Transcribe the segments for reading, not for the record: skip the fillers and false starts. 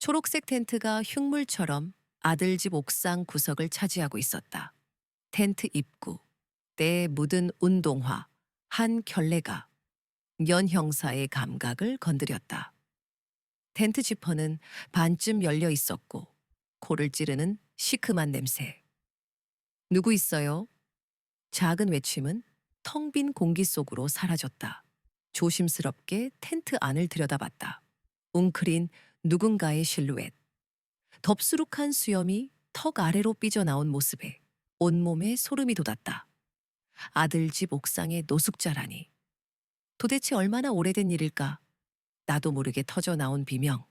초록색 텐트가 흉물처럼 아들 집 옥상 구석을 차지하고 있었다. 텐트 입구, 때에 묻은 운동화, 한 켤레가 연 형사의 감각을 건드렸다. 텐트 지퍼는 반쯤 열려 있었고 코를 찌르는 시큼한 냄새. 누구 있어요? 작은 외침은 텅 빈 공기 속으로 사라졌다. 조심스럽게 텐트 안을 들여다봤다. 웅크린 누군가의 실루엣. 덥수룩한 수염이 턱 아래로 삐져나온 모습에 온몸에 소름이 돋았다. 아들 집 옥상의 노숙자라니. 도대체 얼마나 오래된 일일까? 나도 모르게 터져나온 비명.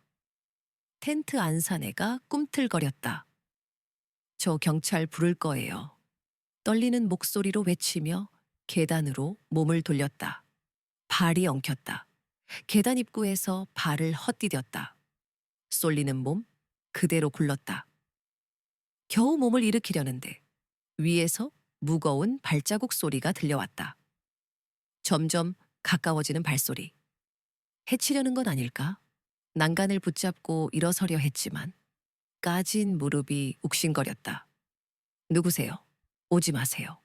텐트 안사내가 꿈틀거렸다. 저 경찰 부를 거예요. 떨리는 목소리로 외치며 계단으로 몸을 돌렸다. 발이 엉켰다. 계단 입구에서 발을 헛디뎠다. 쏠리는 몸 그대로 굴렀다. 겨우 몸을 일으키려는데 위에서 무거운 발자국 소리가 들려왔다. 점점 가까워지는 발소리. 해치려는 건 아닐까? 난간을 붙잡고 일어서려 했지만 까진 무릎이 욱신거렸다. 누구세요? 오지 마세요.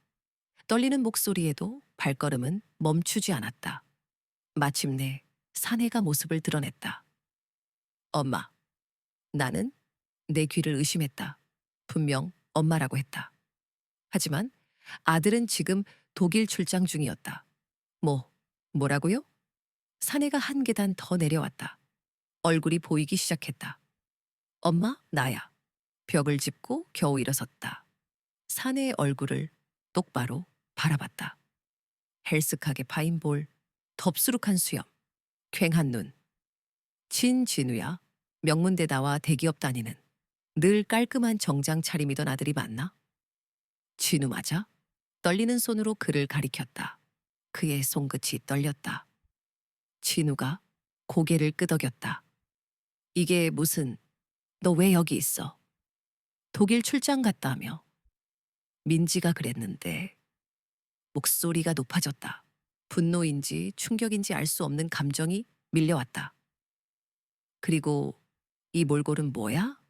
떨리는 목소리에도 발걸음은 멈추지 않았다. 마침내 사내가 모습을 드러냈다. 엄마. 나는 내 귀를 의심했다. 분명 엄마라고 했다. 하지만 아들은 지금 독일 출장 중이었다. 뭐라고요? 사내가 한 계단 더 내려왔다. 얼굴이 보이기 시작했다. 엄마, 나야. 벽을 짚고 겨우 일어섰다. 사내의 얼굴을 똑바로 바라봤다. 헬쓱하게 파인 볼, 덥수룩한 수염, 퀭한 눈. 진진우야. 명문대 나와 대기업 다니는 늘 깔끔한 정장 차림이던 아들이 맞나? 진우 맞아? 떨리는 손으로 그를 가리켰다. 그의 손끝이 떨렸다. 진우가 고개를 끄덕였다. 이게 무슨, 너 왜 여기 있어? 독일 출장 갔다며. 민지가 그랬는데. 목소리가 높아졌다. 분노인지 충격인지 알 수 없는 감정이 밀려왔다. 그리고 이 몰골은 뭐야?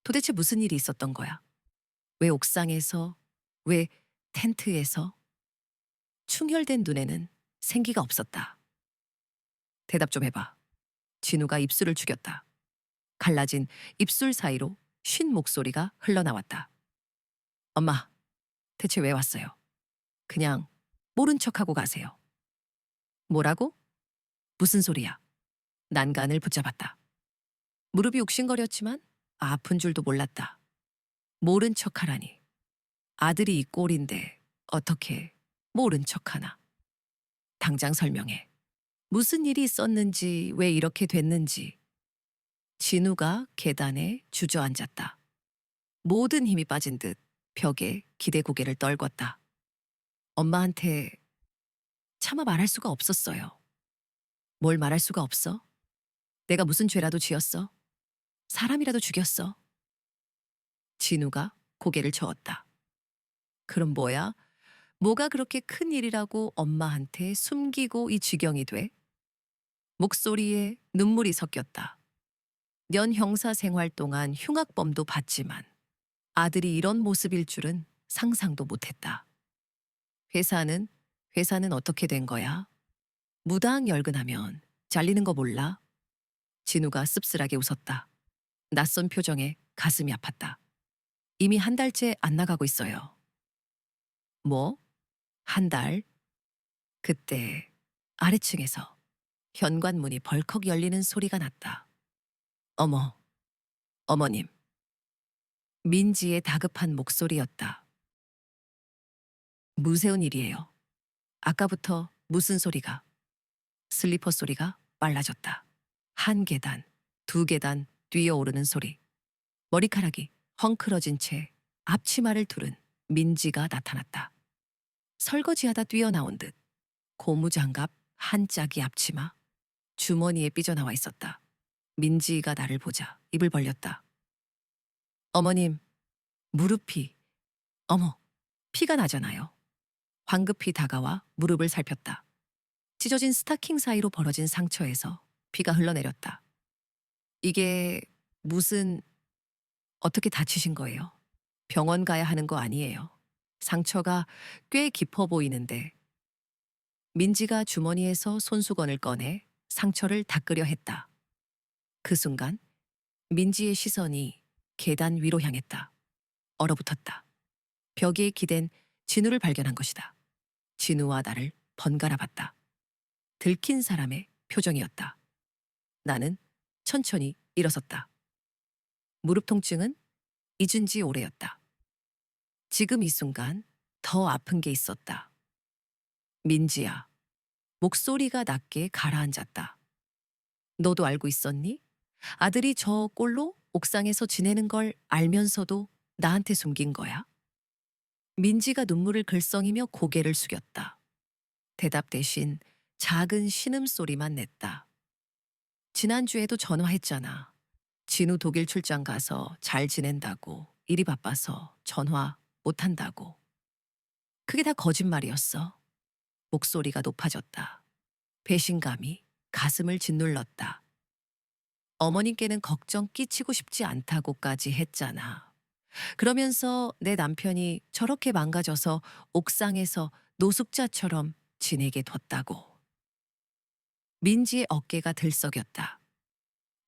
도대체 무슨 일이 있었던 거야? 왜 옥상에서, 왜 텐트에서? 충혈된 눈에는 생기가 없었다. 대답 좀 해봐. 진우가 입술을 죽였다. 갈라진 입술 사이로 쉰 목소리가 흘러나왔다. 엄마, 대체 왜 왔어요? 그냥 모른 척하고 가세요. 뭐라고? 무슨 소리야? 난간을 붙잡았다. 무릎이 욱신거렸지만 아픈 줄도 몰랐다. 모른 척하라니. 아들이 이 꼴인데 어떻게 모른 척하나. 당장 설명해. 무슨 일이 있었는지 왜 이렇게 됐는지. 진우가 계단에 주저앉았다. 모든 힘이 빠진 듯 벽에 기대 고개를 떨궜다. 엄마한테 차마 말할 수가 없었어요. 뭘 말할 수가 없어? 내가 무슨 죄라도 지었어? 사람이라도 죽였어? 진우가 고개를 저었다. 그럼 뭐야? 뭐가 그렇게 큰 일이라고 엄마한테 숨기고 이 지경이 돼? 목소리에 눈물이 섞였다. 년 형사 생활 동안 흉악범도 봤지만 아들이 이런 모습일 줄은 상상도 못했다. 회사는, 회사는 어떻게 된 거야? 무당 열근하면 잘리는 거 몰라? 진우가 씁쓸하게 웃었다. 낯선 표정에 가슴이 아팠다. 이미 한 달째 안 나가고 있어요. 뭐? 한 달? 그때 아래층에서 현관문이 벌컥 열리는 소리가 났다. 어머, 어머님. 민지의 다급한 목소리였다. 무서운 일이에요. 아까부터 무슨 소리가? 슬리퍼 소리가 빨라졌다. 한 계단, 두 계단 뛰어오르는 소리. 머리카락이 헝클어진 채 앞치마를 두른 민지가 나타났다. 설거지하다 뛰어나온 듯 고무장갑 한 짝이 앞치마, 주머니에 삐져나와 있었다. 민지가 나를 보자 입을 벌렸다. 어머님, 무릎이, 어머, 피가 나잖아요. 황급히 다가와 무릎을 살폈다. 찢어진 스타킹 사이로 벌어진 상처에서 피가 흘러내렸다. 이게 무슨 어떻게 다치신 거예요? 병원 가야 하는 거 아니에요. 상처가 꽤 깊어 보이는데 민지가 주머니에서 손수건을 꺼내 상처를 닦으려 했다. 그 순간 민지의 시선이 계단 위로 향했다. 얼어붙었다. 벽에 기댄 진우를 발견한 것이다. 진우와 나를 번갈아 봤다. 들킨 사람의 표정이었다. 나는 천천히 일어섰다. 무릎 통증은 잊은 지 오래였다. 지금 이 순간 더 아픈 게 있었다. 민지야. 목소리가 낮게 가라앉았다. 너도 알고 있었니? 아들이 저 꼴로 옥상에서 지내는 걸 알면서도 나한테 숨긴 거야? 민지가 눈물을 글썽이며 고개를 숙였다. 대답 대신 작은 신음소리만 냈다. 지난주에도 전화했잖아. 진우 독일 출장 가서 잘 지낸다고, 일이 바빠서 전화 못한다고. 그게 다 거짓말이었어. 목소리가 높아졌다. 배신감이 가슴을 짓눌렀다. 어머님께는 걱정 끼치고 싶지 않다고까지 했잖아. 그러면서 내 남편이 저렇게 망가져서 옥상에서 노숙자처럼 지내게 뒀다고. 민지의 어깨가 들썩였다.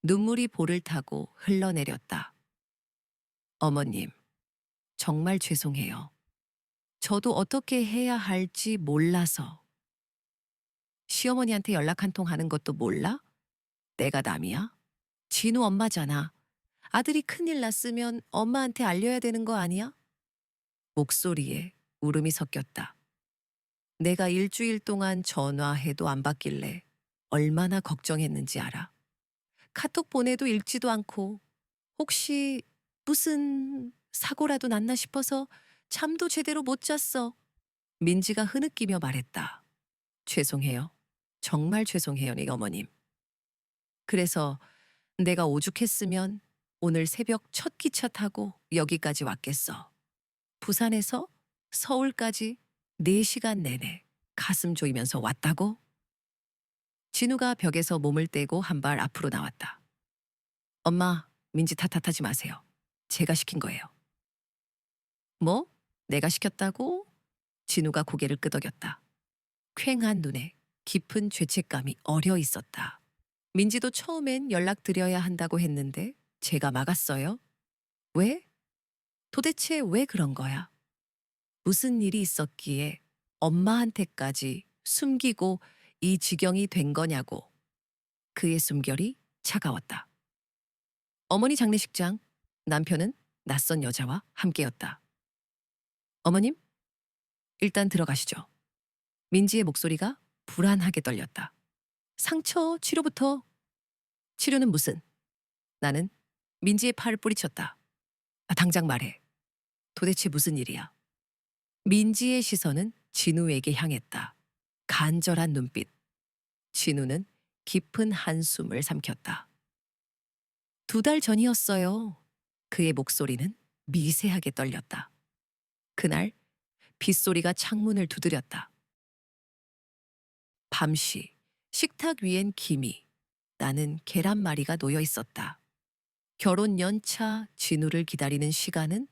눈물이 볼을 타고 흘러내렸다. 어머님, 정말 죄송해요. 저도 어떻게 해야 할지 몰라서. 시어머니한테 연락 한 통 하는 것도 몰라? 내가 남이야? 진우 엄마잖아. 아들이 큰일 났으면 엄마한테 알려야 되는 거 아니야? 목소리에 울음이 섞였다. 내가 일주일 동안 전화해도 안 받길래 얼마나 걱정했는지 알아. 카톡 보내도 읽지도 않고 혹시 무슨 사고라도 났나 싶어서 잠도 제대로 못 잤어. 민지가 흐느끼며 말했다. 죄송해요. 정말 죄송해요, 네 어머님. 그래서 내가 오죽했으면 오늘 새벽 첫 기차 타고 여기까지 왔겠어. 부산에서 서울까지 4시간 내내 가슴 조이면서 왔다고? 진우가 벽에서 몸을 떼고 한 발 앞으로 나왔다. 엄마, 민지 탓하지 마세요. 제가 시킨 거예요. 뭐? 내가 시켰다고? 진우가 고개를 끄덕였다. 퀭한 눈에 깊은 죄책감이 어려 있었다. 민지도 처음엔 연락드려야 한다고 했는데 제가 막았어요. 왜? 도대체 왜 그런 거야? 무슨 일이 있었기에 엄마한테까지 숨기고 이 지경이 된 거냐고. 그의 숨결이 차가웠다. 어머니 장례식장, 남편은 낯선 여자와 함께였다. 어머님, 일단 들어가시죠. 민지의 목소리가 불안하게 떨렸다. 상처 치료부터. 치료는 무슨? 나는 민지의 팔을 뿌리쳤다. 당장 말해. 도대체 무슨 일이야? 민지의 시선은 진우에게 향했다. 간절한 눈빛. 진우는 깊은 한숨을 삼켰다. 2달 전이었어요. 그의 목소리는 미세하게 떨렸다. 그날 빗소리가 창문을 두드렸다. 밤시 식탁 위엔 김이, 나는 계란말이가 놓여 있었다. 결혼 연차 진우를 기다리는 시간은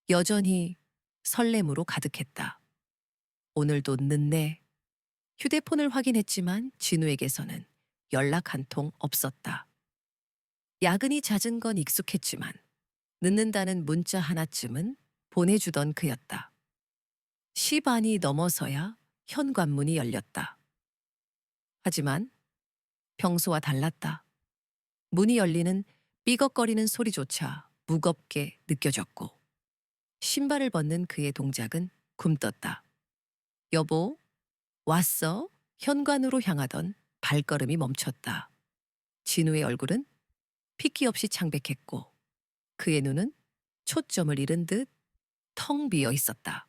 여전히 설렘으로 가득했다. 오늘도 늦네. 휴대폰을 확인했지만 진우에게서는 연락 한 통 없었다. 야근이 잦은 건 익숙했지만 늦는다는 문자 하나쯤은 보내주던 그였다. 시반이 넘어서야 현관문이 열렸다. 하지만 평소와 달랐다. 문이 열리는 삐걱거리는 소리조차 무겁게 느껴졌고 신발을 벗는 그의 동작은 굼떴다. 여보, 왔어? 현관으로 향하던 발걸음이 멈췄다. 진우의 얼굴은 핏기 없이 창백했고 그의 눈은 초점을 잃은 듯 텅 비어 있었다.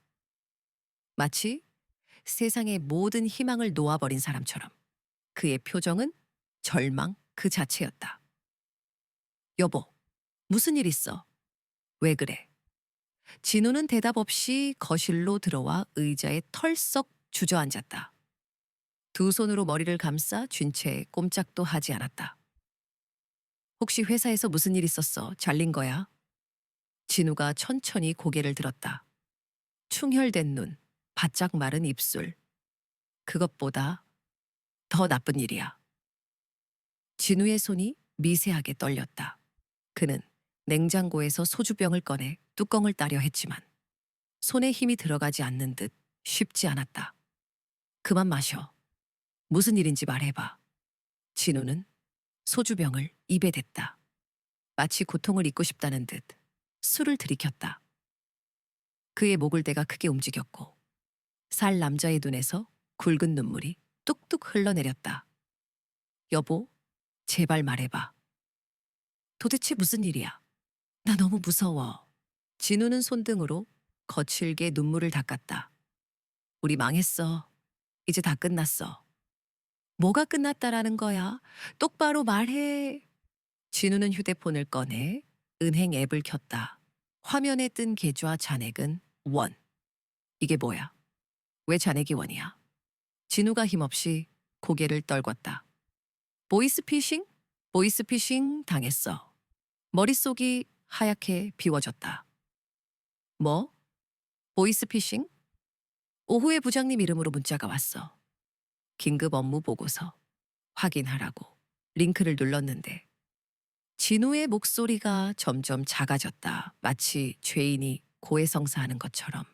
마치 세상의 모든 희망을 놓아버린 사람처럼 그의 표정은 절망 그 자체였다. 여보, 무슨 일 있어? 왜 그래? 진우는 대답 없이 거실로 들어와 의자에 털썩 주저앉았다. 2손으로 머리를 감싸 쥔 채 꼼짝도 하지 않았다. 혹시 회사에서 무슨 일 있었어? 잘린 거야? 진우가 천천히 고개를 들었다. 충혈된 눈, 바짝 마른 입술. 그것보다 더 나쁜 일이야. 진우의 손이 미세하게 떨렸다. 그는 냉장고에서 소주병을 꺼내 뚜껑을 따려 했지만 손에 힘이 들어가지 않는 듯 쉽지 않았다. 그만 마셔. 무슨 일인지 말해봐. 진우는 소주병을 입에 댔다. 마치 고통을 잊고 싶다는 듯 술을 들이켰다. 그의 목을 대가 크게 움직였고 살 남자의 눈에서 굵은 눈물이 뚝뚝 흘러내렸다. 여보, 제발 말해봐. 도대체 무슨 일이야? 나 너무 무서워. 진우는 손등으로 거칠게 눈물을 닦았다. 우리 망했어. 이제 다 끝났어. 뭐가 끝났다라는 거야? 똑바로 말해. 진우는 휴대폰을 꺼내 은행 앱을 켰다. 화면에 뜬 계좌 잔액은 원. 이게 뭐야? 왜 잔액이 원이야? 진우가 힘없이 고개를 떨궜다. 보이스피싱? 보이스피싱 당했어. 머릿속이 하얗게 비워졌다. 뭐? 보이스피싱? 오후에 부장님 이름으로 문자가 왔어. 긴급 업무 보고서 확인하라고 링크를 눌렀는데 진우의 목소리가 점점 작아졌다. 마치 죄인이 고해성사하는 것처럼.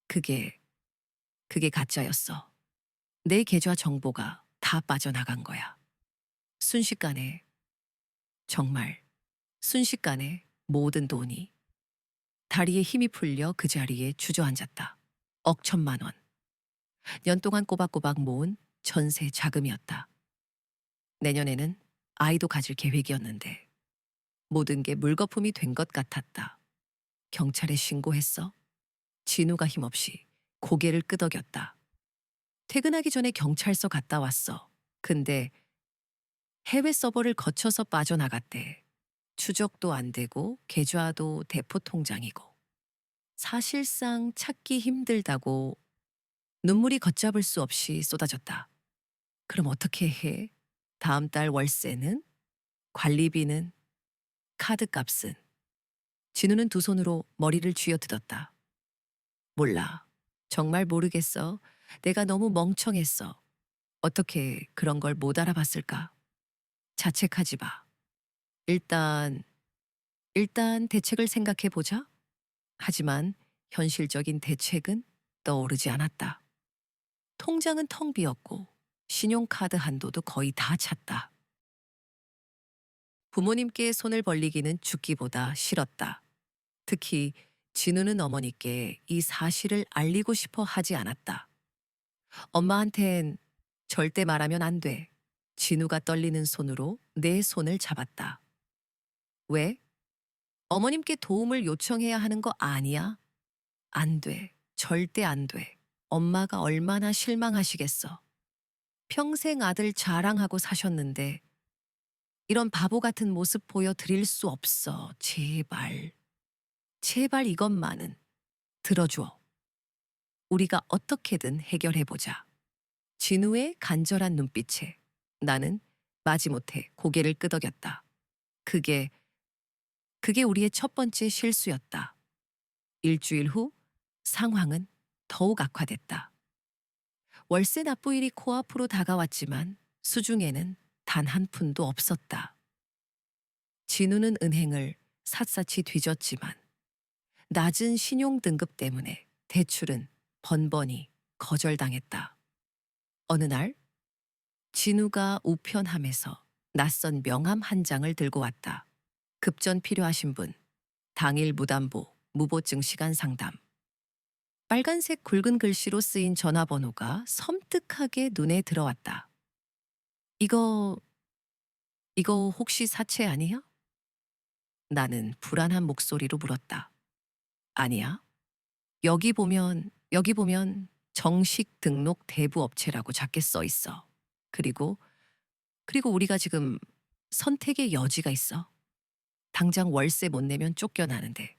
그게 가짜였어. 내 계좌 정보가 다 빠져나간 거야. 순식간에, 정말 순식간에 모든 돈이 다리에 힘이 풀려 그 자리에 주저앉았다. 억천만 원. 년 동안 꼬박꼬박 모은 전세 자금이었다. 내년에는 아이도 가질 계획이었는데 모든 게 물거품이 된 것 같았다. 경찰에 신고했어? 진우가 힘없이 고개를 끄덕였다. 퇴근하기 전에 경찰서 갔다 왔어. 근데 해외 서버를 거쳐서 빠져나갔대. 추적도 안 되고 계좌도 대포 통장이고. 사실상 찾기 힘들다고 눈물이 걷잡을 수 없이 쏟아졌다. 그럼 어떻게 해? 다음 달 월세는? 관리비는? 카드값은? 진우는 두 손으로 머리를 쥐어뜯었다. 몰라. 정말 모르겠어. 내가 너무 멍청했어. 어떻게 그런 걸 못 알아봤을까? 자책하지 마. 일단, 대책을 생각해 보자. 하지만 현실적인 대책은 떠오르지 않았다. 통장은 텅 비었고 신용카드 한도도 거의 다 찼다. 부모님께 손을 벌리기는 죽기보다 싫었다. 특히 진우는 어머니께 이 사실을 알리고 싶어 하지 않았다. 엄마한텐 절대 말하면 안 돼. 진우가 떨리는 손으로 내 손을 잡았다. 왜? 어머님께 도움을 요청해야 하는 거 아니야? 안 돼. 절대 안 돼. 엄마가 얼마나 실망하시겠어. 평생 아들 자랑하고 사셨는데 이런 바보 같은 모습 보여드릴 수 없어. 제발. 제발 이것만은 들어줘. 우리가 어떻게든 해결해보자. 진우의 간절한 눈빛에 나는 마지못해 고개를 끄덕였다. 그게 우리의 첫 번째 실수였다. 일주일 후 상황은 더욱 악화됐다. 월세 납부일이 코앞으로 다가왔지만 수중에는 단 한 푼도 없었다. 진우는 은행을 샅샅이 뒤졌지만 낮은 신용 등급 때문에 대출은 번번이 거절당했다. 어느 날 진우가 우편함에서 낯선 명함 한 장을 들고 왔다. 급전 필요하신 분, 당일 무담보, 무보증 시간 상담. 빨간색 굵은 글씨로 쓰인 전화번호가 섬뜩하게 눈에 들어왔다. 이거 혹시 사채 아니야? 나는 불안한 목소리로 물었다. 아니야. 여기 보면 정식 등록 대부업체라고 작게 써 있어. 그리고 우리가 지금 선택의 여지가 있어. 당장 월세 못 내면 쫓겨나는데.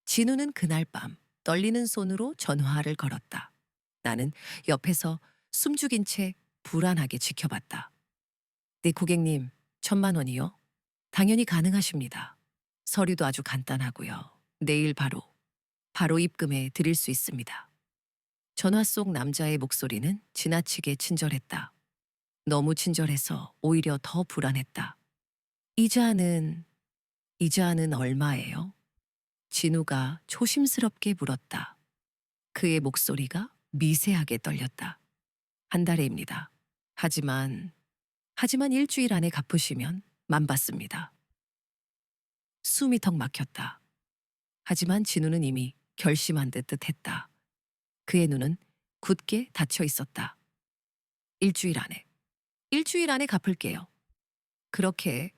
진우는 그날 밤 떨리는 손으로 전화를 걸었다. 나는 옆에서 숨죽인 채 불안하게 지켜봤다. 네 고객님, 1,000만 원이요? 당연히 가능하십니다. 서류도 아주 간단하고요. 내일 바로 입금해 드릴 수 있습니다. 전화 속 남자의 목소리는 지나치게 친절했다. 너무 친절해서 오히려 더 불안했다. 이자는 얼마예요? 진우가 조심스럽게 물었다. 그의 목소리가 미세하게 떨렸다. 한 달에입니다. 하지만 일주일 안에 갚으시면 만받습니다. 숨이 턱 막혔다. 하지만 진우는 이미 결심한 듯 했다. 그의 눈은 굳게 닫혀 있었다. 일주일 안에 갚을게요. 그렇게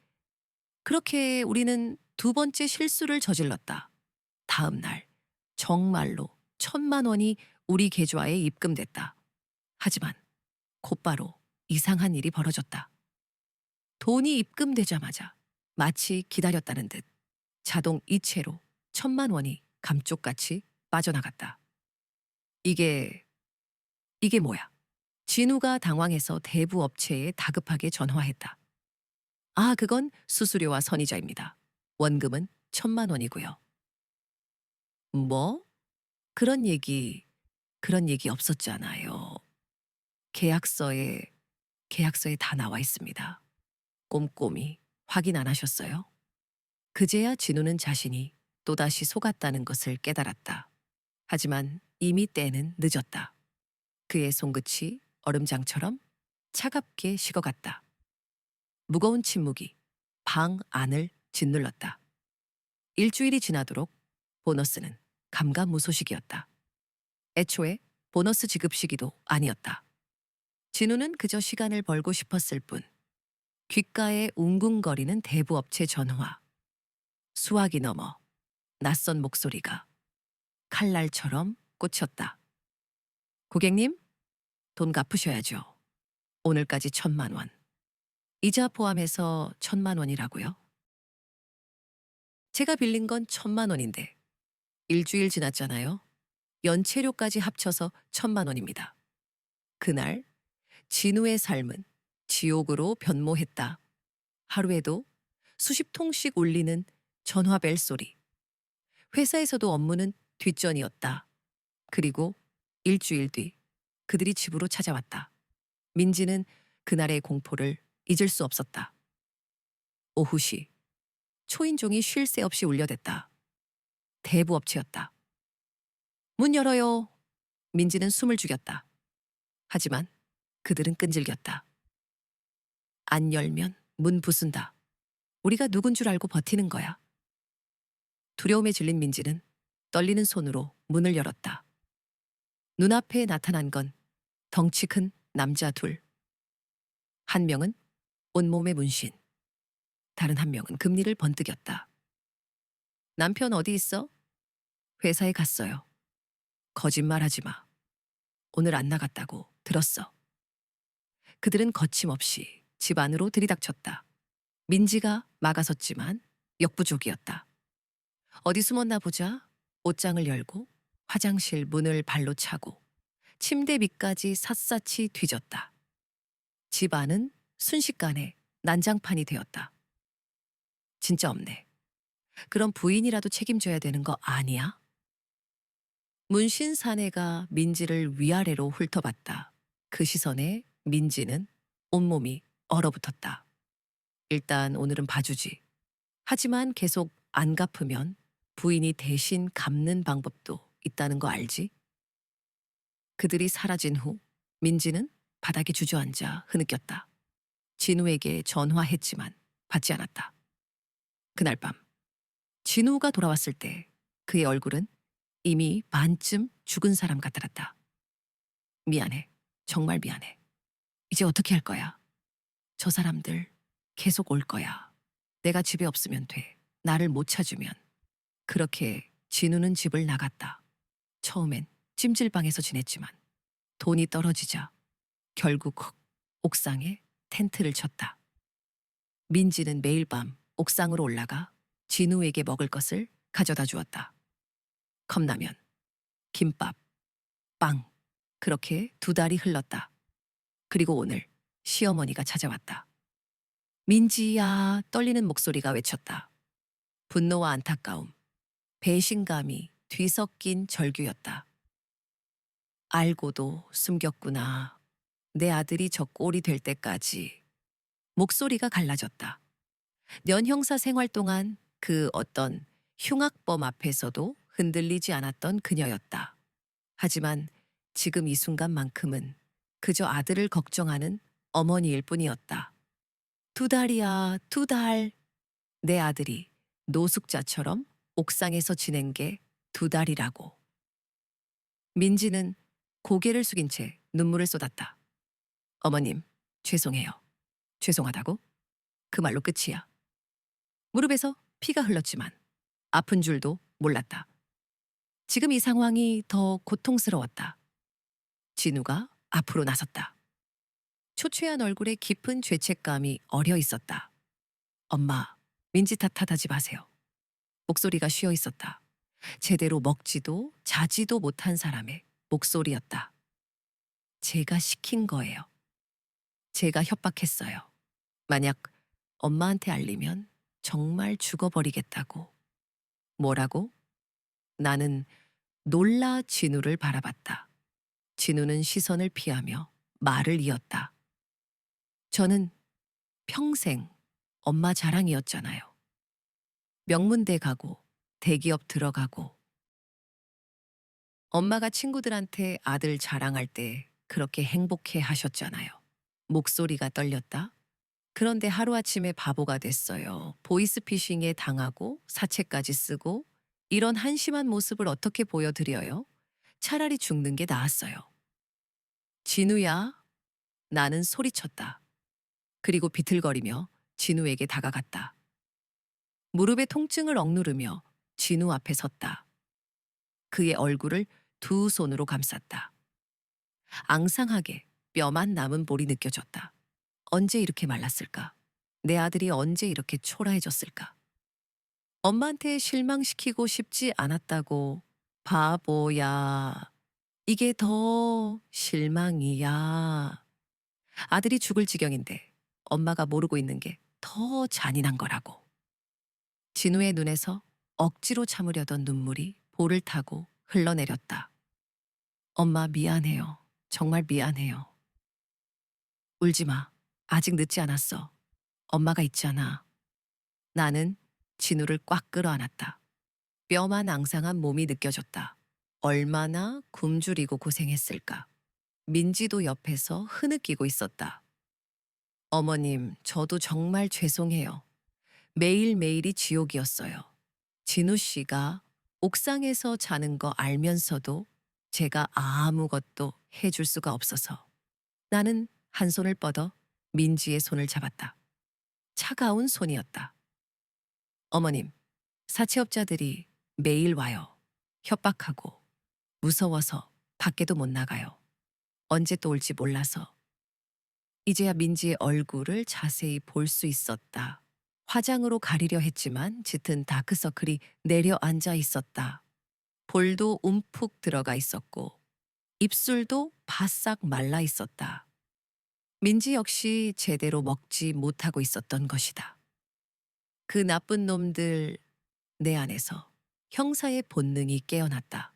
우리는 두 번째 실수를 저질렀다. 다음 날, 정말로 1,000만 원이 우리 계좌에 입금됐다. 하지만 곧바로 이상한 일이 벌어졌다. 돈이 입금되자마자 마치 기다렸다는 듯 자동 이체로 1,000만 원이 감쪽같이 빠져나갔다. 이게 뭐야? 진우가 당황해서 대부 업체에 다급하게 전화했다. 아, 그건 수수료와 선이자입니다. 원금은 1,000만 원이고요. 뭐? 그런 얘기 없었잖아요. 계약서에 다 나와 있습니다. 꼼꼼히 확인 안 하셨어요? 그제야 진우는 자신이 또다시 속았다는 것을 깨달았다. 하지만 이미 때는 늦었다. 그의 손끝이 얼음장처럼 차갑게 식어갔다. 무거운 침묵이 방 안을 짓눌렀다. 일주일이 지나도록 보너스는 감감무소식이었다. 애초에 보너스 지급 시기도 아니었다. 진우는 그저 시간을 벌고 싶었을 뿐. 귓가에 웅궁거리는 대부업체 전화. 수화기 넘어 낯선 목소리가 칼날처럼 꽂혔다. 고객님, 돈 갚으셔야죠. 오늘까지 1,000만 원. 이자 포함해서 1,000만 원이라고요? 제가 빌린 건 1,000만 원인데 일주일 지났잖아요. 연체료까지 합쳐서 1,000만 원입니다. 그날 진우의 삶은 지옥으로 변모했다. 하루에도 수십 통씩 울리는 전화벨 소리. 회사에서도 업무는 뒷전이었다. 그리고 일주일 뒤 그들이 집으로 찾아왔다. 민지는 그날의 공포를 잊을 수 없었다. 오후시 초인종이 쉴 새 없이 울려댔다. 대부업체였다. 문 열어요. 민지는 숨을 죽였다. 하지만 그들은 끈질겼다. 안 열면 문 부순다. 우리가 누군 줄 알고 버티는 거야. 두려움에 질린 민지는 떨리는 손으로 문을 열었다. 눈앞에 나타난 건 덩치 큰 남자 둘. 한 명은 온몸에 문신. 다른 한 명은 금리를 번뜩였다. 남편 어디 있어? 회사에 갔어요. 거짓말하지 마. 오늘 안 나갔다고 들었어. 그들은 거침없이 집 안으로 들이닥쳤다. 민지가 막아섰지만 역부족이었다. 어디 숨었나 보자. 옷장을 열고 화장실 문을 발로 차고 침대 밑까지 샅샅이 뒤졌다. 집 안은 순식간에 난장판이 되었다. 진짜 없네. 그럼 부인이라도 책임져야 되는 거 아니야? 문신 사내가 민지를 위아래로 훑어봤다. 그 시선에 민지는 온몸이 얼어붙었다. 일단 오늘은 봐주지. 하지만 계속 안 갚으면 부인이 대신 갚는 방법도 있다는 거 알지? 그들이 사라진 후 민지는 바닥에 주저앉아 흐느꼈다. 진우에게 전화했지만 받지 않았다. 그날 밤 진우가 돌아왔을 때 그의 얼굴은 이미 반쯤 죽은 사람 같았다. 미안해. 정말 미안해. 이제 어떻게 할 거야? 저 사람들 계속 올 거야. 내가 집에 없으면 돼. 나를 못 찾으면. 그렇게 진우는 집을 나갔다. 처음엔 찜질방에서 지냈지만 돈이 떨어지자 결국 옥상에 텐트를 쳤다. 민지는 매일 밤 옥상으로 올라가 진우에게 먹을 것을 가져다 주었다. 컵라면, 김밥, 빵. 그렇게 2달이 흘렀다. 그리고 오늘 시어머니가 찾아왔다. 민지야, 떨리는 목소리가 외쳤다. 분노와 안타까움, 배신감이 뒤섞인 절규였다. 알고도 숨겼구나. 내 아들이 저 꼴이 될 때까지. 목소리가 갈라졌다. 년 형사 생활 동안 그 어떤 흉악범 앞에서도 흔들리지 않았던 그녀였다. 하지만 지금 이 순간만큼은 그저 아들을 걱정하는 어머니일 뿐이었다. 2달이야, 2달. 내 아들이 노숙자처럼 옥상에서 지낸 게 2달이라고. 민지는 고개를 숙인 채 눈물을 쏟았다. 어머님, 죄송해요. 죄송하다고? 그 말로 끝이야. 무릎에서 피가 흘렀지만 아픈 줄도 몰랐다. 지금 이 상황이 더 고통스러웠다. 진우가 앞으로 나섰다. 초췌한 얼굴에 깊은 죄책감이 어려 있었다. 엄마, 민지 탓하지 마세요. 목소리가 쉬어 있었다. 제대로 먹지도 자지도 못한 사람의 목소리였다. 제가 시킨 거예요. 제가 협박했어요. 만약 엄마한테 알리면 정말 죽어버리겠다고. 뭐라고? 나는 놀라 진우를 바라봤다. 진우는 시선을 피하며 말을 이었다. 저는 평생 엄마 자랑이었잖아요. 명문대 가고 대기업 들어가고 엄마가 친구들한테 아들 자랑할 때 그렇게 행복해 하셨잖아요. 목소리가 떨렸다. 그런데 하루아침에 바보가 됐어요. 보이스피싱에 당하고 사채까지 쓰고 이런 한심한 모습을 어떻게 보여드려요? 차라리 죽는 게 나았어요. 진우야, 나는 소리쳤다. 그리고 비틀거리며 진우에게 다가갔다. 무릎의 통증을 억누르며 진우 앞에 섰다. 그의 얼굴을 2손으로 감쌌다. 앙상하게 뼈만 남은 볼이 느껴졌다. 언제 이렇게 말랐을까? 내 아들이 언제 이렇게 초라해졌을까? 엄마한테 실망시키고 싶지 않았다고. 바보야. 이게 더 실망이야. 아들이 죽을 지경인데 엄마가 모르고 있는 게 더 잔인한 거라고. 진우의 눈에서 억지로 참으려던 눈물이 볼을 타고 흘러내렸다. 엄마 미안해요. 정말 미안해요. 울지 마. 아직 늦지 않았어. 엄마가 있잖아. 나는 진우를 꽉 끌어안았다. 뼈만 앙상한 몸이 느껴졌다. 얼마나 굶주리고 고생했을까. 민지도 옆에서 흐느끼고 있었다. 어머님, 저도 정말 죄송해요. 매일매일이 지옥이었어요. 진우 씨가 옥상에서 자는 거 알면서도 제가 아무것도 해줄 수가 없어서. 나는 한 손을 뻗어 민지의 손을 잡았다. 차가운 손이었다. 어머님, 사채업자들이 매일 와요. 협박하고 무서워서 밖에도 못 나가요. 언제 또 올지 몰라서. 이제야 민지의 얼굴을 자세히 볼 수 있었다. 화장으로 가리려 했지만 짙은 다크서클이 내려앉아 있었다. 볼도 움푹 들어가 있었고 입술도 바싹 말라 있었다. 민지 역시 제대로 먹지 못하고 있었던 것이다. 그 나쁜 놈들 내 안에서 형사의 본능이 깨어났다.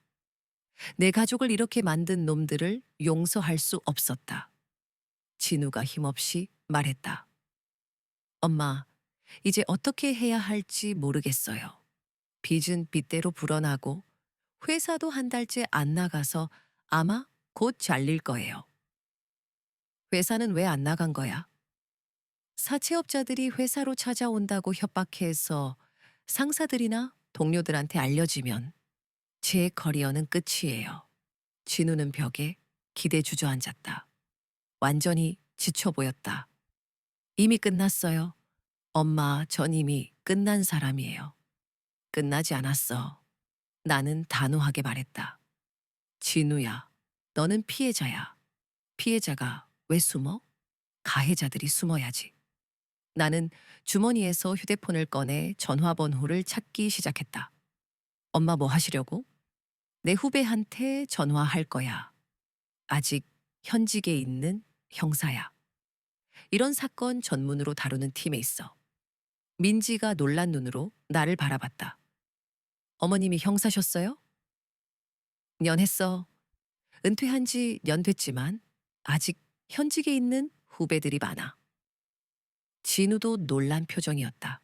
내 가족을 이렇게 만든 놈들을 용서할 수 없었다. 진우가 힘없이 말했다. 엄마, 이제 어떻게 해야 할지 모르겠어요. 빚은 빚대로 불어나고 회사도 한 달째 안 나가서 아마 곧 잘릴 거예요. 회사는 왜 안 나간 거야? 사채업자들이 회사로 찾아온다고 협박해서 상사들이나 동료들한테 알려지면 제 커리어는 끝이에요. 진우는 벽에 기대 주저앉았다. 완전히 지쳐 보였다. 이미 끝났어요. 엄마, 전 이미 끝난 사람이에요. 끝나지 않았어. 나는 단호하게 말했다. 진우야, 너는 피해자야. 피해자가 왜 숨어? 가해자들이 숨어야지. 나는 주머니에서 휴대폰을 꺼내 전화번호를 찾기 시작했다. 엄마 뭐 하시려고? 내 후배한테 전화할 거야. 아직 현직에 있는 형사야. 이런 사건 전문으로 다루는 팀에 있어. 민지가 놀란 눈으로 나를 바라봤다. 어머님이 형사셨어요? 연했어. 은퇴한 지 년 됐지만 아직 현직에 있는 후배들이 많아. 진우도 놀란 표정이었다.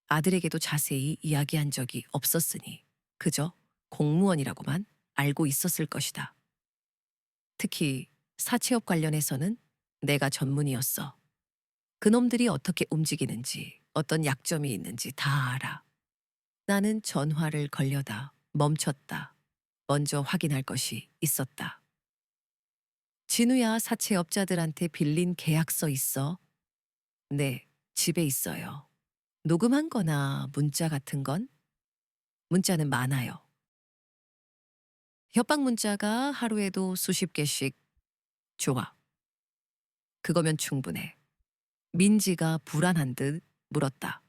아들에게도 자세히 이야기한 적이 없었으니 그저 공무원이라고만 알고 있었을 것이다. 특히 사채업 관련해서는 내가 전문이었어. 그놈들이 어떻게 움직이는지, 어떤 약점이 있는지 다 알아. 나는 전화를 걸려다 멈췄다. 먼저 확인할 것이 있었다. 진우야, 사채업자들한테 빌린 계약서 있어? 네, 집에 있어요. 녹음한 거나 문자 같은 건? 문자는 많아요. 협박 문자가 하루에도 수십 개씩. 좋아. 그거면 충분해. 민지가 불안한 듯 물었다.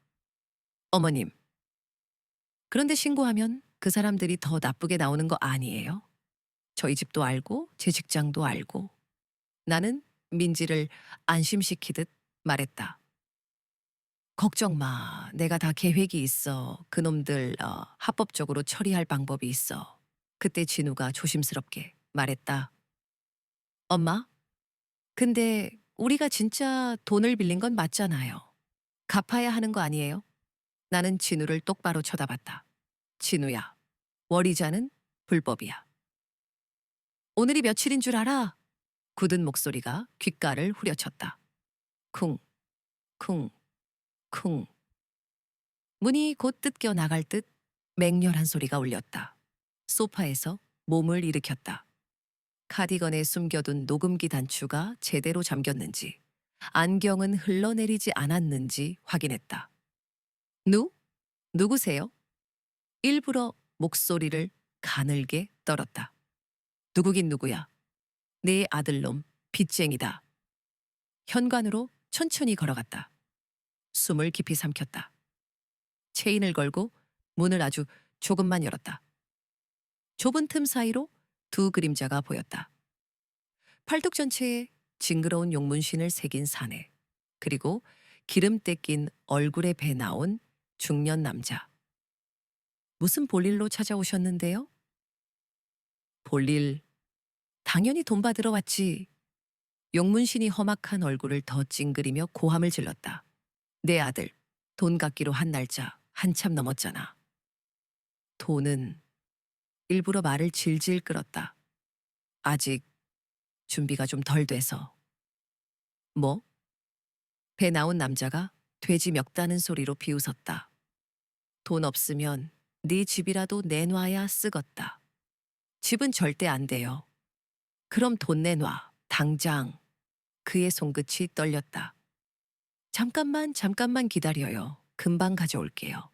어머님, 그런데 신고하면 그 사람들이 더 나쁘게 나오는 거 아니에요? 저희 집도 알고 제 직장도 알고. 나는 민지를 안심시키듯 말했다. 걱정 마. 내가 다 계획이 있어. 그놈들 합법적으로 처리할 방법이 있어. 그때 진우가 조심스럽게 말했다. 엄마, 근데 우리가 진짜 돈을 빌린 건 맞잖아요. 갚아야 하는 거 아니에요? 나는 진우를 똑바로 쳐다봤다. 진우야, 월이자는 불법이야. 오늘이 며칠인 줄 알아? 굳은 목소리가 귓가를 후려쳤다. 쿵, 쿵, 쿵. 문이 곧 뜯겨 나갈 듯 맹렬한 소리가 울렸다. 소파에서 몸을 일으켰다. 카디건에 숨겨둔 녹음기 단추가 제대로 잠겼는지, 안경은 흘러내리지 않았는지 확인했다. 누구세요? 일부러 목소리를 가늘게 떨었다. 누구긴 누구야. 내 아들놈, 빚쟁이다. 현관으로 천천히 걸어갔다. 숨을 깊이 삼켰다. 체인을 걸고 문을 아주 조금만 열었다. 좁은 틈 사이로 두 그림자가 보였다. 팔뚝 전체에 징그러운 용문신을 새긴 사내, 그리고 기름때 낀 얼굴에 배 나온 중년 남자. 무슨 볼일로 찾아오셨는데요? 볼일, 당연히 돈 받으러 왔지. 용문신이 험악한 얼굴을 더 찡그리며 고함을 질렀다. 내 아들, 돈 갚기로 한 날짜 한참 넘었잖아. 돈은 일부러 말을 질질 끌었다. 아직 준비가 좀 덜 돼서. 뭐? 배 나온 남자가 돼지 멱다는 소리로 비웃었다. 돈 없으면 네 집이라도 내놔야 쓰겄다. 집은 절대 안 돼요. 그럼 돈 내놔, 당장. 그의 손끝이 떨렸다. 잠깐만 기다려요. 금방 가져올게요.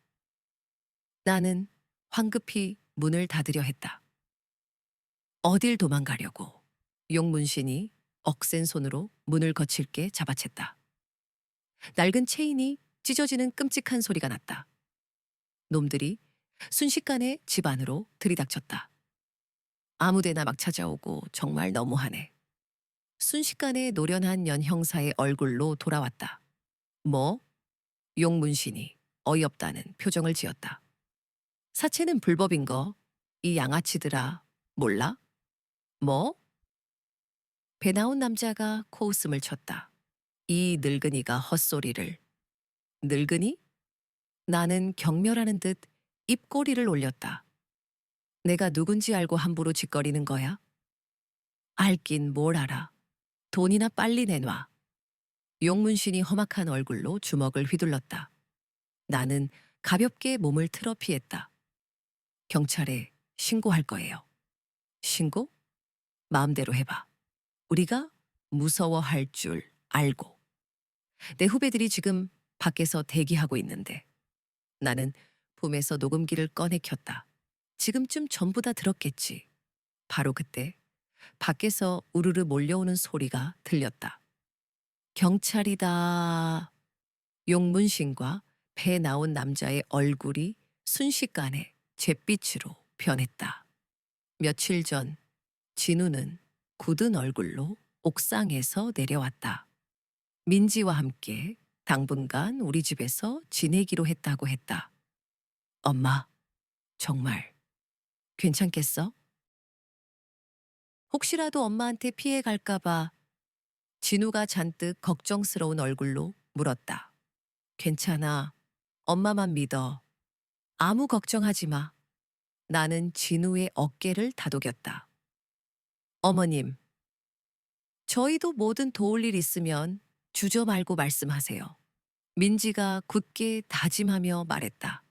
나는 황급히 문을 닫으려 했다. 어딜 도망가려고. 용문신이 억센 손으로 문을 거칠게 잡아챘다. 낡은 체인이 찢어지는 끔찍한 소리가 났다. 놈들이 순식간에 집 안으로 들이닥쳤다. 아무데나 막 찾아오고 정말 너무하네. 순식간에 노련한 연 형사의 얼굴로 돌아왔다. 뭐? 용문신이 어이없다는 표정을 지었다. 사채는 불법인 거 이 양아치들아 몰라? 뭐? 배 나온 남자가 코웃음을 쳤다. 이 늙은이가 헛소리를. 늙은이? 나는 경멸하는 듯 입꼬리를 올렸다. 내가 누군지 알고 함부로 짓거리는 거야? 알긴 뭘 알아. 돈이나 빨리 내놔. 용문신이 험악한 얼굴로 주먹을 휘둘렀다. 나는 가볍게 몸을 틀어 피했다. 경찰에 신고할 거예요. 신고? 마음대로 해봐. 우리가 무서워할 줄 알고. 내 후배들이 지금 밖에서 대기하고 있는데. 나는 품에서 녹음기를 꺼내 켰다. 지금쯤 전부 다 들었겠지. 바로 그때 밖에서 우르르 몰려오는 소리가 들렸다. 경찰이다. 용문신과 배 나온 남자의 얼굴이 순식간에 잿빛으로 변했다. 며칠 전 진우는 굳은 얼굴로 옥상에서 내려왔다. 민지와 함께 당분간 우리 집에서 지내기로 했다고 했다. 엄마, 정말 괜찮겠어? 혹시라도 엄마한테 피해 갈까봐 진우가 잔뜩 걱정스러운 얼굴로 물었다. 괜찮아. 엄마만 믿어. 아무 걱정하지 마. 나는 진우의 어깨를 다독였다. 어머님, 저희도 뭐든 도울 일 있으면 주저 말고 말씀하세요. 민지가 굳게 다짐하며 말했다.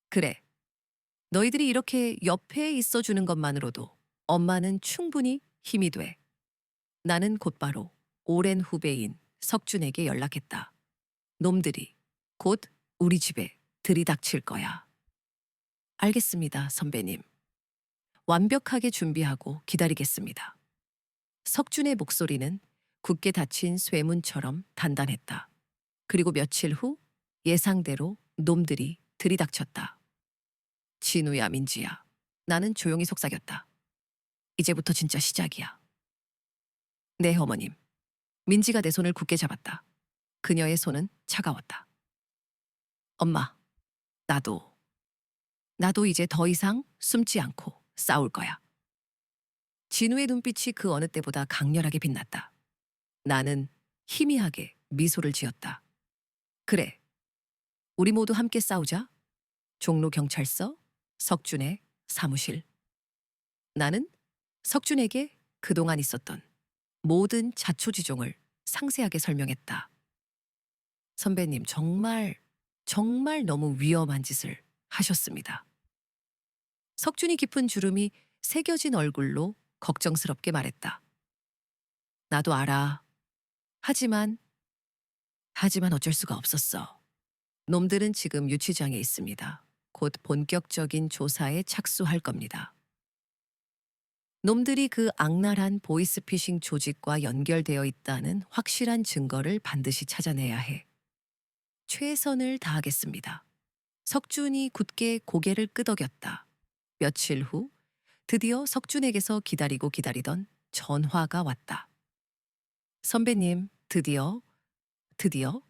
그래. 너희들이 이렇게 옆에 있어주는 것만으로도 엄마는 충분히 힘이 돼. 나는 곧바로 오랜 후배인 석준에게 연락했다. 놈들이 곧 우리 집에 들이닥칠 거야. 알겠습니다, 선배님. 완벽하게 준비하고 기다리겠습니다. 석준의 목소리는 굳게 닫힌 쇠문처럼 단단했다. 그리고 며칠 후 예상대로 놈들이 들이닥쳤다. 진우야, 민지야. 나는 조용히 속삭였다. 이제부터 진짜 시작이야. 네, 어머님. 민지가 내 손을 굳게 잡았다. 그녀의 손은 차가웠다. 엄마, 나도 이제 더 이상 숨지 않고 싸울 거야. 진우의 눈빛이 그 어느 때보다 강렬하게 빛났다. 나는 희미하게 미소를 지었다. 그래, 우리 모두 함께 싸우자. 종로경찰서, 석준의 사무실. 나는 석준에게 그동안 있었던 모든 자초지종을 상세하게 설명했다. 선배님, 정말 너무 위험한 짓을 하셨습니다. 석준이 깊은 주름이 새겨진 얼굴로 걱정스럽게 말했다. 나도 알아. 하지만 어쩔 수가 없었어. 놈들은 지금 유치장에 있습니다. 곧 본격적인 조사에 착수할 겁니다. 놈들이 그 악랄한 보이스피싱 조직과 연결되어 있다는 확실한 증거를 반드시 찾아내야 해. 최선을 다하겠습니다. 석준이 굳게 고개를 끄덕였다. 며칠 후 드디어 석준에게서 기다리던 전화가 왔다. 선배님, 드디어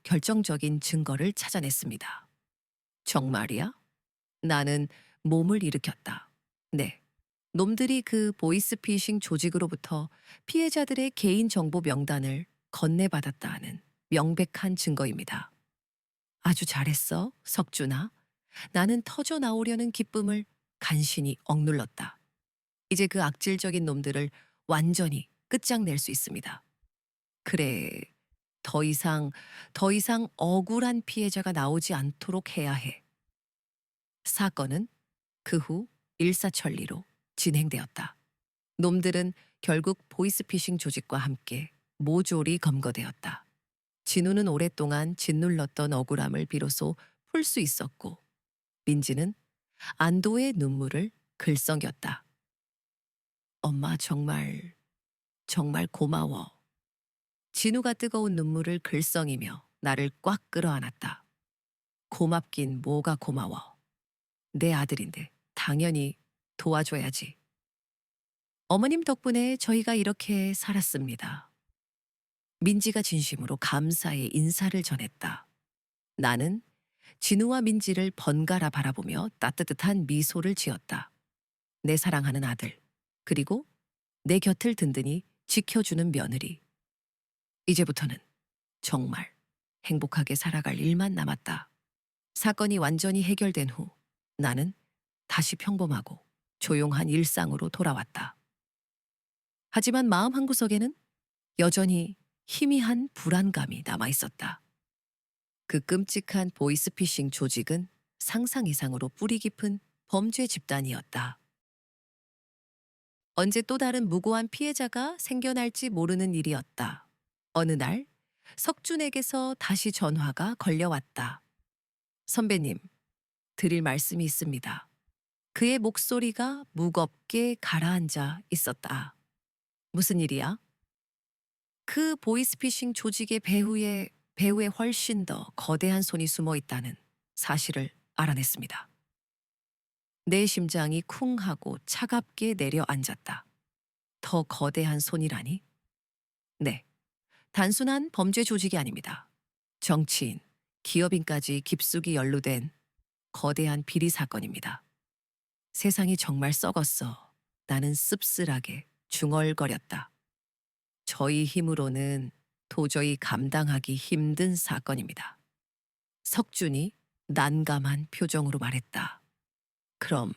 결정적인 증거를 찾아냈습니다. 정말이야? 나는 몸을 일으켰다. 네. 놈들이 그 보이스피싱 조직으로부터 피해자들의 개인정보 명단을 건네받았다는 명백한 증거입니다. 아주 잘했어, 석준아. 나는 터져 나오려는 기쁨을 간신히 억눌렀다. 이제 그 악질적인 놈들을 완전히 끝장낼 수 있습니다. 그래, 더 이상 억울한 피해자가 나오지 않도록 해야 해. 사건은 그 후 일사천리로 진행되었다. 놈들은 결국 보이스피싱 조직과 함께 모조리 검거되었다. 진우는 오랫동안 짓눌렀던 억울함을 비로소 풀 수 있었고, 민지는 안도의 눈물을 글썽였다. 엄마, 정말 고마워. 진우가 뜨거운 눈물을 글썽이며 나를 꽉 끌어안았다. 고맙긴 뭐가 고마워. 내 아들인데 당연히 도와줘야지. 어머님 덕분에 저희가 이렇게 살았습니다. 민지가 진심으로 감사의 인사를 전했다. 나는 진우와 민지를 번갈아 바라보며 따뜻한 미소를 지었다. 내 사랑하는 아들, 그리고 내 곁을 든든히 지켜주는 며느리. 이제부터는 정말 행복하게 살아갈 일만 남았다. 사건이 완전히 해결된 후 나는 다시 평범하고 조용한 일상으로 돌아왔다. 하지만 마음 한구석에는 여전히 희미한 불안감이 남아 있었다. 그 끔찍한 보이스피싱 조직은 상상 이상으로 뿌리 깊은 범죄 집단이었다. 언제 또 다른 무고한 피해자가 생겨날지 모르는 일이었다. 어느 날 석준에게서 다시 전화가 걸려왔다. 선배님, 드릴 말씀이 있습니다. 그의 목소리가 무겁게 가라앉아 있었다. 무슨 일이야? 그 보이스피싱 조직의 배후에 훨씬 더 거대한 손이 숨어 있다는 사실을 알아냈습니다. 내 심장이 쿵 하고 차갑게 내려앉았다. 더 거대한 손이라니? 네, 단순한 범죄 조직이 아닙니다. 정치인, 기업인까지 깊숙이 연루된 거대한 비리 사건입니다. 세상이 정말 썩었어. 나는 씁쓸하게 중얼거렸다. 저희 힘으로는 도저히 감당하기 힘든 사건입니다. 석준이 난감한 표정으로 말했다. 그럼,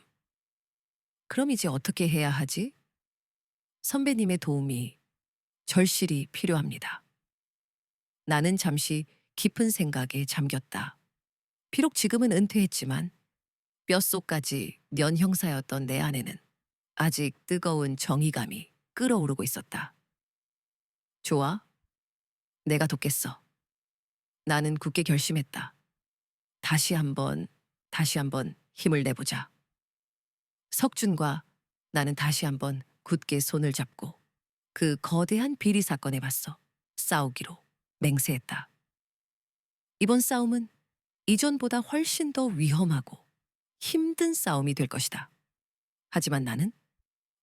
그럼 이제 어떻게 해야 하지? 선배님의 도움이 절실히 필요합니다. 나는 잠시 깊은 생각에 잠겼다. 비록 지금은 은퇴했지만 뼛속까지 년 형사였던 내 안에는 아직 뜨거운 정의감이 끓어오르고 있었다. 좋아, 내가 돕겠어. 나는 굳게 결심했다. 다시 한번 힘을 내보자. 석준과 나는 다시 한번 굳게 손을 잡고 그 거대한 비리 사건에 맞서 싸우기로 맹세했다. 이번 싸움은 이전보다 훨씬 더 위험하고 힘든 싸움이 될 것이다. 하지만 나는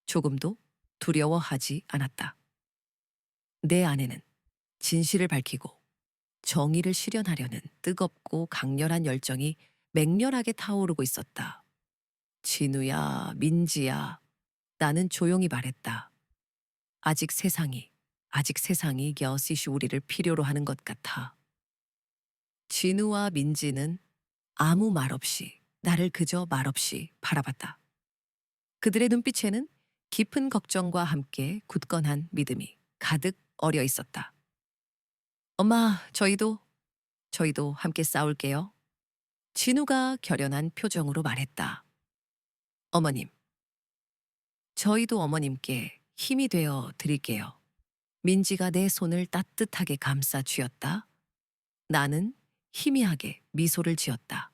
조금도 두려워하지 않았다. 내 안에는 진실을 밝히고 정의를 실현하려는 뜨겁고 강렬한 열정이 맹렬하게 타오르고 있었다. 진우야, 민지야, 나는 조용히 말했다. 아직 세상이 여럿이 우리를 필요로 하는 것 같아. 진우와 민지는 아무 말 없이 나를 그저 말없이 바라봤다. 그들의 눈빛에는 깊은 걱정과 함께 굳건한 믿음이 가득 어려 있었다. 엄마, 저희도 함께 싸울게요. 진우가 결연한 표정으로 말했다. 어머님, 저희도 어머님께 힘이 되어 드릴게요. 민지가 내 손을 따뜻하게 감싸 쥐었다. 나는 희미하게 미소를 지었다.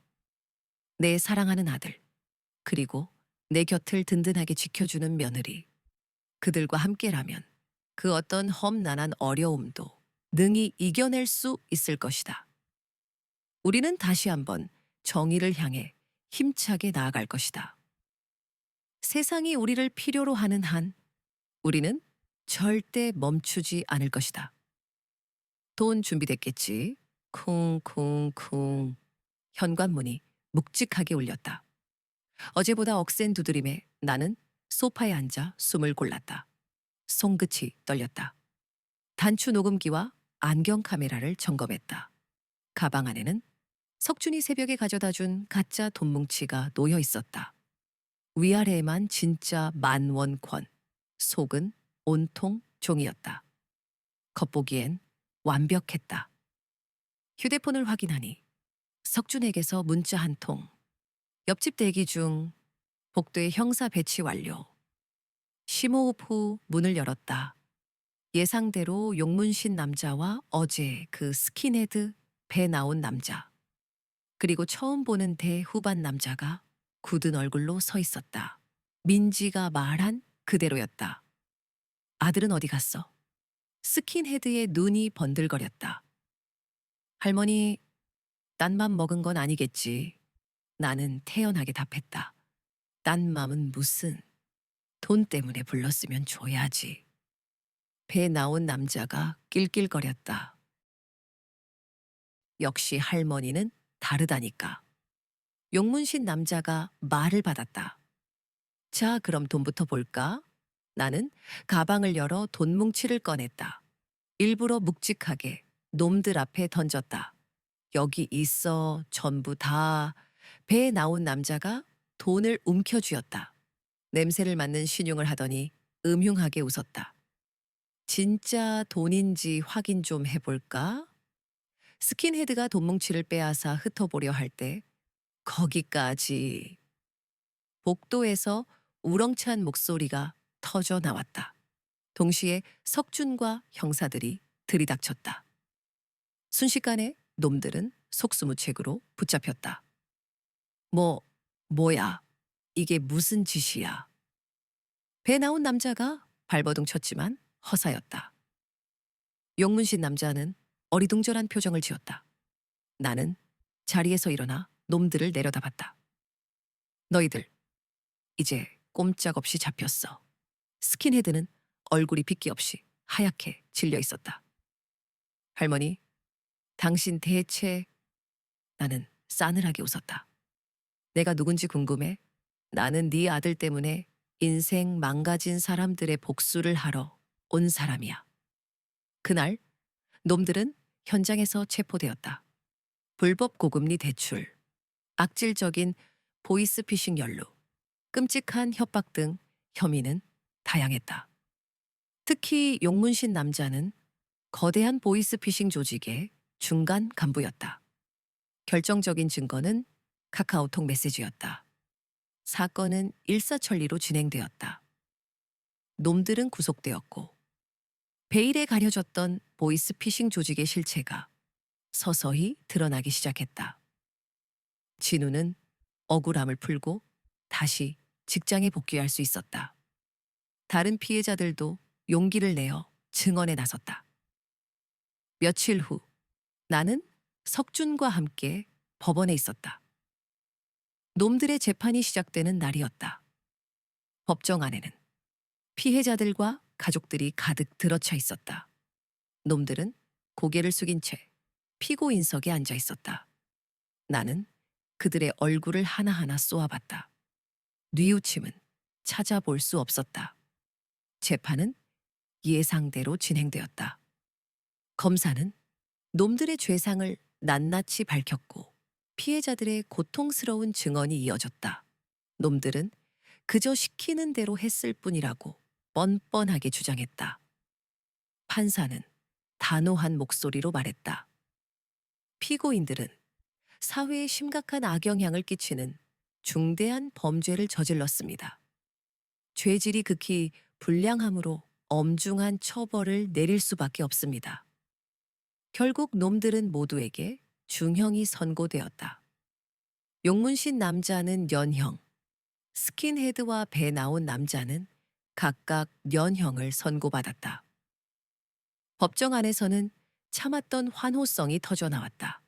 내 사랑하는 아들, 그리고 내 곁을 든든하게 지켜주는 며느리. 그들과 함께라면 그 어떤 험난한 어려움도 능히 이겨낼 수 있을 것이다. 우리는 다시 한번 정의를 향해 힘차게 나아갈 것이다. 세상이 우리를 필요로 하는 한 우리는 절대 멈추지 않을 것이다. 돈 준비됐겠지? 쿵쿵쿵. 현관문이 묵직하게 울렸다. 어제보다 억센 두드림에 나는 소파에 앉아 숨을 골랐다. 손끝이 떨렸다. 단추 녹음기와 안경 카메라를 점검했다. 가방 안에는 석준이 새벽에 가져다 준 가짜 돈 뭉치가 놓여 있었다. 위아래에만 진짜 10,000원권, 속은 온통 종이었다. 겉보기엔 완벽했다. 휴대폰을 확인하니 석준에게서 문자 한 통. 옆집 대기 중 복도에 형사 배치 완료. 심호흡 후 문을 열었다. 예상대로 용문신 남자와 어제 그 스킨헤드 배 나온 남자. 그리고 처음 보는 대후반 남자가 굳은 얼굴로 서 있었다. 민지가 말한 그대로였다. 아들은 어디 갔어? 스킨헤드의 눈이 번들거렸다. 할머니, 딴 맘 먹은 건 아니겠지. 나는 태연하게 답했다. 딴 맘은 무슨. 돈 때문에 불렀으면 줘야지. 배 나온 남자가 낄낄거렸다. 역시 할머니는 다르다니까. 용문신 남자가 말을 받았다. 자, 그럼 돈부터 볼까? 나는 가방을 열어 돈 뭉치를 꺼냈다. 일부러 묵직하게 놈들 앞에 던졌다. 여기 있어, 전부 다. 배에 나온 남자가 돈을 움켜쥐었다. 냄새를 맡는 신용을 하더니 음흉하게 웃었다. 진짜 돈인지 확인 좀 해볼까? 스킨헤드가 돈 뭉치를 빼앗아 흩어보려 할 때 거기까지. 복도에서 우렁찬 목소리가 터져 나왔다. 동시에 석준과 형사들이 들이닥쳤다. 순식간에 놈들은 속수무책으로 붙잡혔다. 뭐야? 이게 무슨 짓이야? 배 나온 남자가 발버둥 쳤지만 허사였다. 용문신 남자는 어리둥절한 표정을 지었다. 나는 자리에서 일어나 놈들을 내려다봤다. 너희들, 이제 꼼짝없이 잡혔어. 스킨헤드는 얼굴이 빗기 없이 하얗게 질려 있었다. 할머니, 당신 대체... 나는 싸늘하게 웃었다. 내가 누군지 궁금해? 나는 네 아들 때문에 인생 망가진 사람들의 복수를 하러 온 사람이야. 그날 놈들은 현장에서 체포되었다. 불법 고금리 대출, 악질적인 보이스피싱 연루, 끔찍한 협박 등 혐의는 다양했다. 특히 용문신 남자는 거대한 보이스피싱 조직의 중간 간부였다. 결정적인 증거는 카카오톡 메시지였다. 사건은 일사천리로 진행되었다. 놈들은 구속되었고 베일에 가려졌던 보이스피싱 조직의 실체가 서서히 드러나기 시작했다. 진우는 억울함을 풀고 다시 직장에 복귀할 수 있었다. 다른 피해자들도 용기를 내어 증언에 나섰다. 며칠 후 나는 석준과 함께 법원에 있었다. 놈들의 재판이 시작되는 날이었다. 법정 안에는 피해자들과 가족들이 가득 들어차 있었다. 놈들은 고개를 숙인 채 피고인석에 앉아 있었다. 나는 그들의 얼굴을 하나하나 쏘아봤다. 뉘우침은 찾아볼 수 없었다. 재판은 예상대로 진행되었다. 검사는 놈들의 죄상을 낱낱이 밝혔고 피해자들의 고통스러운 증언이 이어졌다. 놈들은 그저 시키는 대로 했을 뿐이라고 뻔뻔하게 주장했다. 판사는 단호한 목소리로 말했다. 피고인들은 사회에 심각한 악영향을 끼치는 중대한 범죄를 저질렀습니다. 죄질이 극히 불량함으로 엄중한 처벌을 내릴 수밖에 없습니다. 결국 놈들은 모두에게 중형이 선고되었다. 용문신 남자는 연형, 스킨헤드와 배 나온 남자는 각각 연형을 선고받았다. 법정 안에서는 참았던 환호성이 터져나왔다.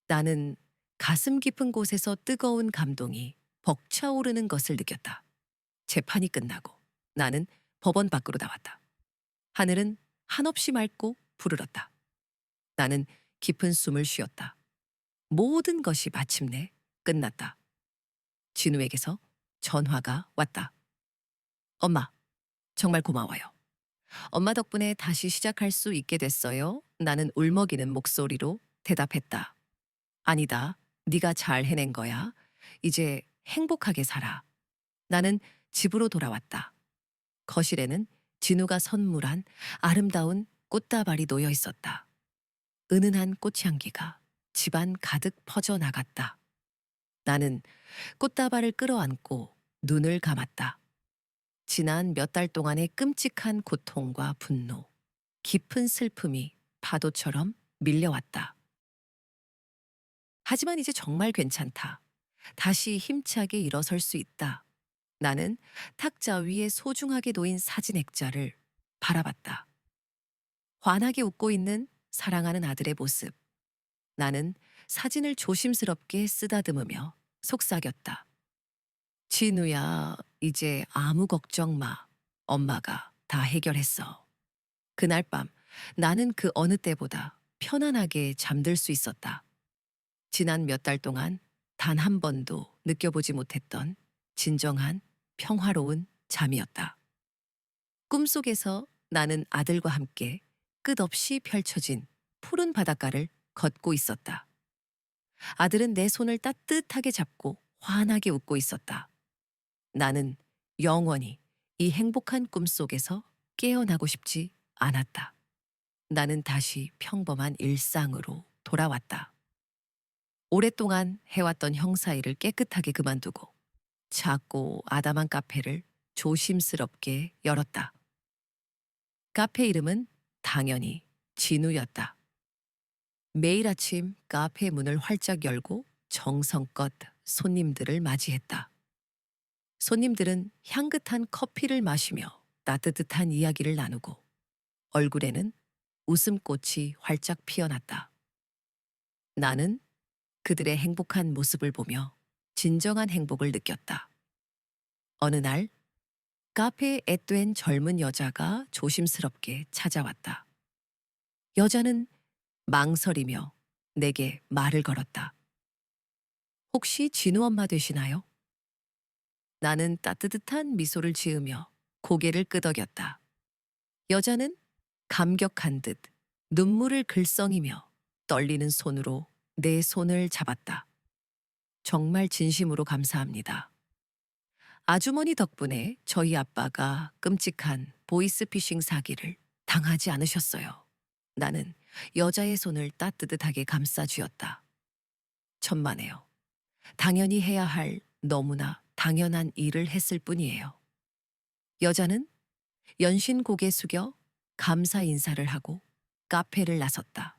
나는 가슴 깊은 곳에서 뜨거운 감동이 벅차오르는 것을 느꼈다. 재판이 끝나고 나는 법원 밖으로 나왔다. 하늘은 한없이 맑고 푸르렀다. 나는 깊은 숨을 쉬었다. 모든 것이 마침내 끝났다. 진우에게서 전화가 왔다. 엄마, 정말 고마워요. 엄마 덕분에 다시 시작할 수 있게 됐어요. 나는 울먹이는 목소리로 대답했다. 아니다. 네가 잘 해낸 거야. 이제 행복하게 살아. 나는 집으로 돌아왔다. 거실에는 진우가 선물한 아름다운 꽃다발이 놓여 있었다. 은은한 꽃향기가 집안 가득 퍼져나갔다. 나는 꽃다발을 끌어안고 눈을 감았다. 지난 몇 달 동안의 끔찍한 고통과 분노, 깊은 슬픔이 파도처럼 밀려왔다. 하지만 이제 정말 괜찮다. 다시 힘차게 일어설 수 있다. 나는 탁자 위에 소중하게 놓인 사진 액자를 바라봤다. 환하게 웃고 있는 사랑하는 아들의 모습. 나는 사진을 조심스럽게 쓰다듬으며 속삭였다. 진우야, 이제 아무 걱정 마. 엄마가 다 해결했어. 그날 밤 나는 그 어느 때보다 편안하게 잠들 수 있었다. 지난 몇 달 동안 단 한 번도 느껴보지 못했던 진정한 평화로운 잠이었다. 꿈속에서 나는 아들과 함께 끝없이 펼쳐진 푸른 바닷가를 걷고 있었다. 아들은 내 손을 따뜻하게 잡고 환하게 웃고 있었다. 나는 영원히 이 행복한 꿈속에서 깨어나고 싶지 않았다. 나는 다시 평범한 일상으로 돌아왔다. 오랫동안 해왔던 형사일을 깨끗하게 그만두고 작고 아담한 카페를 조심스럽게 열었다. 카페 이름은 당연히 진우였다. 매일 아침 카페 문을 활짝 열고 정성껏 손님들을 맞이했다. 손님들은 향긋한 커피를 마시며 따뜻한 이야기를 나누고 얼굴에는 웃음꽃이 활짝 피어났다. 나는 그들의 행복한 모습을 보며 진정한 행복을 느꼈다. 어느 날 카페에 앳된 젊은 여자가 조심스럽게 찾아왔다. 여자는 망설이며 내게 말을 걸었다. 혹시 진우 엄마 되시나요? 나는 따뜻한 미소를 지으며 고개를 끄덕였다. 여자는 감격한 듯 눈물을 글썽이며 떨리는 손으로 내 손을 잡았다. 정말 진심으로 감사합니다. 아주머니 덕분에 저희 아빠가 끔찍한 보이스피싱 사기를 당하지 않으셨어요. 나는 여자의 손을 따뜻하게 감싸 쥐었다. 천만에요. 당연히 해야 할 너무나 당연한 일을 했을 뿐이에요. 여자는 연신 고개 숙여 감사 인사를 하고 카페를 나섰다.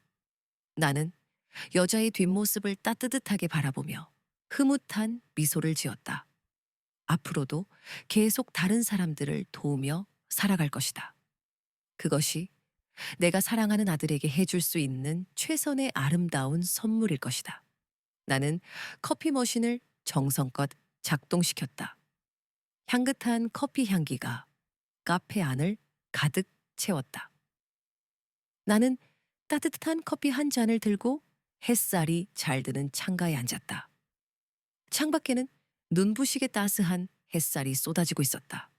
나는 여자의 뒷모습을 따뜻하게 바라보며 흐뭇한 미소를 지었다. 앞으로도 계속 다른 사람들을 도우며 살아갈 것이다. 그것이 내가 사랑하는 아들에게 해줄 수 있는 최선의 아름다운 선물일 것이다. 나는 커피 머신을 정성껏 작동시켰다. 향긋한 커피 향기가 카페 안을 가득 채웠다. 나는 따뜻한 커피 한 잔을 들고 햇살이 잘 드는 창가에 앉았다. 창밖에는 눈부시게 따스한 햇살이 쏟아지고 있었다.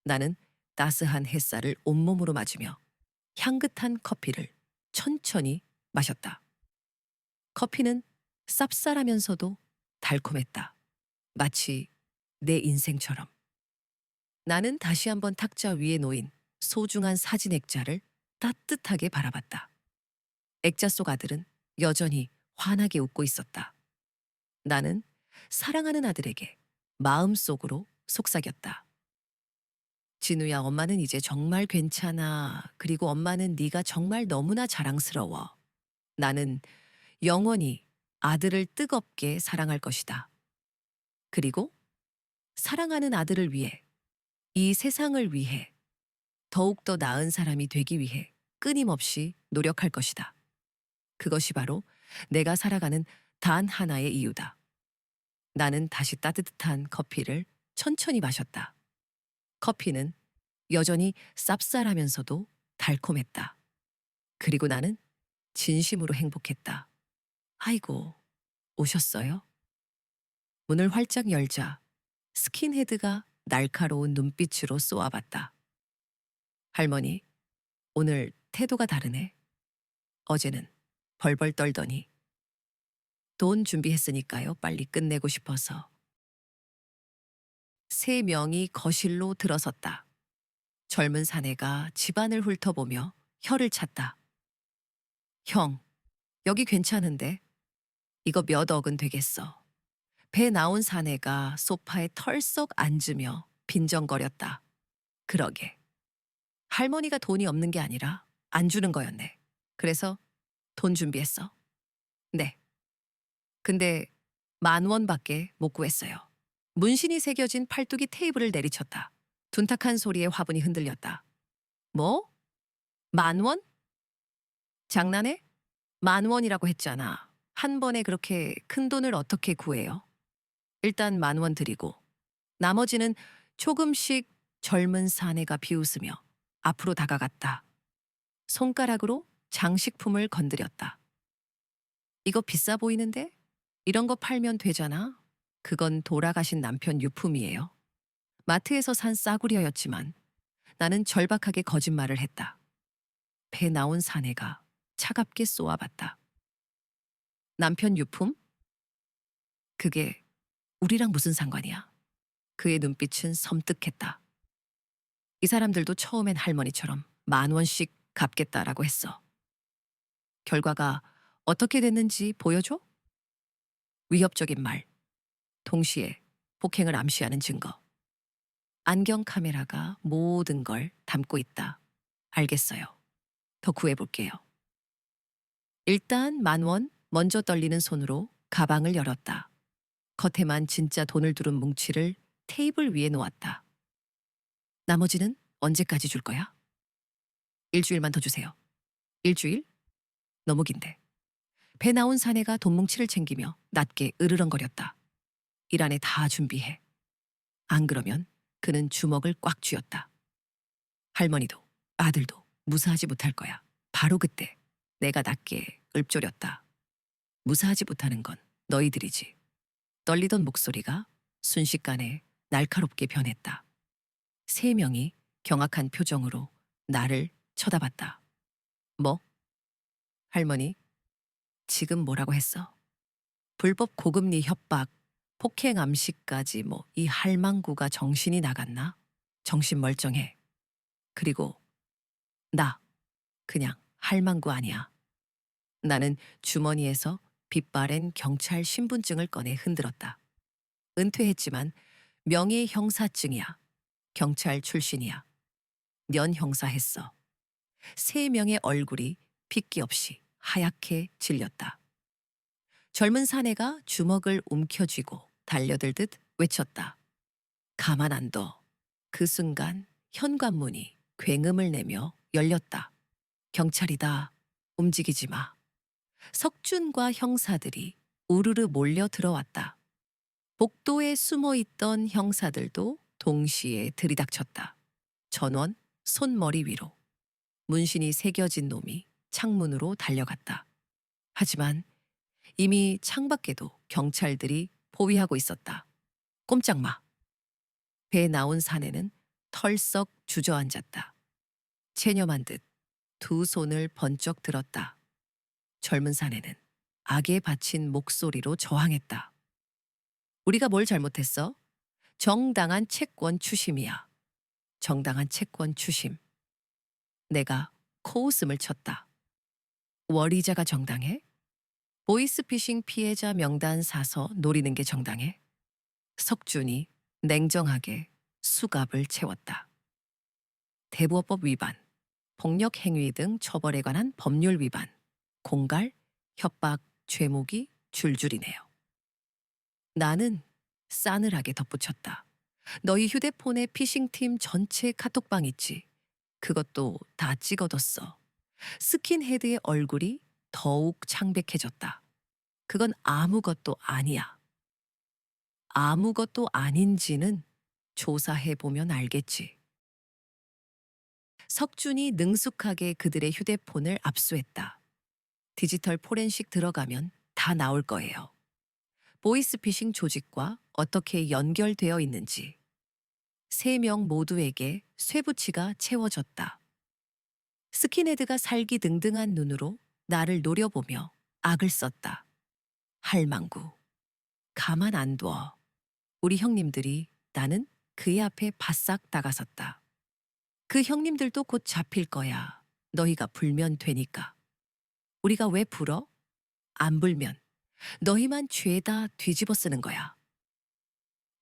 나는 따스한 햇살을 온몸으로 맞으며 향긋한 커피를 천천히 마셨다. 커피는 쌉쌀하면서도 달콤했다. 마치 내 인생처럼. 나는 다시 한번 탁자 위에 놓인 소중한 사진 액자를 따뜻하게 바라봤다. 액자 속 아들은 여전히 환하게 웃고 있었다. 나는 사랑하는 아들에게 마음속으로 속삭였다. 진우야, 엄마는 이제 정말 괜찮아. 그리고 엄마는 네가 정말 너무나 자랑스러워. 나는 영원히 아들을 뜨겁게 사랑할 것이다. 그리고 사랑하는 아들을 위해, 이 세상을 위해, 더욱더 나은 사람이 되기 위해 끊임없이 노력할 것이다. 그것이 바로 내가 살아가는 단 하나의 이유다. 나는 다시 따뜻한 커피를 천천히 마셨다. 커피는 여전히 쌉쌀하면서도 달콤했다. 그리고 나는 진심으로 행복했다. 아이고, 오셨어요? 문을 활짝 열자 스킨헤드가 날카로운 눈빛으로 쏘아봤다. 할머니, 오늘 태도가 다르네. 어제는 벌벌 떨더니 돈 준비했으니까요. 빨리 끝내고 싶어서. 세 명이 거실로 들어섰다. 젊은 사내가 집안을 훑어보며 혀를 찼다. 형, 여기 괜찮은데? 이거 몇 억은 되겠어. 배 나온 사내가 소파에 털썩 앉으며 빈정거렸다. 그러게. 할머니가 돈이 없는 게 아니라 안 주는 거였네. 그래서 돈 준비했어. 네. 근데 10,000원밖에 못 구했어요. 문신이 새겨진 팔뚝이 테이블을 내리쳤다. 둔탁한 소리에 화분이 흔들렸다. 뭐? 10,000원? 장난해? 10,000원이라고 했잖아. 한 번에 그렇게 큰 돈을 어떻게 구해요? 일단 10,000원 드리고 나머지는 조금씩. 젊은 사내가 비웃으며 앞으로 다가갔다. 손가락으로 장식품을 건드렸다. 이거 비싸 보이는데? 이런 거 팔면 되잖아. 그건 돌아가신 남편 유품이에요. 마트에서 산 싸구려였지만 나는 절박하게 거짓말을 했다. 배 나온 사내가 차갑게 쏘아봤다. 남편 유품? 그게 우리랑 무슨 상관이야? 그의 눈빛은 섬뜩했다. 이 사람들도 처음엔 할머니처럼 10,000원씩 갚겠다라고 했어. 결과가 어떻게 됐는지 보여줘? 위협적인 말, 동시에 폭행을 암시하는 증거. 안경 카메라가 모든 걸 담고 있다. 알겠어요. 더 구해볼게요. 일단 10,000원 먼저 떨리는 손으로 가방을 열었다. 겉에만 진짜 돈을 두른 뭉치를 테이블 위에 놓았다. 나머지는 언제까지 줄 거야? 일주일만 더 주세요. 일주일? 너무 긴데. 배 나온 사내가 돈 뭉치를 챙기며 낮게 으르렁거렸다. 일 안에 다 준비해. 안 그러면 그는 주먹을 꽉 쥐었다. 할머니도 아들도 무사하지 못할 거야. 바로 그때 내가 낮게 읊조렸다. 무사하지 못하는 건 너희들이지. 떨리던 목소리가 순식간에 날카롭게 변했다. 세 명이 경악한 표정으로 나를 쳐다봤다. 뭐? 할머니, 지금 뭐라고 했어? 불법 고금리 협박, 폭행 암시까지 이 할망구가 정신이 나갔나? 정신 멀쩡해. 그리고 나 그냥 할망구 아니야. 나는 주머니에서 빛바랜 경찰 신분증을 꺼내 흔들었다. 은퇴했지만 명예 형사증이야. 경찰 출신이야. 년 형사 했어. 세 명의 얼굴이 핏기 없이 하얗게 질렸다. 젊은 사내가 주먹을 움켜쥐고 달려들듯 외쳤다. 가만 안 둬. 그 순간 현관문이 굉음을 내며 열렸다. 경찰이다. 움직이지 마. 석준과 형사들이 우르르 몰려 들어왔다. 복도에 숨어 있던 형사들도 동시에 들이닥쳤다. 전원 손머리 위로. 문신이 새겨진 놈이 창문으로 달려갔다. 하지만 이미 창밖에도 경찰들이 포위하고 있었다. 꼼짝 마. 배 나온 사내는 털썩 주저앉았다. 체념한 듯 두 손을 번쩍 들었다. 젊은 사내는 악에 바친 목소리로 저항했다. 우리가 뭘 잘못했어? 정당한 채권 추심이야. 정당한 채권 추심. 내가 코웃음을 쳤다. 월이자가 정당해? 보이스피싱 피해자 명단 사서 노리는 게 정당해? 석준이 냉정하게 수갑을 채웠다. 대부업법 위반, 폭력 행위 등 처벌에 관한 법률 위반, 공갈, 협박, 죄목이 줄줄이네요. 나는 싸늘하게 덧붙였다. 너희 휴대폰에 피싱팀 전체 카톡방 있지. 그것도 다 찍어뒀어. 스킨헤드의 얼굴이 더욱 창백해졌다. 그건 아무것도 아니야. 아무것도 아닌지는 조사해보면 알겠지. 석준이 능숙하게 그들의 휴대폰을 압수했다. 디지털 포렌식 들어가면 다 나올 거예요. 보이스피싱 조직과 어떻게 연결되어 있는지. 세 명 모두에게 쇠붙이가 채워졌다. 스킨헤드가 살기등등한 눈으로 나를 노려보며 악을 썼다. 할망구. 가만 안 둬. 우리 형님들이 나는 그의 앞에 바싹 다가섰다. 그 형님들도 곧 잡힐 거야. 너희가 불면 되니까. 우리가 왜 불어? 안 불면 너희만 죄다 뒤집어 쓰는 거야.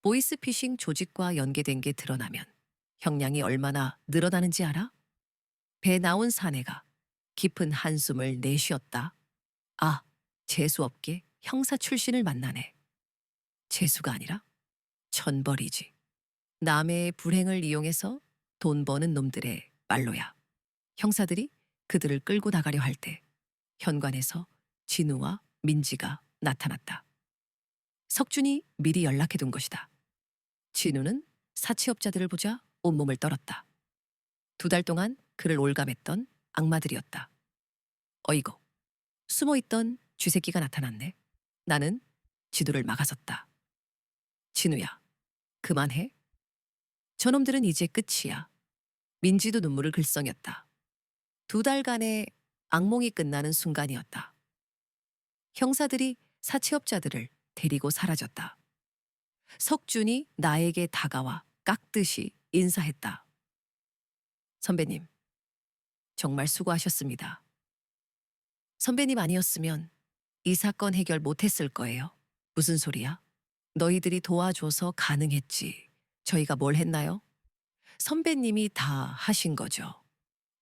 보이스피싱 조직과 연계된 게 드러나면 형량이 얼마나 늘어나는지 알아? 배 나온 사내가 깊은 한숨을 내쉬었다. 아, 재수없게 형사 출신을 만나네. 재수가 아니라 천벌이지. 남의 불행을 이용해서 돈 버는 놈들의 말로야. 형사들이 그들을 끌고 나가려 할 때 현관에서 진우와 민지가 나타났다. 석준이 미리 연락해둔 것이다. 진우는 사채업자들을 보자 온몸을 떨었다. 2달 동안 그를 올감했던 악마들이었다. 어이구, 숨어있던 쥐새끼가 나타났네. 나는 진우를 막아섰다. 진우야, 그만해. 저놈들은 이제 끝이야. 민지도 눈물을 글썽였다. 2달간의 악몽이 끝나는 순간이었다. 형사들이 사채업자들을 데리고 사라졌다. 석준이 나에게 다가와 깍듯이 인사했다. 선배님, 정말 수고하셨습니다. 선배님 아니었으면 이 사건 해결 못했을 거예요. 무슨 소리야? 너희들이 도와줘서 가능했지. 저희가 뭘 했나요? 선배님이 다 하신 거죠.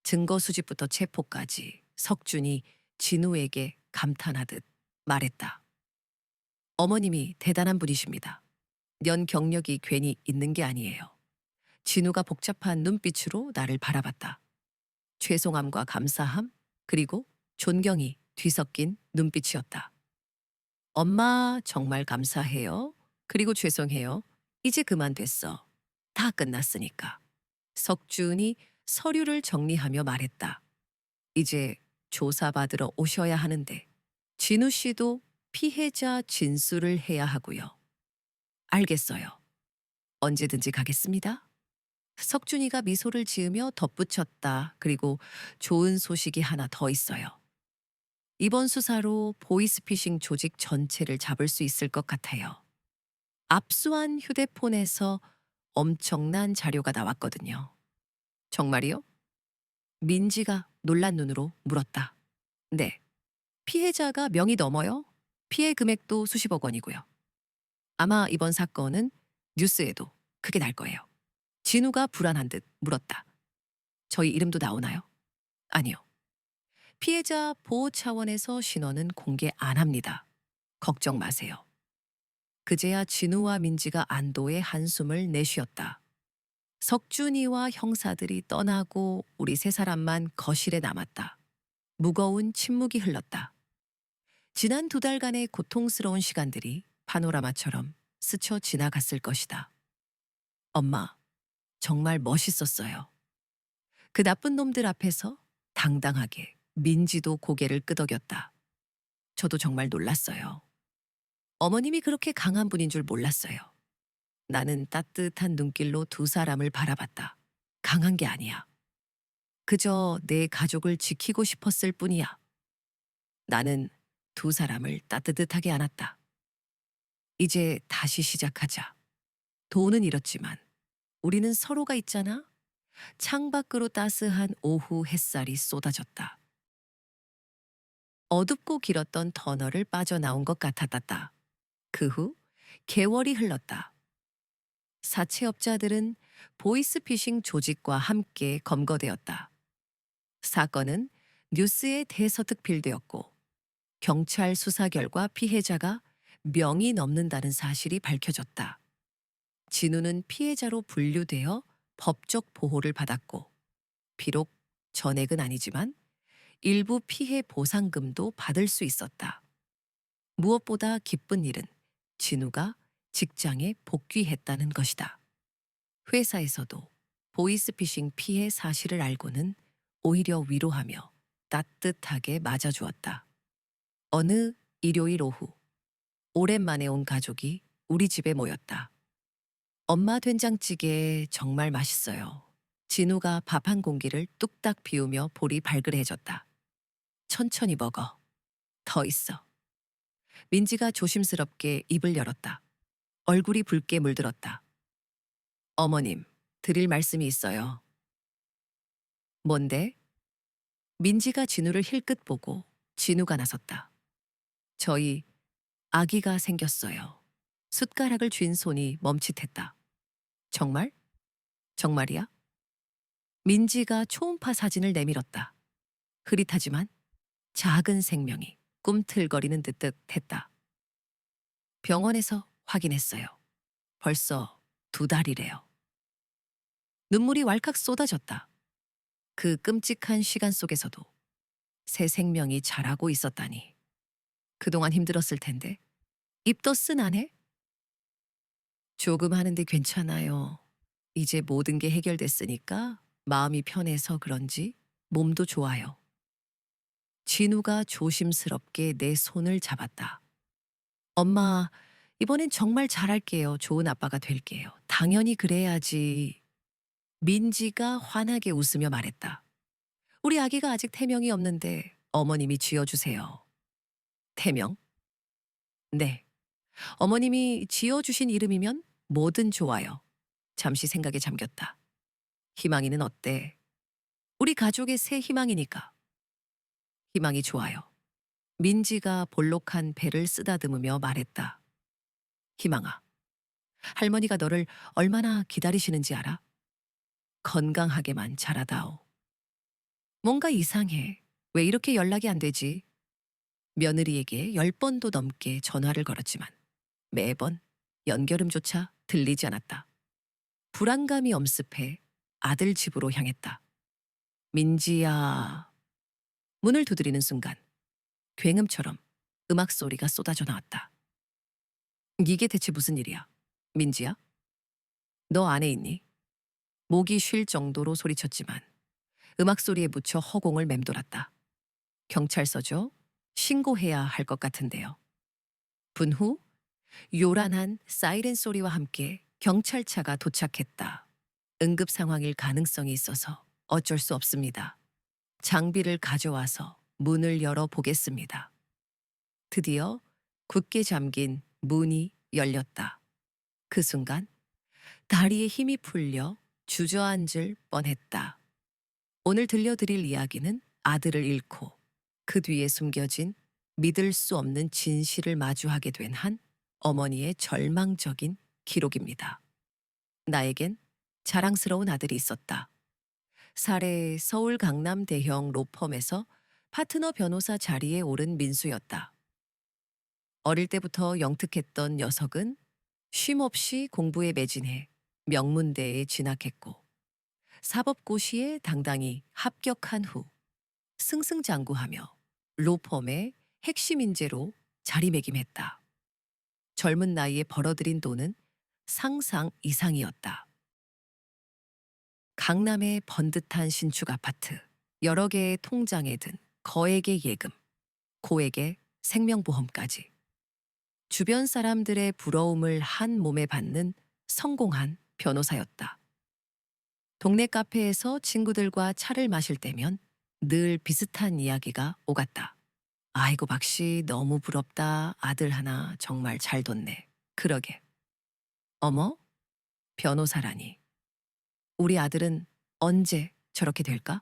증거 수집부터 체포까지 석준이 진우에게 감탄하듯 말했다. 어머님이 대단한 분이십니다. 연 경력이 괜히 있는 게 아니에요. 진우가 복잡한 눈빛으로 나를 바라봤다. 죄송함과 감사함, 그리고 존경이 뒤섞인 눈빛이었다. 엄마 정말 감사해요. 그리고 죄송해요. 이제 그만 됐어. 다 끝났으니까. 석준이 서류를 정리하며 말했다. 이제 조사받으러 오셔야 하는데 진우 씨도 피해자 진술을 해야 하고요. 알겠어요. 언제든지 가겠습니다. 석준이가 미소를 지으며 덧붙였다. 그리고 좋은 소식이 하나 더 있어요. 이번 수사로 보이스피싱 조직 전체를 잡을 수 있을 것 같아요. 압수한 휴대폰에서 엄청난 자료가 나왔거든요. 정말이요? 민지가 놀란 눈으로 물었다. 네. 피해자가 명이 넘어요. 피해 금액도 수십억 원이고요. 아마 이번 사건은 뉴스에도 크게 날 거예요. 진우가 불안한 듯 물었다. 저희 이름도 나오나요? 아니요. 피해자 보호 차원에서 신원은 공개 안 합니다. 걱정 마세요. 그제야 진우와 민지가 안도의 한숨을 내쉬었다. 석준이와 형사들이 떠나고 우리 세 사람만 거실에 남았다. 무거운 침묵이 흘렀다. 지난 2달간의 고통스러운 시간들이 파노라마처럼 스쳐 지나갔을 것이다. 엄마, 정말 멋있었어요. 그 나쁜 놈들 앞에서 당당하게 민지도 고개를 끄덕였다. 저도 정말 놀랐어요. 어머님이 그렇게 강한 분인 줄 몰랐어요. 나는 따뜻한 눈길로 두 사람을 바라봤다. 강한 게 아니야. 그저 내 가족을 지키고 싶었을 뿐이야. 나는 두 사람을 따뜻하게 안았다. 이제 다시 시작하자. 돈은 잃었지만 우리는 서로가 있잖아. 창밖으로 따스한 오후 햇살이 쏟아졌다. 어둡고 길었던 터널을 빠져나온 것 같았다. 그 후 개월이 흘렀다. 사채업자들은 보이스피싱 조직과 함께 검거되었다. 사건은 뉴스에 대서특필되었고 경찰 수사 결과 피해자가 명이 넘는다는 사실이 밝혀졌다. 진우는 피해자로 분류되어 법적 보호를 받았고 비록 전액은 아니지만 일부 피해 보상금도 받을 수 있었다. 무엇보다 기쁜 일은 진우가 직장에 복귀했다는 것이다. 회사에서도 보이스피싱 피해 사실을 알고는 오히려 위로하며 따뜻하게 맞아주었다. 어느 일요일 오후, 오랜만에 온 가족이 우리 집에 모였다. 엄마 된장찌개 정말 맛있어요. 진우가 밥 한 공기를 뚝딱 비우며 볼이 발그레해졌다. 천천히 먹어. 더 있어. 민지가 조심스럽게 입을 열었다. 얼굴이 붉게 물들었다. 어머님, 드릴 말씀이 있어요. 뭔데? 민지가 진우를 힐끗 보고 진우가 나섰다. 저희 아기가 생겼어요. 숟가락을 쥔 손이 멈칫했다. 정말? 정말이야? 민지가 초음파 사진을 내밀었다. 흐릿하지만 작은 생명이 꿈틀거리는 듯 했다. 병원에서 확인했어요. 벌써 2달이래요. 눈물이 왈칵 쏟아졌다. 그 끔찍한 시간 속에서도 새 생명이 자라고 있었다니. 그동안 힘들었을 텐데. 입도 쓴 아내? 조금 하는데 괜찮아요. 이제 모든 게 해결됐으니까 마음이 편해서 그런지 몸도 좋아요. 진우가 조심스럽게 내 손을 잡았다. 엄마, 이번엔 정말 잘할게요. 좋은 아빠가 될게요. 당연히 그래야지. 민지가 환하게 웃으며 말했다. 우리 아기가 아직 태명이 없는데 어머님이 지어주세요. 태명? 네. 어머님이 지어주신 이름이면 뭐든 좋아요. 잠시 생각에 잠겼다. 희망이는 어때? 우리 가족의 새 희망이니까. 희망이 좋아요. 민지가 볼록한 배를 쓰다듬으며 말했다. 희망아, 할머니가 너를 얼마나 기다리시는지 알아? 건강하게만 자라다오. 뭔가 이상해. 왜 이렇게 연락이 안 되지? 며느리에게 10번도 넘게 전화를 걸었지만 매번 연결음조차 들리지 않았다. 불안감이 엄습해 아들 집으로 향했다. 민지야. 문을 두드리는 순간 굉음처럼 음악 소리가 쏟아져 나왔다. 이게 대체 무슨 일이야? 민지야? 너 안에 있니? 목이 쉴 정도로 소리쳤지만 음악 소리에 묻혀 허공을 맴돌았다. 경찰서죠? 신고해야 할 것 같은데요. 분후 요란한 사이렌 소리와 함께 경찰차가 도착했다. 응급 상황일 가능성이 있어서 어쩔 수 없습니다. 장비를 가져와서 문을 열어 보겠습니다. 드디어 굳게 잠긴 문이 열렸다. 그 순간 다리에 힘이 풀려 주저앉을 뻔했다. 오늘 들려드릴 이야기는 아들을 잃고 그 뒤에 숨겨진 믿을 수 없는 진실을 마주하게 된 한 어머니의 절망적인 기록입니다. 나에겐 자랑스러운 아들이 있었다. 사례 서울 강남 대형 로펌에서 파트너 변호사 자리에 오른 민수였다. 어릴 때부터 영특했던 녀석은 쉼없이 공부에 매진해 명문대에 진학했고 사법고시에 당당히 합격한 후 승승장구하며 로펌의 핵심 인재로 자리매김했다. 젊은 나이에 벌어들인 돈은 상상 이상이었다. 강남의 번듯한 신축 아파트, 여러 개의 통장에 든 거액의 예금, 고액의 생명보험까지. 주변 사람들의 부러움을 한 몸에 받는 성공한 변호사였다. 동네 카페에서 친구들과 차를 마실 때면 늘 비슷한 이야기가 오갔다. 아이고 박씨 너무 부럽다. 아들 하나 정말 잘 뒀네. 그러게. 어머? 변호사라니. 우리 아들은 언제 저렇게 될까?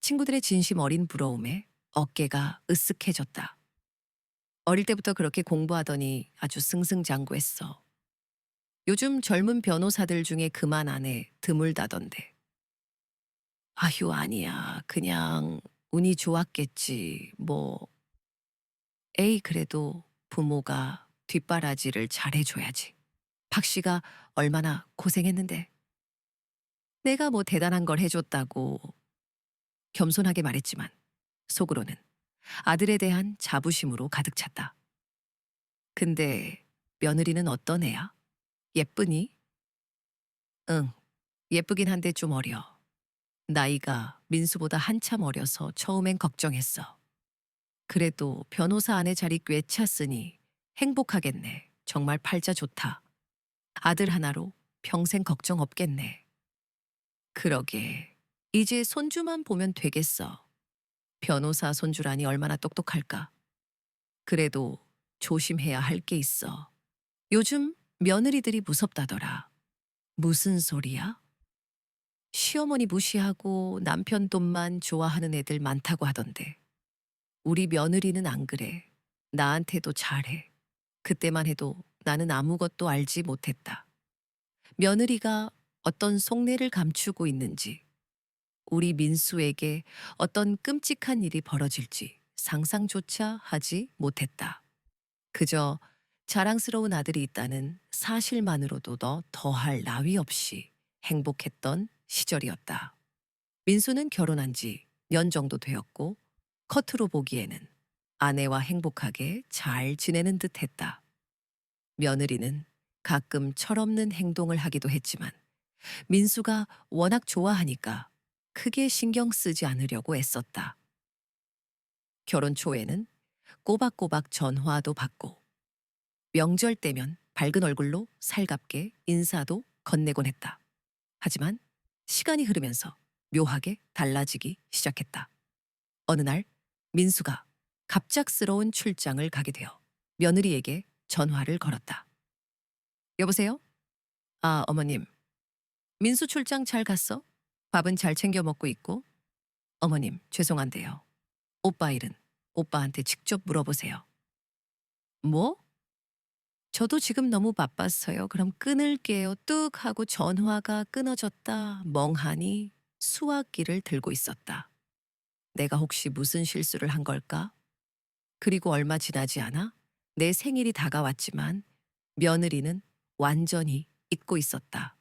친구들의 진심 어린 부러움에 어깨가 으쓱해졌다. 어릴 때부터 그렇게 공부하더니 아주 승승장구했어. 요즘 젊은 변호사들 중에 그만 안 해 드물다던데. 아휴 아니야. 그냥 운이 좋았겠지. 뭐. 에이 그래도 부모가 뒷바라지를 잘해줘야지. 박 씨가 얼마나 고생했는데. 내가 뭐 대단한 걸 해줬다고 겸손하게 말했지만 속으로는 아들에 대한 자부심으로 가득 찼다. 근데 며느리는 어떤 애야? 예쁘니? 응, 예쁘긴 한데 좀 어려. 나이가 민수보다 한참 어려서 처음엔 걱정했어. 그래도 변호사 아내 자리 꽤 찼으니 행복하겠네. 정말 팔자 좋다. 아들 하나로 평생 걱정 없겠네. 그러게. 이제 손주만 보면 되겠어. 변호사 손주라니 얼마나 똑똑할까. 그래도 조심해야 할 게 있어. 요즘 며느리들이 무섭다더라. 무슨 소리야? 시어머니 무시하고 남편 돈만 좋아하는 애들 많다고 하던데. 우리 며느리는 안 그래. 나한테도 잘해. 그때만 해도 나는 아무것도 알지 못했다. 며느리가 어떤 속내를 감추고 있는지, 우리 민수에게 어떤 끔찍한 일이 벌어질지 상상조차 하지 못했다. 그저 자랑스러운 아들이 있다는 사실만으로도 더 더할 나위 없이 행복했던 시절이었다. 민수는 결혼한 지 년 정도 되었고 겉으로 보기에는 아내와 행복하게 잘 지내는 듯 했다. 며느리는 가끔 철없는 행동을 하기도 했지만 민수가 워낙 좋아하니까 크게 신경 쓰지 않으려고 애썼다. 결혼 초에는 꼬박꼬박 전화도 받고 명절 때면 밝은 얼굴로 살갑게 인사도 건네곤 했다. 하지만 시간이 흐르면서 묘하게 달라지기 시작했다. 어느 날 민수가 갑작스러운 출장을 가게 되어 며느리에게 전화를 걸었다. 여보세요? 아, 어머님. 민수 출장 잘 갔어? 밥은 잘 챙겨 먹고 있고? 어머님, 죄송한데요. 오빠 일은 오빠한테 직접 물어보세요. 뭐? 저도 지금 너무 바빴어요. 그럼 끊을게요. 뚝 하고 전화가 끊어졌다. 멍하니 수화기를 들고 있었다. 내가 혹시 무슨 실수를 한 걸까? 그리고 얼마 지나지 않아 내 생일이 다가왔지만 며느리는 완전히 잊고 있었다.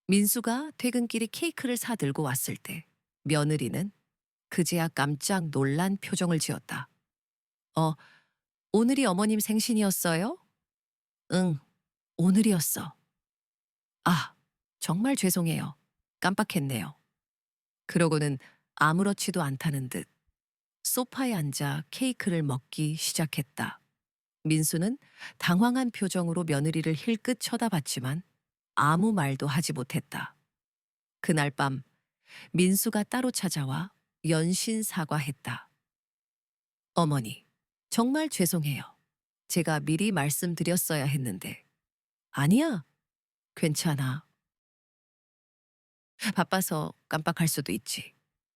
민수가 퇴근길에 케이크를 사들고 왔을 때 며느리는 그제야 깜짝 놀란 표정을 지었다. 어, 오늘이 어머님 생신이었어요? 응, 오늘이었어. 아, 정말 죄송해요. 깜빡했네요. 그러고는 아무렇지도 않다는 듯 소파에 앉아 케이크를 먹기 시작했다. 민수는 당황한 표정으로 며느리를 힐끗 쳐다봤지만 아무 말도 하지 못했다. 그날 밤 민수가 따로 찾아와 연신 사과했다. 어머니, 정말 죄송해요. 제가 미리 말씀드렸어야 했는데. 아니야, 괜찮아. 바빠서 깜빡할 수도 있지.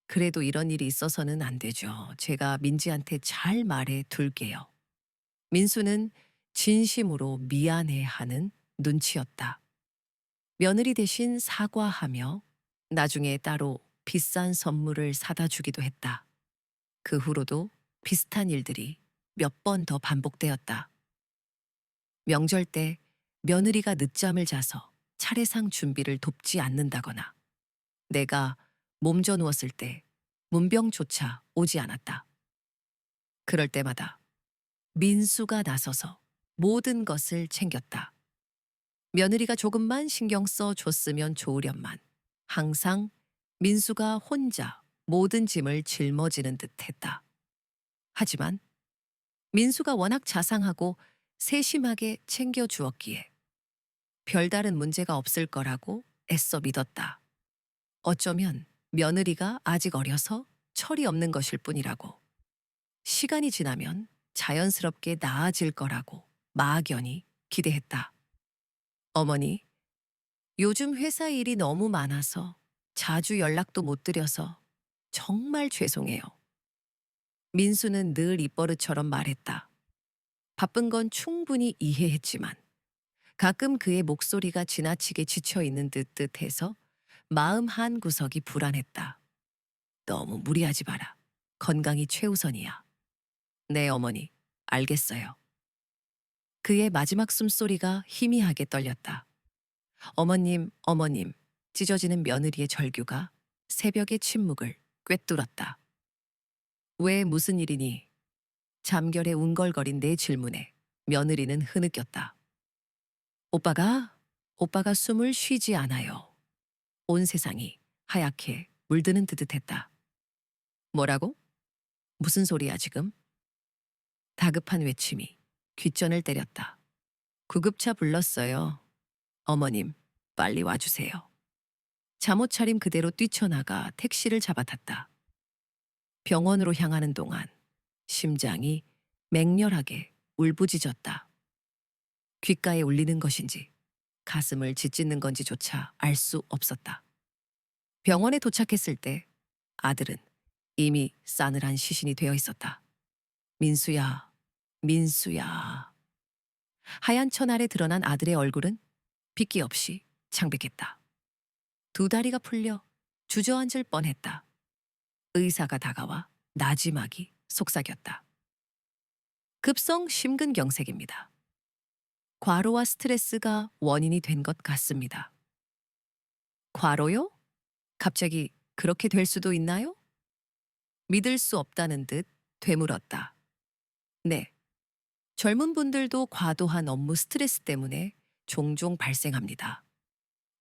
그래도 이런 일이 있어서는 안 되죠. 제가 민지한테 잘 말해 둘게요. 민수는 진심으로 미안해하는 눈치였다. 며느리 대신 사과하며 나중에 따로 비싼 선물을 사다 주기도 했다. 그 후로도 비슷한 일들이 몇 번 더 반복되었다. 명절 때 며느리가 늦잠을 자서 차례상 준비를 돕지 않는다거나 내가 몸져 누웠을 때 문병조차 오지 않았다. 그럴 때마다 민수가 나서서 모든 것을 챙겼다. 며느리가 조금만 신경 써 줬으면 좋으련만 항상 민수가 혼자 모든 짐을 짊어지는 듯 했다. 하지만 민수가 워낙 자상하고 세심하게 챙겨주었기에 별다른 문제가 없을 거라고 애써 믿었다. 어쩌면 며느리가 아직 어려서 철이 없는 것일 뿐이라고. 시간이 지나면 자연스럽게 나아질 거라고 막연히 기대했다. 어머니, 요즘 회사 일이 너무 많아서 자주 연락도 못 드려서 정말 죄송해요. 민수는 늘 입버릇처럼 말했다. 바쁜 건 충분히 이해했지만 가끔 그의 목소리가 지나치게 지쳐 있는 듯해서 마음 한 구석이 불안했다. 너무 무리하지 마라. 건강이 최우선이야. 네, 어머니. 알겠어요. 그의 마지막 숨소리가 희미하게 떨렸다. 어머님, 어머님. 찢어지는 며느리의 절규가 새벽의 침묵을 꿰뚫었다. 왜 무슨 일이니? 잠결에 웅걸거린 내 질문에 며느리는 흐느꼈다. 오빠가 숨을 쉬지 않아요. 온 세상이 하얗게 물드는 듯 했다. 뭐라고? 무슨 소리야 지금? 다급한 외침이 귓전을 때렸다. 구급차 불렀어요. 어머님, 빨리 와주세요. 잠옷 차림 그대로 뛰쳐나가 택시를 잡아탔다. 병원으로 향하는 동안 심장이 맹렬하게 울부짖었다. 귓가에 울리는 것인지 가슴을 짓짓는 건지조차 알 수 없었다. 병원에 도착했을 때 아들은 이미 싸늘한 시신이 되어 있었다. 민수야, 민수야. 하얀 천 아래 드러난 아들의 얼굴은 빗기 없이 창백했다. 두 다리가 풀려 주저앉을 뻔했다. 의사가 다가와 나지막이 속삭였다. 급성 심근경색입니다. 과로와 스트레스가 원인이 된 것 같습니다. 과로요? 갑자기 그렇게 될 수도 있나요? 믿을 수 없다는 듯 되물었다. 네. 젊은 분들도 과도한 업무 스트레스 때문에 종종 발생합니다.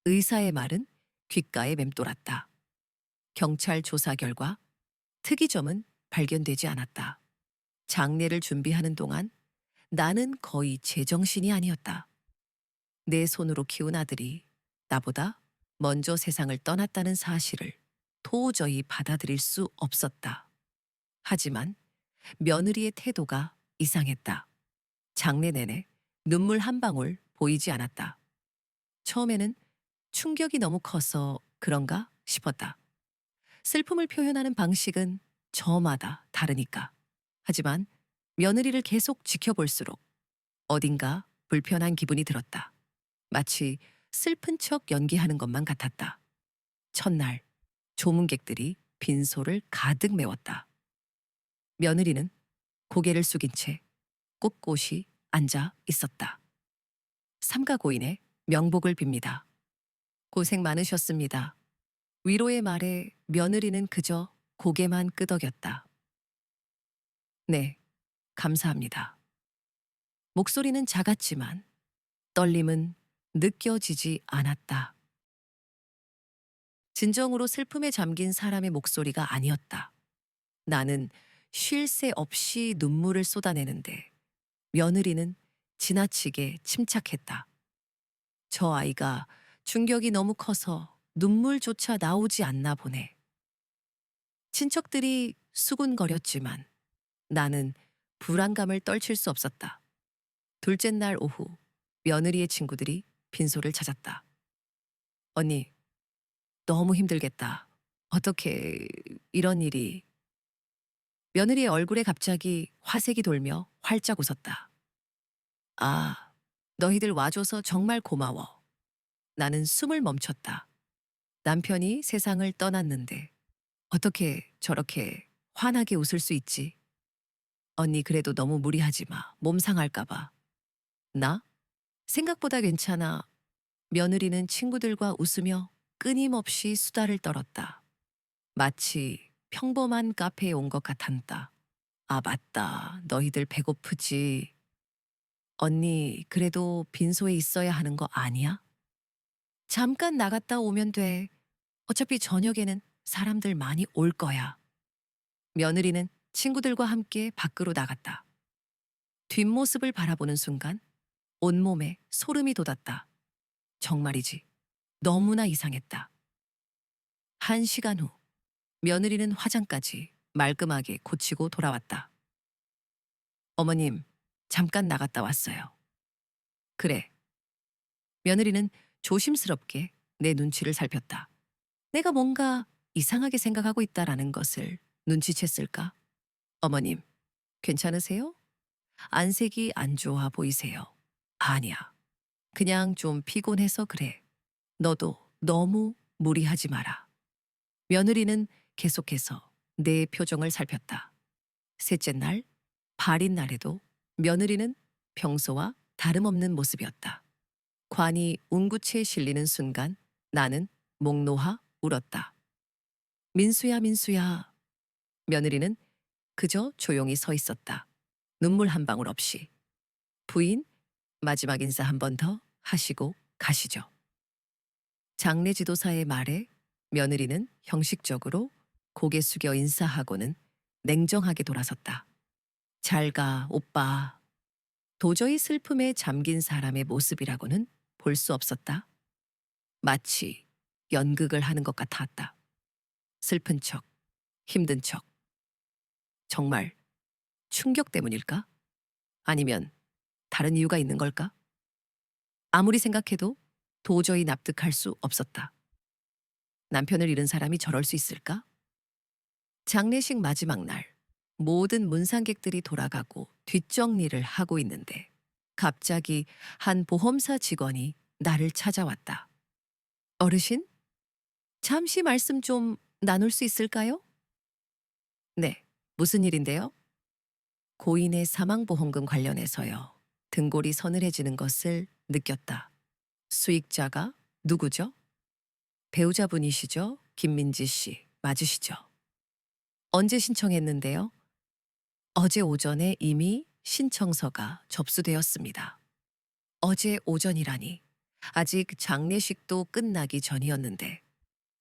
의사의 말은 귓가에 맴돌았다. 경찰 조사 결과 특이점은 발견되지 않았다. 장례를 준비하는 동안 나는 거의 제정신이 아니었다. 내 손으로 키운 아들이 나보다 먼저 세상을 떠났다는 사실을 도저히 받아들일 수 없었다. 하지만 며느리의 태도가 이상했다. 장례 내내 눈물 한 방울 보이지 않았다. 처음에는 충격이 너무 커서 그런가 싶었다. 슬픔을 표현하는 방식은 저마다 다르니까. 하지만 며느리를 계속 지켜볼수록 어딘가 불편한 기분이 들었다. 마치 슬픈 척 연기하는 것만 같았다. 첫날 조문객들이 빈소를 가득 메웠다. 며느리는 고개를 숙인 채 꼿꼿이 앉아 있었다. 삼가고인의 명복을 빕니다. 고생 많으셨습니다. 위로의 말에 며느리는 그저 고개만 끄덕였다. 네, 감사합니다. 목소리는 작았지만 떨림은 느껴지지 않았다. 진정으로 슬픔에 잠긴 사람의 목소리가 아니었다. 나는 쉴 새 없이 눈물을 쏟아내는데 며느리는 지나치게 침착했다. 저 아이가 충격이 너무 커서 눈물조차 나오지 않나 보네. 친척들이 수군거렸지만 나는 불안감을 떨칠 수 없었다. 둘째 날 오후 며느리의 친구들이 빈소를 찾았다. 언니, 너무 힘들겠다. 어떻게 이런 일이. 며느리의 얼굴에 갑자기 화색이 돌며 활짝 웃었다. 아, 너희들 와줘서 정말 고마워. 나는 숨을 멈췄다. 남편이 세상을 떠났는데 어떻게 저렇게 환하게 웃을 수 있지? 언니 그래도 너무 무리하지 마. 몸 상할까 봐. 나? 생각보다 괜찮아. 며느리는 친구들과 웃으며 끊임없이 수다를 떨었다. 마치 평범한 카페에 온 것 같았다. 아, 맞다. 너희들 배고프지. 언니, 그래도 빈소에 있어야 하는 거 아니야? 잠깐 나갔다 오면 돼. 어차피 저녁에는 사람들 많이 올 거야. 며느리는 친구들과 함께 밖으로 나갔다. 뒷모습을 바라보는 순간 온몸에 소름이 돋았다. 정말이지. 너무나 이상했다. 1시간 후 며느리는 화장까지 말끔하게 고치고 돌아왔다. 어머님, 잠깐 나갔다 왔어요. 그래. 며느리는 조심스럽게 내 눈치를 살폈다. 내가 뭔가 이상하게 생각하고 있다라는 것을 눈치챘을까? 어머님, 괜찮으세요? 안색이 안 좋아 보이세요. 아니야. 그냥 좀 피곤해서 그래. 너도 너무 무리하지 마라. 며느리는 계속해서 내 표정을 살폈다. 셋째 날, 발인 날에도 며느리는 평소와 다름없는 모습이었다. 관이 웅구치에 실리는 순간 나는 목 놓아 울었다. 민수야, 민수야. 며느리는 그저 조용히 서 있었다. 눈물 한 방울 없이. 부인, 마지막 인사 한 번 더 하시고 가시죠. 장례 지도사의 말에 며느리는 형식적으로 고개 숙여 인사하고는 냉정하게 돌아섰다. 잘 가, 오빠. 도저히 슬픔에 잠긴 사람의 모습이라고는 볼 수 없었다. 마치 연극을 하는 것 같았다. 슬픈 척, 힘든 척. 정말 충격 때문일까? 아니면 다른 이유가 있는 걸까? 아무리 생각해도 도저히 납득할 수 없었다. 남편을 잃은 사람이 저럴 수 있을까? 장례식 마지막 날, 모든 문상객들이 돌아가고 뒷정리를 하고 있는데 갑자기 한 보험사 직원이 나를 찾아왔다. 어르신? 잠시 말씀 좀 나눌 수 있을까요? 네, 무슨 일인데요? 고인의 사망보험금 관련해서요. 등골이 서늘해지는 것을 느꼈다. 수익자가 누구죠? 배우자분이시죠? 김민지 씨, 맞으시죠? 언제 신청했는데요? 어제 오전에 이미 신청서가 접수되었습니다. 어제 오전이라니. 아직 장례식도 끝나기 전이었는데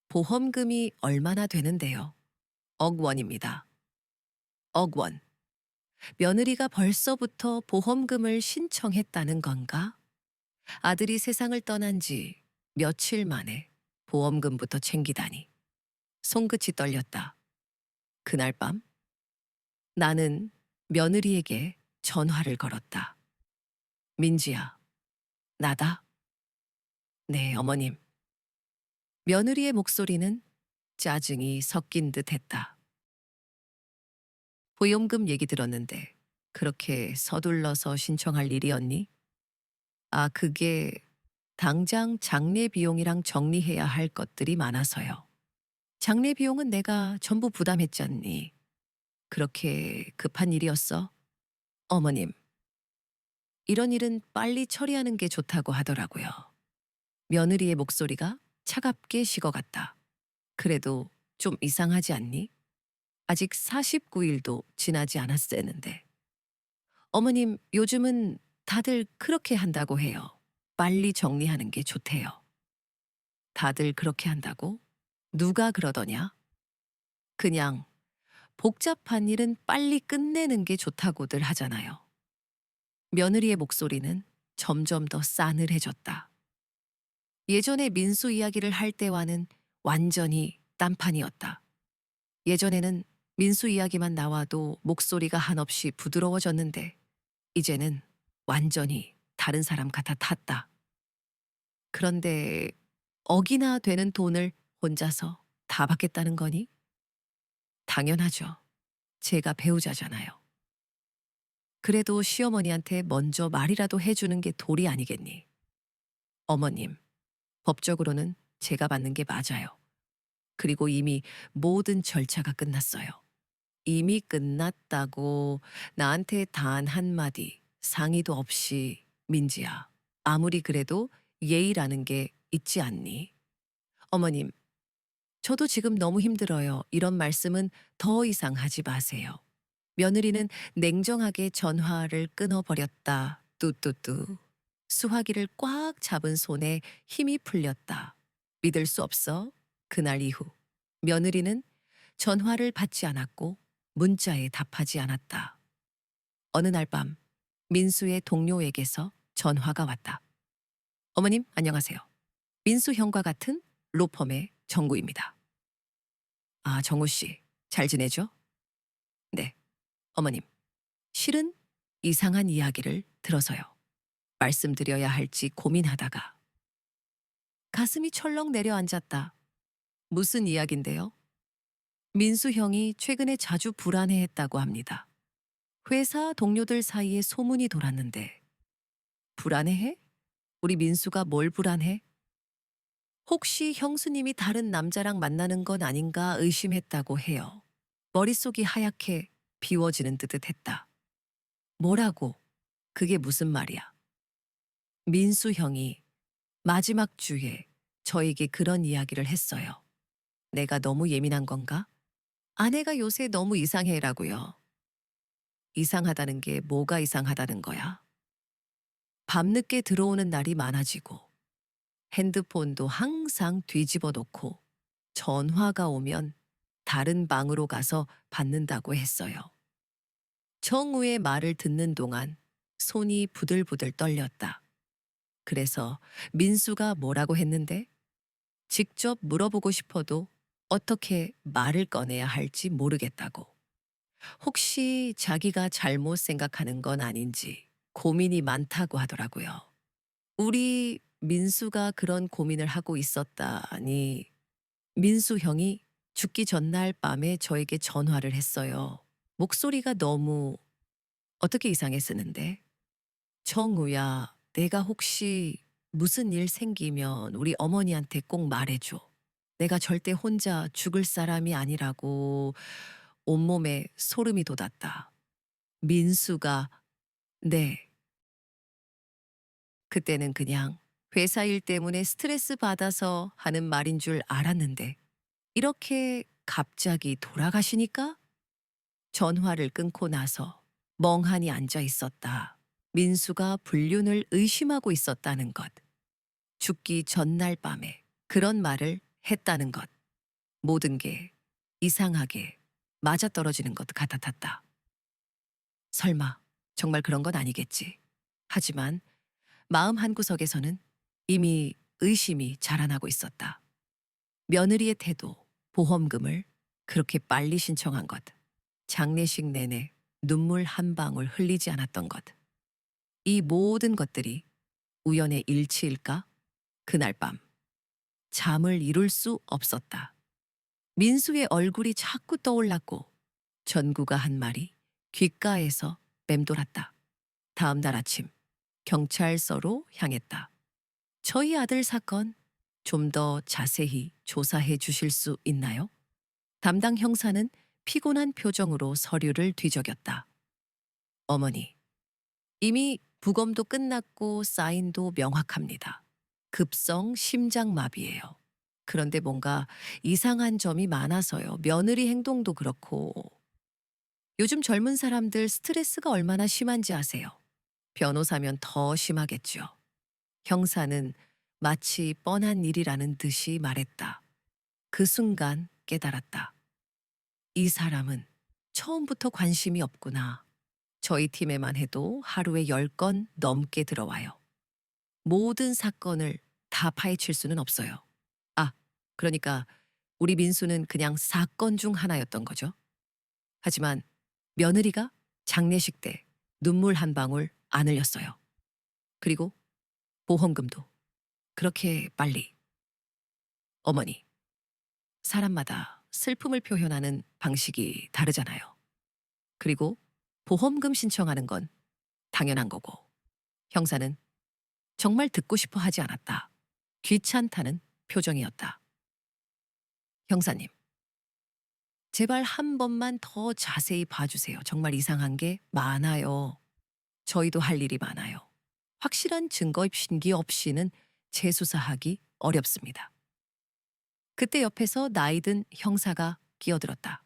보험금이 얼마나 되는데요? 억 원입니다. 억 원. 며느리가 벌써부터 보험금을 신청했다는 건가? 아들이 세상을 떠난 지 며칠 만에 보험금부터 챙기다니. 손끝이 떨렸다. 그날 밤 나는 며느리에게 전화를 걸었다. 민지야, 나다. 네, 어머님. 며느리의 목소리는 짜증이 섞인 듯 했다. 보험금 얘기 들었는데 그렇게 서둘러서 신청할 일이었니? 아, 그게 당장 장례 비용이랑 정리해야 할 것들이 많아서요. 장례 비용은 내가 전부 부담했잖니. 그렇게 급한 일이었어? 어머님, 이런 일은 빨리 처리하는 게 좋다고 하더라고요. 며느리의 목소리가 차갑게 식어갔다. 그래도 좀 이상하지 않니? 아직 49일도 지나지 않았었는데. 어머님, 요즘은 다들 그렇게 한다고 해요. 빨리 정리하는 게 좋대요. 다들 그렇게 한다고? 누가 그러더냐? 그냥 복잡한 일은 빨리 끝내는 게 좋다고들 하잖아요. 며느리의 목소리는 점점 더 싸늘해졌다. 예전에 민수 이야기를 할 때와는 완전히 딴판이었다. 예전에는 민수 이야기만 나와도 목소리가 한없이 부드러워졌는데 이제는 완전히 다른 사람 같아 탔다. 그런데 억이나 되는 돈을 혼자서 다 받겠다는 거니? 당연하죠. 제가 배우자잖아요. 그래도 시어머니한테 먼저 말이라도 해주는 게 도리 아니겠니? 어머님, 법적으로는 제가 받는 게 맞아요. 그리고 이미 모든 절차가 끝났어요. 이미 끝났다고 나한테 단 한마디 상의도 없이 민지야, 아무리 그래도 예의라는 게 있지 않니? 어머님, 저도 지금 너무 힘들어요. 이런 말씀은 더 이상 하지 마세요. 며느리는 냉정하게 전화를 끊어버렸다. 뚜뚜뚜. 수화기를 꽉 잡은 손에 힘이 풀렸다. 믿을 수 없어? 그날 이후 며느리는 전화를 받지 않았고 문자에 답하지 않았다. 어느 날 밤 민수의 동료에게서 전화가 왔다. 어머님, 안녕하세요. 민수 형과 같은 로펌의 정구입니다. 아, 정우 씨, 잘 지내죠? 네. 어머님, 실은 이상한 이야기를 들어서요. 말씀드려야 할지 고민하다가 가슴이 철렁 내려앉았다. 무슨 이야긴데요? 민수 형이 최근에 자주 불안해했다고 합니다. 회사 동료들 사이에 소문이 돌았는데 불안해해? 우리 민수가 뭘 불안해? 혹시 형수님이 다른 남자랑 만나는 건 아닌가 의심했다고 해요. 머릿속이 하얗게 비워지는 듯 했다. 뭐라고? 그게 무슨 말이야? 민수 형이 마지막 주에 저에게 그런 이야기를 했어요. 내가 너무 예민한 건가? 아내가 요새 너무 이상해라고요. 이상하다는 게 뭐가 이상하다는 거야? 밤늦게 들어오는 날이 많아지고 핸드폰도 항상 뒤집어 놓고 전화가 오면 다른 방으로 가서 받는다고 했어요. 정우의 말을 듣는 동안 손이 부들부들 떨렸다. 그래서 민수가 뭐라고 했는데 직접 물어보고 싶어도 어떻게 말을 꺼내야 할지 모르겠다고. 혹시 자기가 잘못 생각하는 건 아닌지 고민이 많다고 하더라고요. 우리 민수가 그런 고민을 하고 있었다니 민수 형이 죽기 전날 밤에 저에게 전화를 했어요. 목소리가 너무 어떻게 이상해 쓰는데? 정우야, 내가 혹시 무슨 일 생기면 우리 어머니한테 꼭 말해줘. 내가 절대 혼자 죽을 사람이 아니라고. 온몸에 소름이 돋았다. 민수가 네. 그때는 그냥 회사 일 때문에 스트레스 받아서 하는 말인 줄 알았는데 이렇게 갑자기 돌아가시니까 전화를 끊고 나서 멍하니 앉아 있었다. 민수가 불륜을 의심하고 있었다는 것. 죽기 전날 밤에 그런 말을 했다는 것. 모든 게 이상하게 맞아떨어지는 것 같았다. 설마 정말 그런 건 아니겠지. 하지만 마음 한구석에서는 이미 의심이 자라나고 있었다. 며느리의 태도, 보험금을 그렇게 빨리 신청한 것, 장례식 내내 눈물 한 방울 흘리지 않았던 것. 이 모든 것들이 우연의 일치일까? 그날 밤 잠을 이룰 수 없었다. 민수의 얼굴이 자꾸 떠올랐고 전구가 한 말이 귓가에서 맴돌았다. 다음 날 아침 경찰서로 향했다. 저희 아들 사건 좀 더 자세히 조사해 주실 수 있나요? 담당 형사는 피곤한 표정으로 서류를 뒤적였다. 어머니, 이미 부검도 끝났고 사인도 명확합니다. 급성 심장마비예요. 그런데 뭔가 이상한 점이 많아서요. 며느리 행동도 그렇고. 요즘 젊은 사람들 스트레스가 얼마나 심한지 아세요? 변호사면 더 심하겠죠. 형사는 마치 뻔한 일이라는 듯이 말했다. 그 순간 깨달았다. 이 사람은 처음부터 관심이 없구나. 저희 팀에만 해도 하루에 10건 넘게 들어와요. 모든 사건을 다 파헤칠 수는 없어요. 아, 그러니까 우리 민수는 그냥 사건 중 하나였던 거죠. 하지만 며느리가 장례식 때 눈물 한 방울 안 흘렸어요. 그리고 보험금도 그렇게 빨리. 어머니, 사람마다 슬픔을 표현하는 방식이 다르잖아요. 그리고 보험금 신청하는 건 당연한 거고, 형사는 정말 듣고 싶어 하지 않았다. 귀찮다는 표정이었다. 형사님, 제발 한 번만 더 자세히 봐주세요. 정말 이상한 게 많아요. 저희도 할 일이 많아요. 확실한 증거 신기 없이는 재수사하기 어렵습니다. 그때 옆에서 나이든 형사가 끼어들었다.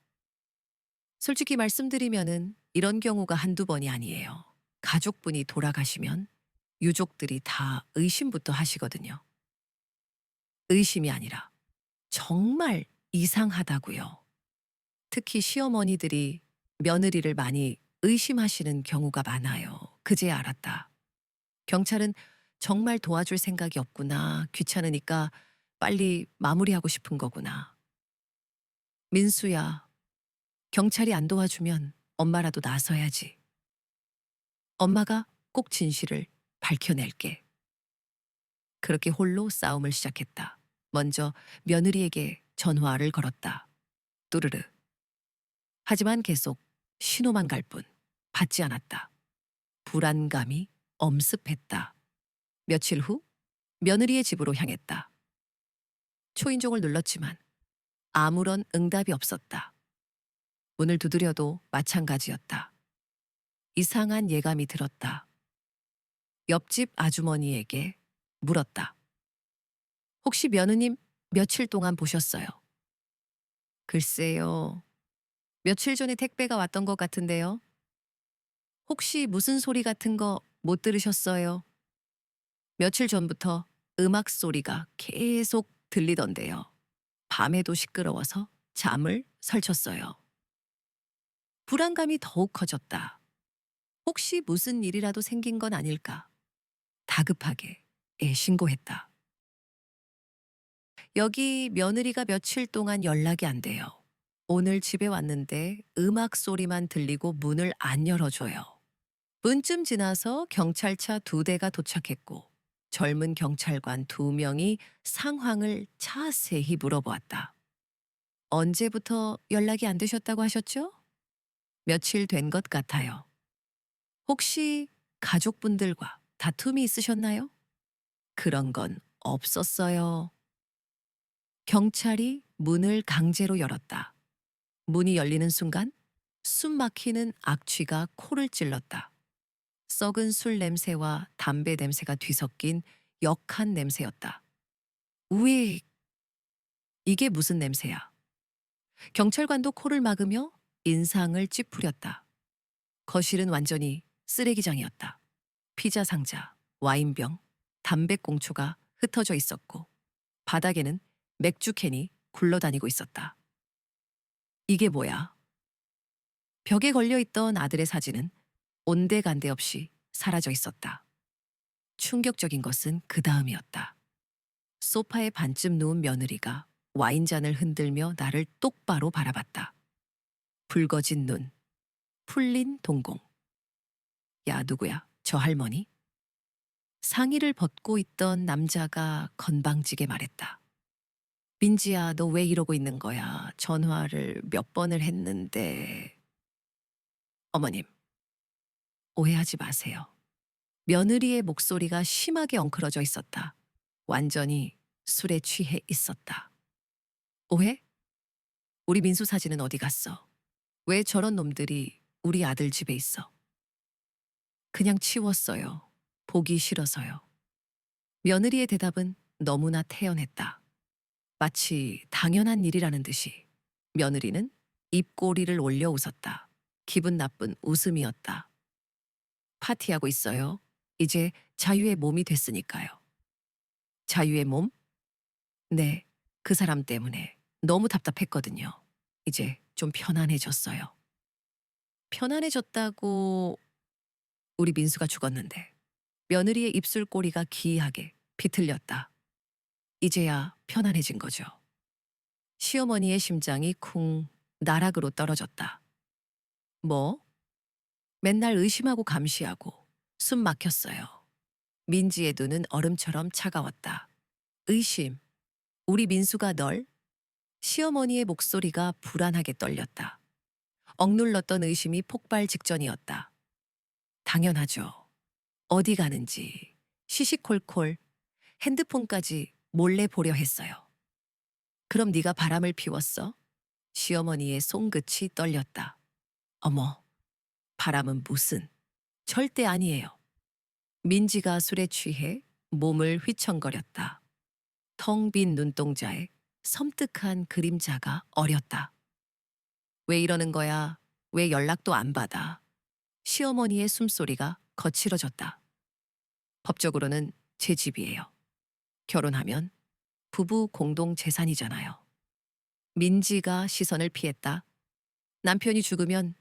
솔직히 말씀드리면은 이런 경우가 한두 번이 아니에요. 가족분이 돌아가시면 유족들이 다 의심부터 하시거든요. 의심이 아니라 정말 이상하다고요. 특히 시어머니들이 며느리를 많이 의심하시는 경우가 많아요. 그제야 알았다. 경찰은 정말 도와줄 생각이 없구나. 귀찮으니까 빨리 마무리하고 싶은 거구나. 민수야, 경찰이 안 도와주면 엄마라도 나서야지. 엄마가 꼭 진실을 밝혀낼게. 그렇게 홀로 싸움을 시작했다. 먼저 며느리에게 전화를 걸었다. 뚜르르. 하지만 계속 신호만 갈 뿐 받지 않았다. 불안감이 엄습했다. 며칠 후 며느리의 집으로 향했다. 초인종을 눌렀지만 아무런 응답이 없었다. 문을 두드려도 마찬가지였다. 이상한 예감이 들었다. 옆집 아주머니에게 물었다. 혹시 며느님 며칠 동안 보셨어요? 글쎄요. 며칠 전에 택배가 왔던 것 같은데요. 혹시 무슨 소리 같은 거 못 들으셨어요? 며칠 전부터 음악 소리가 계속 들리던데요. 밤에도 시끄러워서 잠을 설쳤어요. 불안감이 더욱 커졌다. 혹시 무슨 일이라도 생긴 건 아닐까? 다급하게 신고했다. 여기 며느리가 며칠 동안 연락이 안 돼요. 오늘 집에 왔는데 음악 소리만 들리고 문을 안 열어줘요. 분쯤 지나서 경찰차 2대가 도착했고 젊은 경찰관 2명이 상황을 자세히 물어보았다. 언제부터 연락이 안 되셨다고 하셨죠? 며칠 된 것 같아요. 혹시 가족분들과 다툼이 있으셨나요? 그런 건 없었어요. 경찰이 문을 강제로 열었다. 문이 열리는 순간 숨 막히는 악취가 코를 찔렀다. 썩은 술 냄새와 담배 냄새가 뒤섞인 역한 냄새였다. 우익! 이게 무슨 냄새야? 경찰관도 코를 막으며 인상을 찌푸렸다. 거실은 완전히 쓰레기장이었다. 피자 상자, 와인병, 담배꽁초가 흩어져 있었고 바닥에는 맥주 캔이 굴러다니고 있었다. 이게 뭐야? 벽에 걸려있던 아들의 사진은 온데간데 없이 사라져 있었다. 충격적인 것은 그 다음이었다. 소파에 반쯤 누운 며느리가 와인잔을 흔들며 나를 똑바로 바라봤다. 붉어진 눈, 풀린 동공. 야, 누구야? 저 할머니? 상의를 벗고 있던 남자가 건방지게 말했다. 민지야, 너 왜 이러고 있는 거야? 전화를 몇 번을 했는데. 어머님, 오해하지 마세요. 며느리의 목소리가 심하게 엉클어져 있었다. 완전히 술에 취해 있었다. 오해? 우리 민수 사진은 어디 갔어? 왜 저런 놈들이 우리 아들 집에 있어? 그냥 치웠어요. 보기 싫어서요. 며느리의 대답은 너무나 태연했다. 마치 당연한 일이라는 듯이 며느리는 입꼬리를 올려 웃었다. 기분 나쁜 웃음이었다. 파티하고 있어요. 이제 자유의 몸이 됐으니까요. 자유의 몸? 네, 그 사람 때문에 너무 답답했거든요. 이제 좀 편안해졌어요. 편안해졌다고 우리 민수가 죽었는데 며느리의 입술꼬리가 기이하게 비틀렸다. 이제야 편안해진 거죠. 시어머니의 심장이 쿵 나락으로 떨어졌다. 뭐? 맨날 의심하고 감시하고 숨 막혔어요. 민지의 눈은 얼음처럼 차가웠다. 의심. 우리 민수가 널? 시어머니의 목소리가 불안하게 떨렸다. 억눌렀던 의심이 폭발 직전이었다. 당연하죠. 어디 가는지 시시콜콜 핸드폰까지 몰래 보려 했어요. 그럼 네가 바람을 피웠어? 시어머니의 손끝이 떨렸다. 어머, 바람은 무슨? 절대 아니에요. 민지가 술에 취해 몸을 휘청거렸다. 텅 빈 눈동자에 섬뜩한 그림자가 어렸다. 왜 이러는 거야? 왜 연락도 안 받아? 시어머니의 숨소리가 거칠어졌다. 법적으로는 제 집이에요. 결혼하면 부부 공동 재산이잖아요. 민지가 시선을 피했다. 남편이 죽으면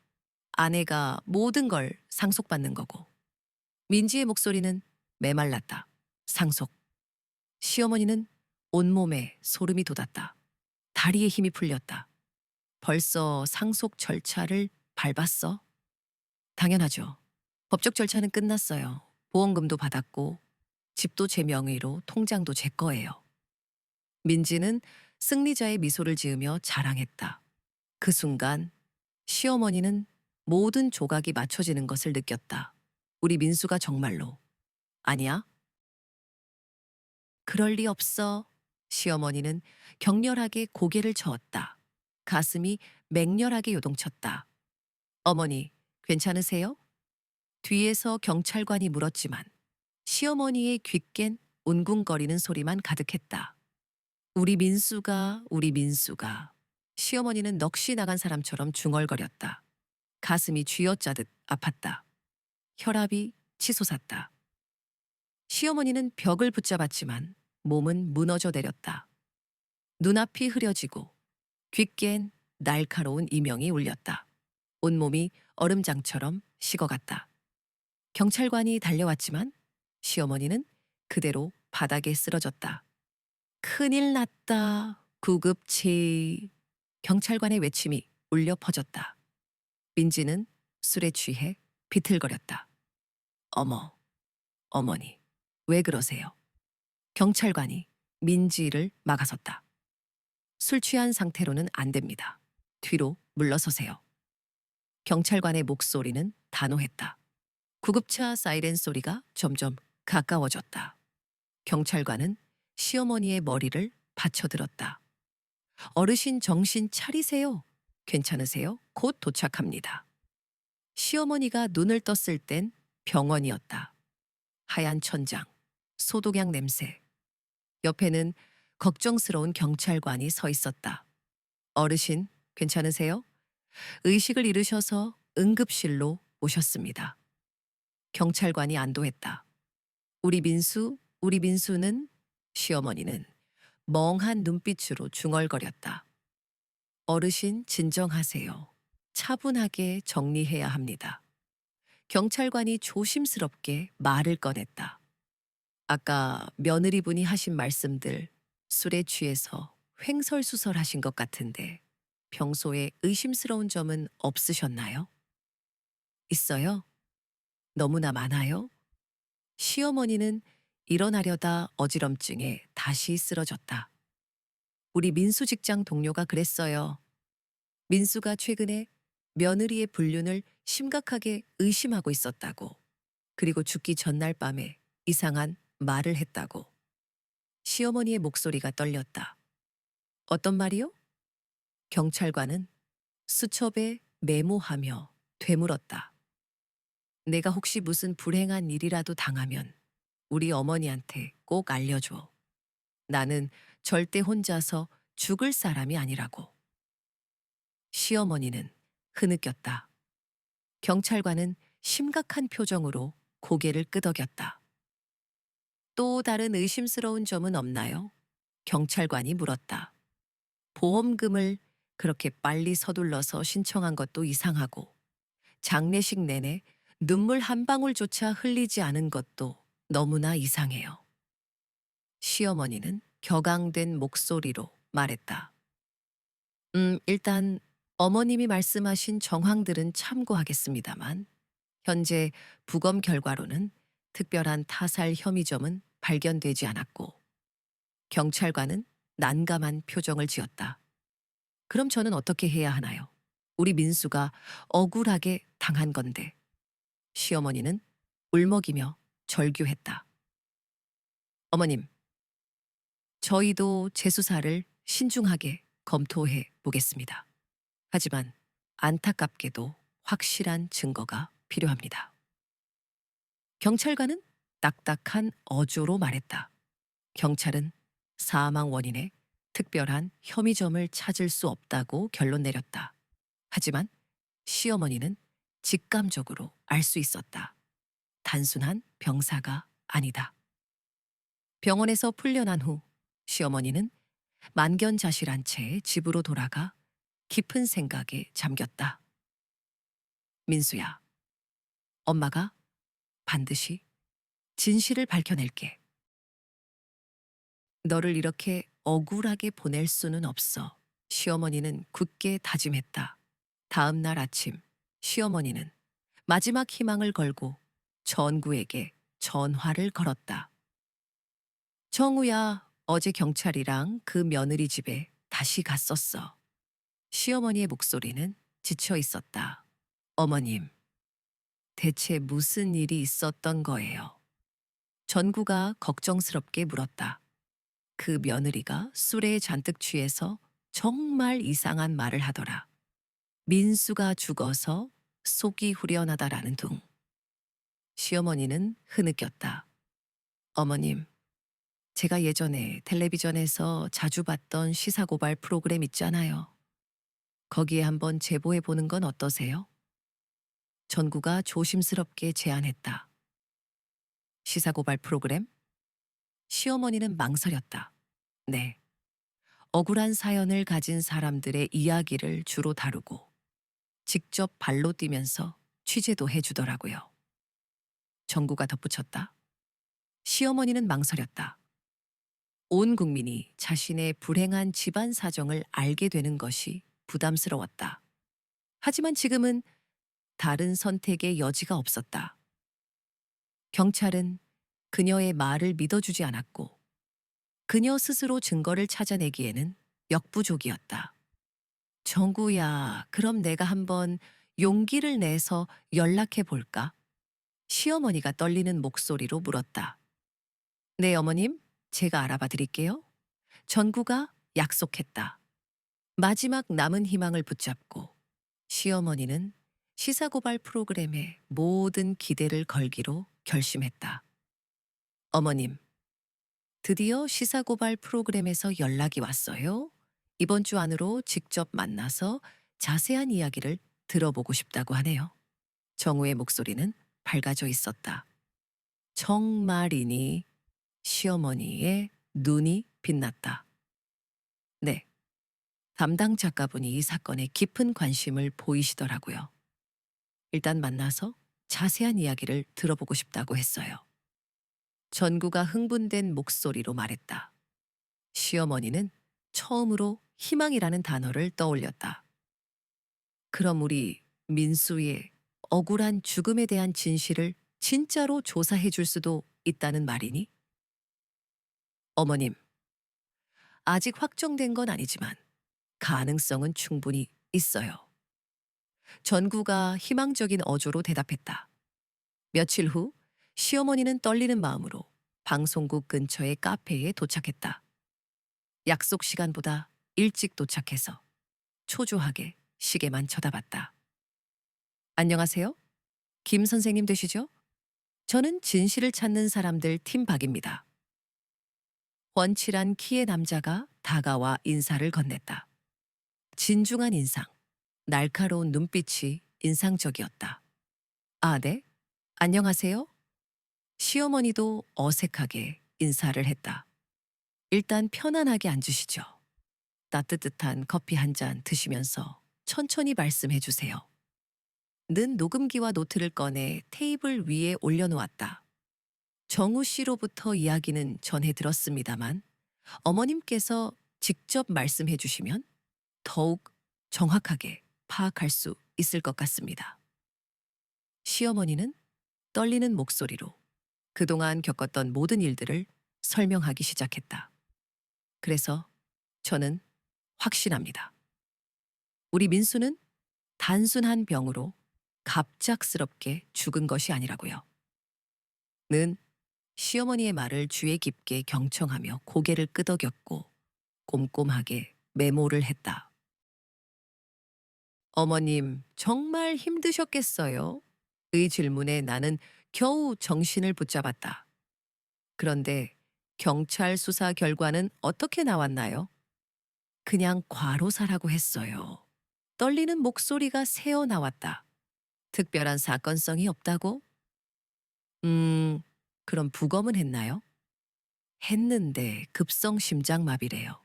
아내가 모든 걸 상속받는 거고. 민지의 목소리는 메말랐다. 상속. 시어머니는 온몸에 소름이 돋았다. 다리에 힘이 풀렸다. 벌써 상속 절차를 밟았어? 당연하죠. 법적 절차는 끝났어요. 보험금도 받았고 집도 제 명의로 통장도 제 거예요. 민지는 승리자의 미소를 지으며 자랑했다. 그 순간 시어머니는 모든 조각이 맞춰지는 것을 느꼈다. 우리 민수가 정말로 아니야? 그럴 리 없어. 시어머니는 격렬하게 고개를 저었다. 가슴이 맹렬하게 요동쳤다. 어머니, 괜찮으세요? 뒤에서 경찰관이 물었지만 시어머니의 귓겐 웅궁거리는 소리만 가득했다. 우리 민수가. 시어머니는 넋이 나간 사람처럼 중얼거렸다. 가슴이 쥐어짜듯 아팠다. 혈압이 치솟았다. 시어머니는 벽을 붙잡았지만 몸은 무너져 내렸다. 눈앞이 흐려지고 귓겐 날카로운 이명이 울렸다. 온몸이 얼음장처럼 식어갔다. 경찰관이 달려왔지만 시어머니는 그대로 바닥에 쓰러졌다. 큰일 났다. 구급치. 경찰관의 외침이 울려 퍼졌다. 민지는 술에 취해 비틀거렸다. 어머, 어머니, 왜 그러세요? 경찰관이 민지를 막아섰다. 술 취한 상태로는 안 됩니다. 뒤로 물러서세요. 경찰관의 목소리는 단호했다. 구급차 사이렌 소리가 점점 가까워졌다. 경찰관은 시어머니의 머리를 받쳐들었다. 어르신 정신 차리세요. 괜찮으세요? 곧 도착합니다. 시어머니가 눈을 떴을 땐 병원이었다. 하얀 천장, 소독약 냄새. 옆에는 걱정스러운 경찰관이 서 있었다. 어르신, 괜찮으세요? 의식을 잃으셔서 응급실로 오셨습니다. 경찰관이 안도했다. 우리 민수는 시어머니는 멍한 눈빛으로 중얼거렸다. 어르신 진정하세요. 차분하게 정리해야 합니다. 경찰관이 조심스럽게 말을 꺼냈다. 아까 며느리분이 하신 말씀들 술에 취해서 횡설수설하신 것 같은데 평소에 의심스러운 점은 없으셨나요? 있어요? 너무나 많아요? 시어머니는 일어나려다 어지럼증에 다시 쓰러졌다. 우리 민수 직장 동료가 그랬어요. 민수가 최근에 며느리의 불륜을 심각하게 의심하고 있었다고. 그리고 죽기 전날 밤에 이상한 말을 했다고. 시어머니의 목소리가 떨렸다. 어떤 말이요? 경찰관은 수첩에 메모하며 되물었다. 내가 혹시 무슨 불행한 일이라도 당하면 우리 어머니한테 꼭 알려줘. 나는 절대 혼자서 죽을 사람이 아니라고. 시어머니는 흐느꼈다. 경찰관은 심각한 표정으로 고개를 끄덕였다. 또 다른 의심스러운 점은 없나요? 경찰관이 물었다. 보험금을 그렇게 빨리 서둘러서 신청한 것도 이상하고 장례식 내내 눈물 한 방울조차 흘리지 않은 것도 너무나 이상해요. 시어머니는 격앙된 목소리로 말했다. 일단 어머님이 말씀하신 정황들은 참고하겠습니다만, 현재 부검 결과로는 특별한 타살 혐의점은 발견되지 않았고, 경찰관은 난감한 표정을 지었다. 그럼 저는 어떻게 해야 하나요? 우리 민수가 억울하게 당한 건데. 시어머니는 울먹이며 절규했다. 어머님, 저희도 재수사를 신중하게 검토해 보겠습니다. 하지만 안타깝게도 확실한 증거가 필요합니다. 경찰관은 딱딱한 어조로 말했다. 경찰은 사망 원인에 특별한 혐의점을 찾을 수 없다고 결론 내렸다. 하지만 시어머니는 직감적으로 알 수 있었다. 단순한 병사가 아니다. 병원에서 풀려난 후 시어머니는 만견자실한 채 집으로 돌아가 깊은 생각에 잠겼다. 민수야, 엄마가 반드시 진실을 밝혀낼게. 너를 이렇게 억울하게 보낼 수는 없어. 시어머니는 굳게 다짐했다. 다음 날 아침, 시어머니는 마지막 희망을 걸고 전구에게 전화를 걸었다. 정우야, 어제 경찰이랑 그 며느리 집에 다시 갔었어. 시어머니의 목소리는 지쳐 있었다. 어머님, 대체 무슨 일이 있었던 거예요? 전구가 걱정스럽게 물었다. 그 며느리가 술에 잔뜩 취해서 정말 이상한 말을 하더라. 민수가 죽어서 속이 후련하다라는 둥. 시어머니는 흐느꼈다. 어머님, 제가 예전에 텔레비전에서 자주 봤던 시사고발 프로그램 있잖아요. 거기에 한번 제보해 보는 건 어떠세요? 전구가 조심스럽게 제안했다. 시사고발 프로그램? 시어머니는 망설였다. 네. 억울한 사연을 가진 사람들의 이야기를 주로 다루고 직접 발로 뛰면서 취재도 해주더라고요. 정구가 덧붙였다. 시어머니는 망설였다. 온 국민이 자신의 불행한 집안 사정을 알게 되는 것이 부담스러웠다. 하지만 지금은 다른 선택의 여지가 없었다. 경찰은 그녀의 말을 믿어주지 않았고 그녀 스스로 증거를 찾아내기에는 역부족이었다. 정구야, 그럼 내가 한번 용기를 내서 연락해 볼까? 시어머니가 떨리는 목소리로 물었다. 네, 어머님, 제가 알아봐 드릴게요. 전구가 약속했다. 마지막 남은 희망을 붙잡고 시어머니는 시사고발 프로그램에 모든 기대를 걸기로 결심했다. 어머님, 드디어 시사고발 프로그램에서 연락이 왔어요. 이번 주 안으로 직접 만나서 자세한 이야기를 들어보고 싶다고 하네요. 정우의 목소리는 밝아져 있었다. 정말이니? 시어머니의 눈이 빛났다. 네. 담당 작가분이 이 사건에 깊은 관심을 보이시더라고요. 일단 만나서 자세한 이야기를 들어보고 싶다고 했어요. 전구가 흥분된 목소리로 말했다. 시어머니는 처음으로 희망이라는 단어를 떠올렸다. 그럼 우리 민수의 억울한 죽음에 대한 진실을 진짜로 조사해 줄 수도 있다는 말이니? 어머님, 아직 확정된 건 아니지만 가능성은 충분히 있어요. 전구가 희망적인 어조로 대답했다. 며칠 후 시어머니는 떨리는 마음으로 방송국 근처의 카페에 도착했다. 약속 시간보다 일찍 도착해서 초조하게 시계만 쳐다봤다. 안녕하세요. 김 선생님 되시죠? 저는 진실을 찾는 사람들 팀 박입니다. 훤칠한 키의 남자가 다가와 인사를 건넸다. 진중한 인상, 날카로운 눈빛이 인상적이었다. 아, 네? 안녕하세요? 시어머니도 어색하게 인사를 했다. 일단 편안하게 앉으시죠. 따뜻한 커피 한 잔 드시면서 천천히 말씀해 주세요. 는 녹음기와 노트를 꺼내 테이블 위에 올려놓았다. 정우 씨로부터 이야기는 전해 들었습니다만 어머님께서 직접 말씀해 주시면 더욱 정확하게 파악할 수 있을 것 같습니다. 시어머니는 떨리는 목소리로 그동안 겪었던 모든 일들을 설명하기 시작했다. 그래서 저는 확신합니다. 우리 민수는 단순한 병으로 갑작스럽게 죽은 것이 아니라고요. 는 시어머니의 말을 주의 깊게 경청하며 고개를 끄덕였고 꼼꼼하게 메모를 했다. 어머님, 정말 힘드셨겠어요? 의 질문에 나는 겨우 정신을 붙잡았다. 그런데 경찰 수사 결과는 어떻게 나왔나요? 그냥 과로사라고 했어요. 떨리는 목소리가 새어 나왔다. 특별한 사건성이 없다고? 음, 그럼 부검은 했나요? 했는데 급성 심장마비래요.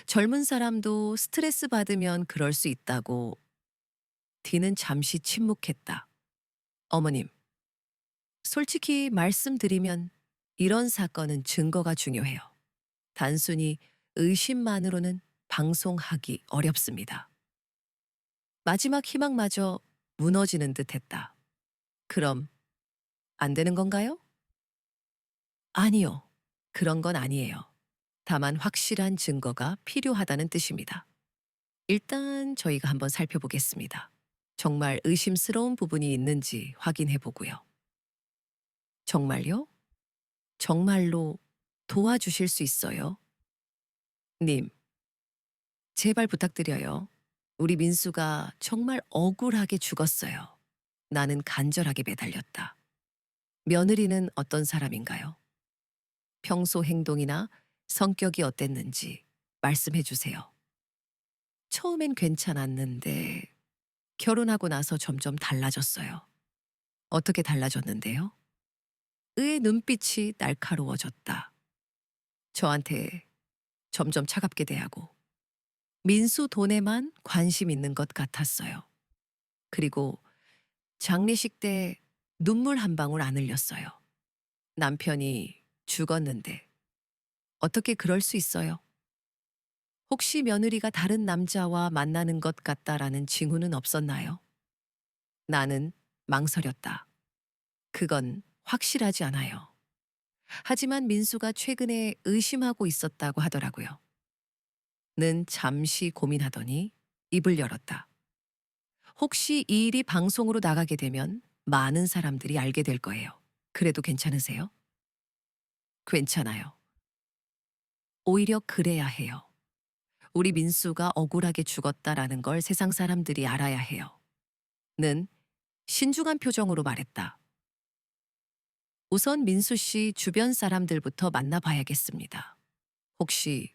젊은 사람도 스트레스 받으면 그럴 수 있다고. 디는 잠시 침묵했다. 어머님, 솔직히 말씀드리면 이런 사건은 증거가 중요해요. 단순히 의심만으로는 방송하기 어렵습니다. 마지막 희망마저 무너지는 듯 했다. 그럼 안 되는 건가요? 아니요. 그런 건 아니에요. 다만 확실한 증거가 필요하다는 뜻입니다. 일단 저희가 한번 살펴보겠습니다. 정말 의심스러운 부분이 있는지 확인해 보고요. 정말요? 정말로 도와주실 수 있어요? 님, 제발 부탁드려요. 우리 민수가 정말 억울하게 죽었어요. 나는 간절하게 매달렸다. 며느리는 어떤 사람인가요? 평소 행동이나 성격이 어땠는지 말씀해 주세요. 처음엔 괜찮았는데 결혼하고 나서 점점 달라졌어요. 어떻게 달라졌는데요? 의의 눈빛이 날카로워졌다. 저한테 점점 차갑게 대하고 민수 돈에만 관심 있는 것 같았어요. 그리고 장례식 때 눈물 한 방울 안 흘렸어요. 남편이 죽었는데 어떻게 그럴 수 있어요? 혹시 며느리가 다른 남자와 만나는 것 같다라는 징후는 없었나요? 나는 망설였다. 그건 확실하지 않아요. 하지만 민수가 최근에 의심하고 있었다고 하더라고요. 는 잠시 고민하더니 입을 열었다. 혹시 이 일이 방송으로 나가게 되면 많은 사람들이 알게 될 거예요. 그래도 괜찮으세요? 괜찮아요. 오히려 그래야 해요. 우리 민수가 억울하게 죽었다라는 걸 세상 사람들이 알아야 해요. 는 신중한 표정으로 말했다. 우선 민수 씨 주변 사람들부터 만나봐야겠습니다. 혹시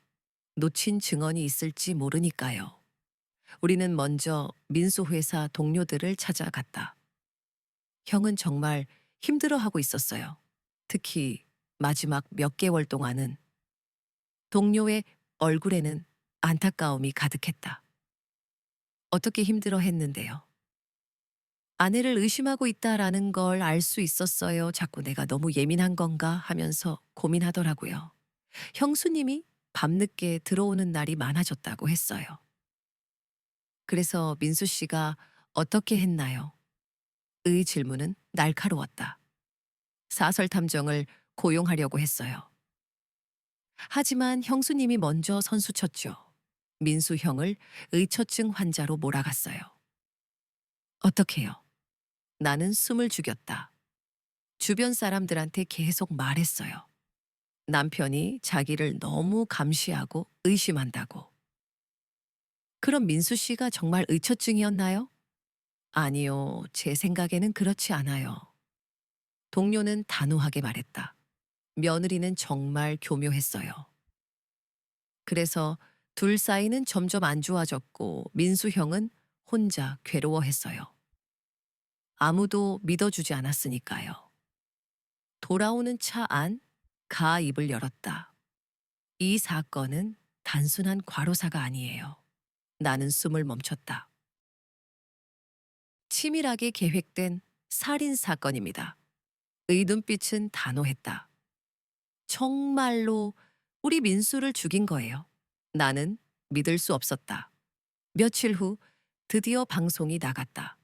놓친 증언이 있을지 모르니까요. 우리는 먼저 민수 회사 동료들을 찾아갔다. 형은 정말 힘들어하고 있었어요. 특히 마지막 몇 개월 동안은 동료의 얼굴에는 안타까움이 가득했다. 어떻게 힘들어 했는데요. 아내를 의심하고 있다라는 걸 알 수 있었어요. 자꾸 내가 너무 예민한 건가 하면서 고민하더라고요. 형수님이 밤늦게 들어오는 날이 많아졌다고 했어요. 그래서 민수 씨가 어떻게 했나요? 의 질문은 날카로웠다. 사설 탐정을 고용하려고 했어요. 하지만 형수님이 먼저 선수쳤죠. 민수 형을 의처증 환자로 몰아갔어요. 어떻게요? 나는 숨을 죽였다. 주변 사람들한테 계속 말했어요. 남편이 자기를 너무 감시하고 의심한다고. 그럼 민수 씨가 정말 의처증이었나요? 아니요, 제 생각에는 그렇지 않아요. 동료는 단호하게 말했다. 며느리는 정말 교묘했어요. 그래서 둘 사이는 점점 안 좋아졌고 민수 형은 혼자 괴로워했어요. 아무도 믿어주지 않았으니까요. 돌아오는 차 안 가 입을 열었다. 이 사건은 단순한 과로사가 아니에요. 나는 숨을 멈췄다. 치밀하게 계획된 살인 사건입니다. 의 눈빛은 단호했다. 정말로 우리 민수를 죽인 거예요. 나는 믿을 수 없었다. 며칠 후 드디어 방송이 나갔다.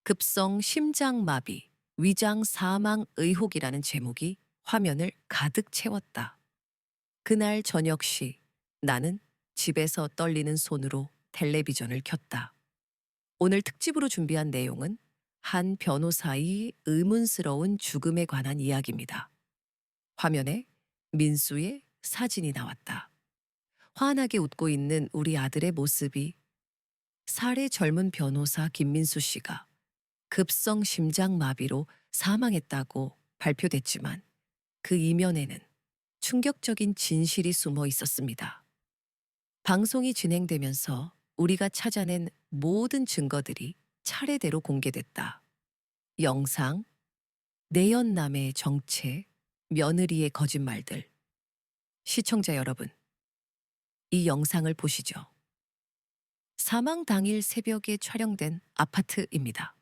급성 심장마비, 위장 사망 의혹이라는 제목이 화면을 가득 채웠다. 그날 저녁 시 나는 집에서 떨리는 손으로 텔레비전을 켰다. 오늘 특집으로 준비한 내용은 한 변호사의 의문스러운 죽음에 관한 이야기입니다. 화면에 민수의 사진이 나왔다. 환하게 웃고 있는 우리 아들의 모습이 살해 젊은 변호사 김민수 씨가 급성 심장마비로 사망했다고 발표됐지만 그 이면에는 충격적인 진실이 숨어 있었습니다. 방송이 진행되면서 우리가 찾아낸 모든 증거들이 차례대로 공개됐다. 영상, 내연남의 정체, 며느리의 거짓말들. 시청자 여러분, 이 영상을 보시죠. 사망 당일 새벽에 촬영된 아파트입니다.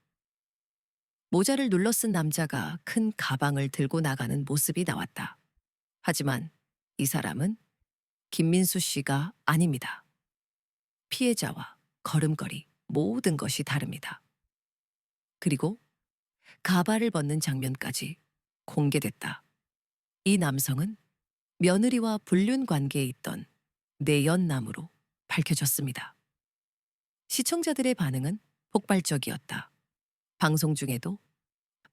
모자를 눌러 쓴 남자가 큰 가방을 들고 나가는 모습이 나왔다. 하지만 이 사람은 김민수 씨가 아닙니다. 피해자와 걸음걸이, 모든 것이 다릅니다. 그리고 가발을 벗는 장면까지 공개됐다. 이 남성은 며느리와 불륜 관계에 있던 내연남으로 밝혀졌습니다. 시청자들의 반응은 폭발적이었다. 방송 중에도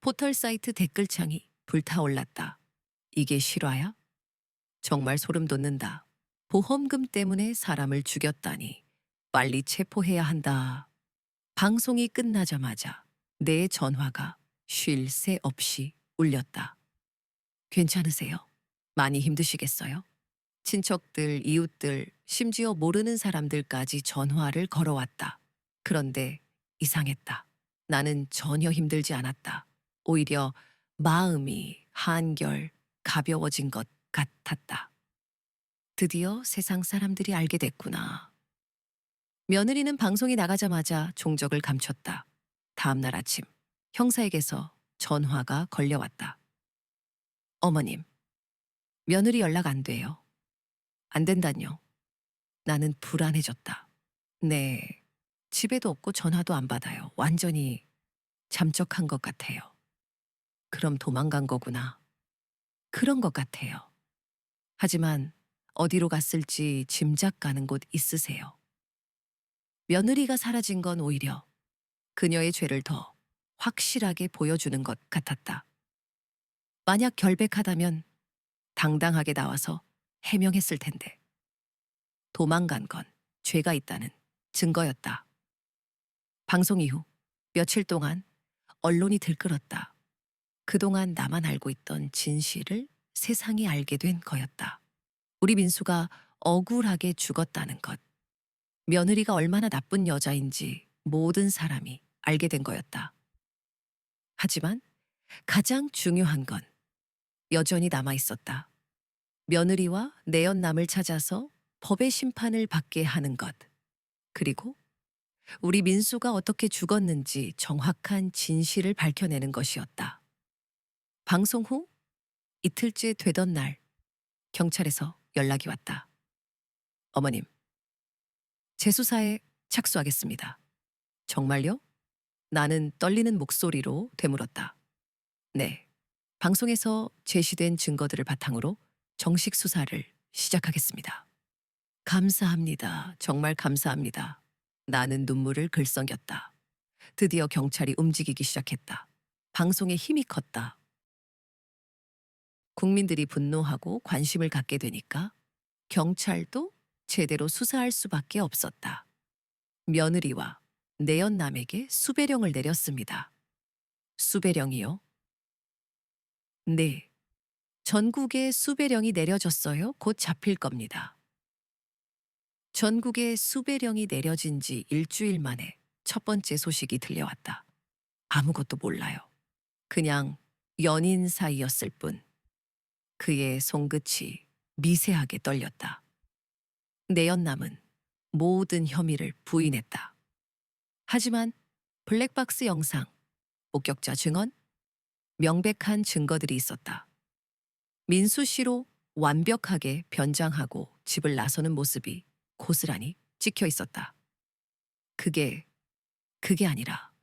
포털 사이트 댓글창이 불타올랐다. 이게 실화야? 정말 소름 돋는다. 보험금 때문에 사람을 죽였다니. 빨리 체포해야 한다. 방송이 끝나자마자 내 전화가 쉴 새 없이 울렸다. 괜찮으세요? 많이 힘드시겠어요? 친척들, 이웃들, 심지어 모르는 사람들까지 전화를 걸어왔다. 그런데 이상했다. 나는 전혀 힘들지 않았다. 오히려 마음이 한결 가벼워진 것 같았다. 드디어 세상 사람들이 알게 됐구나. 며느리는 방송이 나가자마자 종적을 감췄다. 다음 날 아침 형사에게서 전화가 걸려왔다. 어머님, 며느리 연락 안 돼요. 안 된다뇨. 나는 불안해졌다. 네, 집에도 없고 전화도 안 받아요. 완전히 잠적한 것 같아요. 그럼 도망간 거구나. 그런 것 같아요. 하지만 어디로 갔을지 짐작 가는 곳 있으세요? 며느리가 사라진 건 오히려 그녀의 죄를 더 확실하게 보여주는 것 같았다. 만약 결백하다면 당당하게 나와서 해명했을 텐데. 도망간 건 죄가 있다는 증거였다. 방송 이후 며칠 동안 언론이 들끓었다. 그동안 나만 알고 있던 진실을 세상이 알게 된 거였다. 우리 민수가 억울하게 죽었다는 것. 며느리가 얼마나 나쁜 여자인지 모든 사람이 알게 된 거였다. 하지만 가장 중요한 건 여전히 남아 있었다. 며느리와 내연남을 찾아서 법의 심판을 받게 하는 것. 그리고 우리 민수가 어떻게 죽었는지 정확한 진실을 밝혀내는 것이었다. 방송 후 이틀째 되던 날 경찰에서 연락이 왔다. 어머님, 재수사에 착수하겠습니다. 정말요? 나는 떨리는 목소리로 되물었다. 네, 방송에서 제시된 증거들을 바탕으로 정식 수사를 시작하겠습니다. 감사합니다. 정말 감사합니다. 나는 눈물을 글썽였다. 드디어 경찰이 움직이기 시작했다. 방송의 힘이 컸다. 국민들이 분노하고 관심을 갖게 되니까 경찰도 제대로 수사할 수밖에 없었다. 며느리와 내연남에게 수배령을 내렸습니다. 수배령이요? 네. 전국에 수배령이 내려졌어요. 곧 잡힐 겁니다. 전국에 수배령이 내려진 지 일주일 만에 첫 번째 소식이 들려왔다. 아무것도 몰라요. 그냥 연인 사이였을 뿐. 그의 손끝이 미세하게 떨렸다. 내연남은 모든 혐의를 부인했다. 하지만 블랙박스 영상, 목격자 증언, 명백한 증거들이 있었다. 민수 씨로 완벽하게 변장하고 집을 나서는 모습이 고스란히 찍혀 있었다. 그게 아니라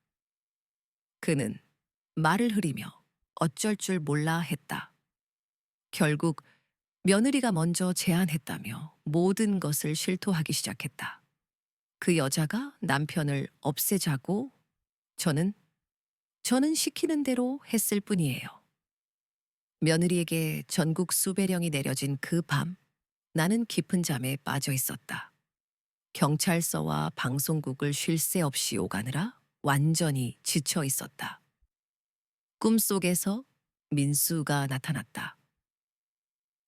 그는 말을 흐리며 어쩔 줄 몰라 했다. 결국 며느리가 먼저 제안했다며 모든 것을 실토하기 시작했다. 그 여자가 남편을 없애자고 저는 시키는 대로 했을 뿐이에요. 며느리에게 전국 수배령이 내려진 그 밤, 나는 깊은 잠에 빠져 있었다. 경찰서와 방송국을 쉴 새 없이 오가느라 완전히 지쳐 있었다. 꿈속에서 민수가 나타났다.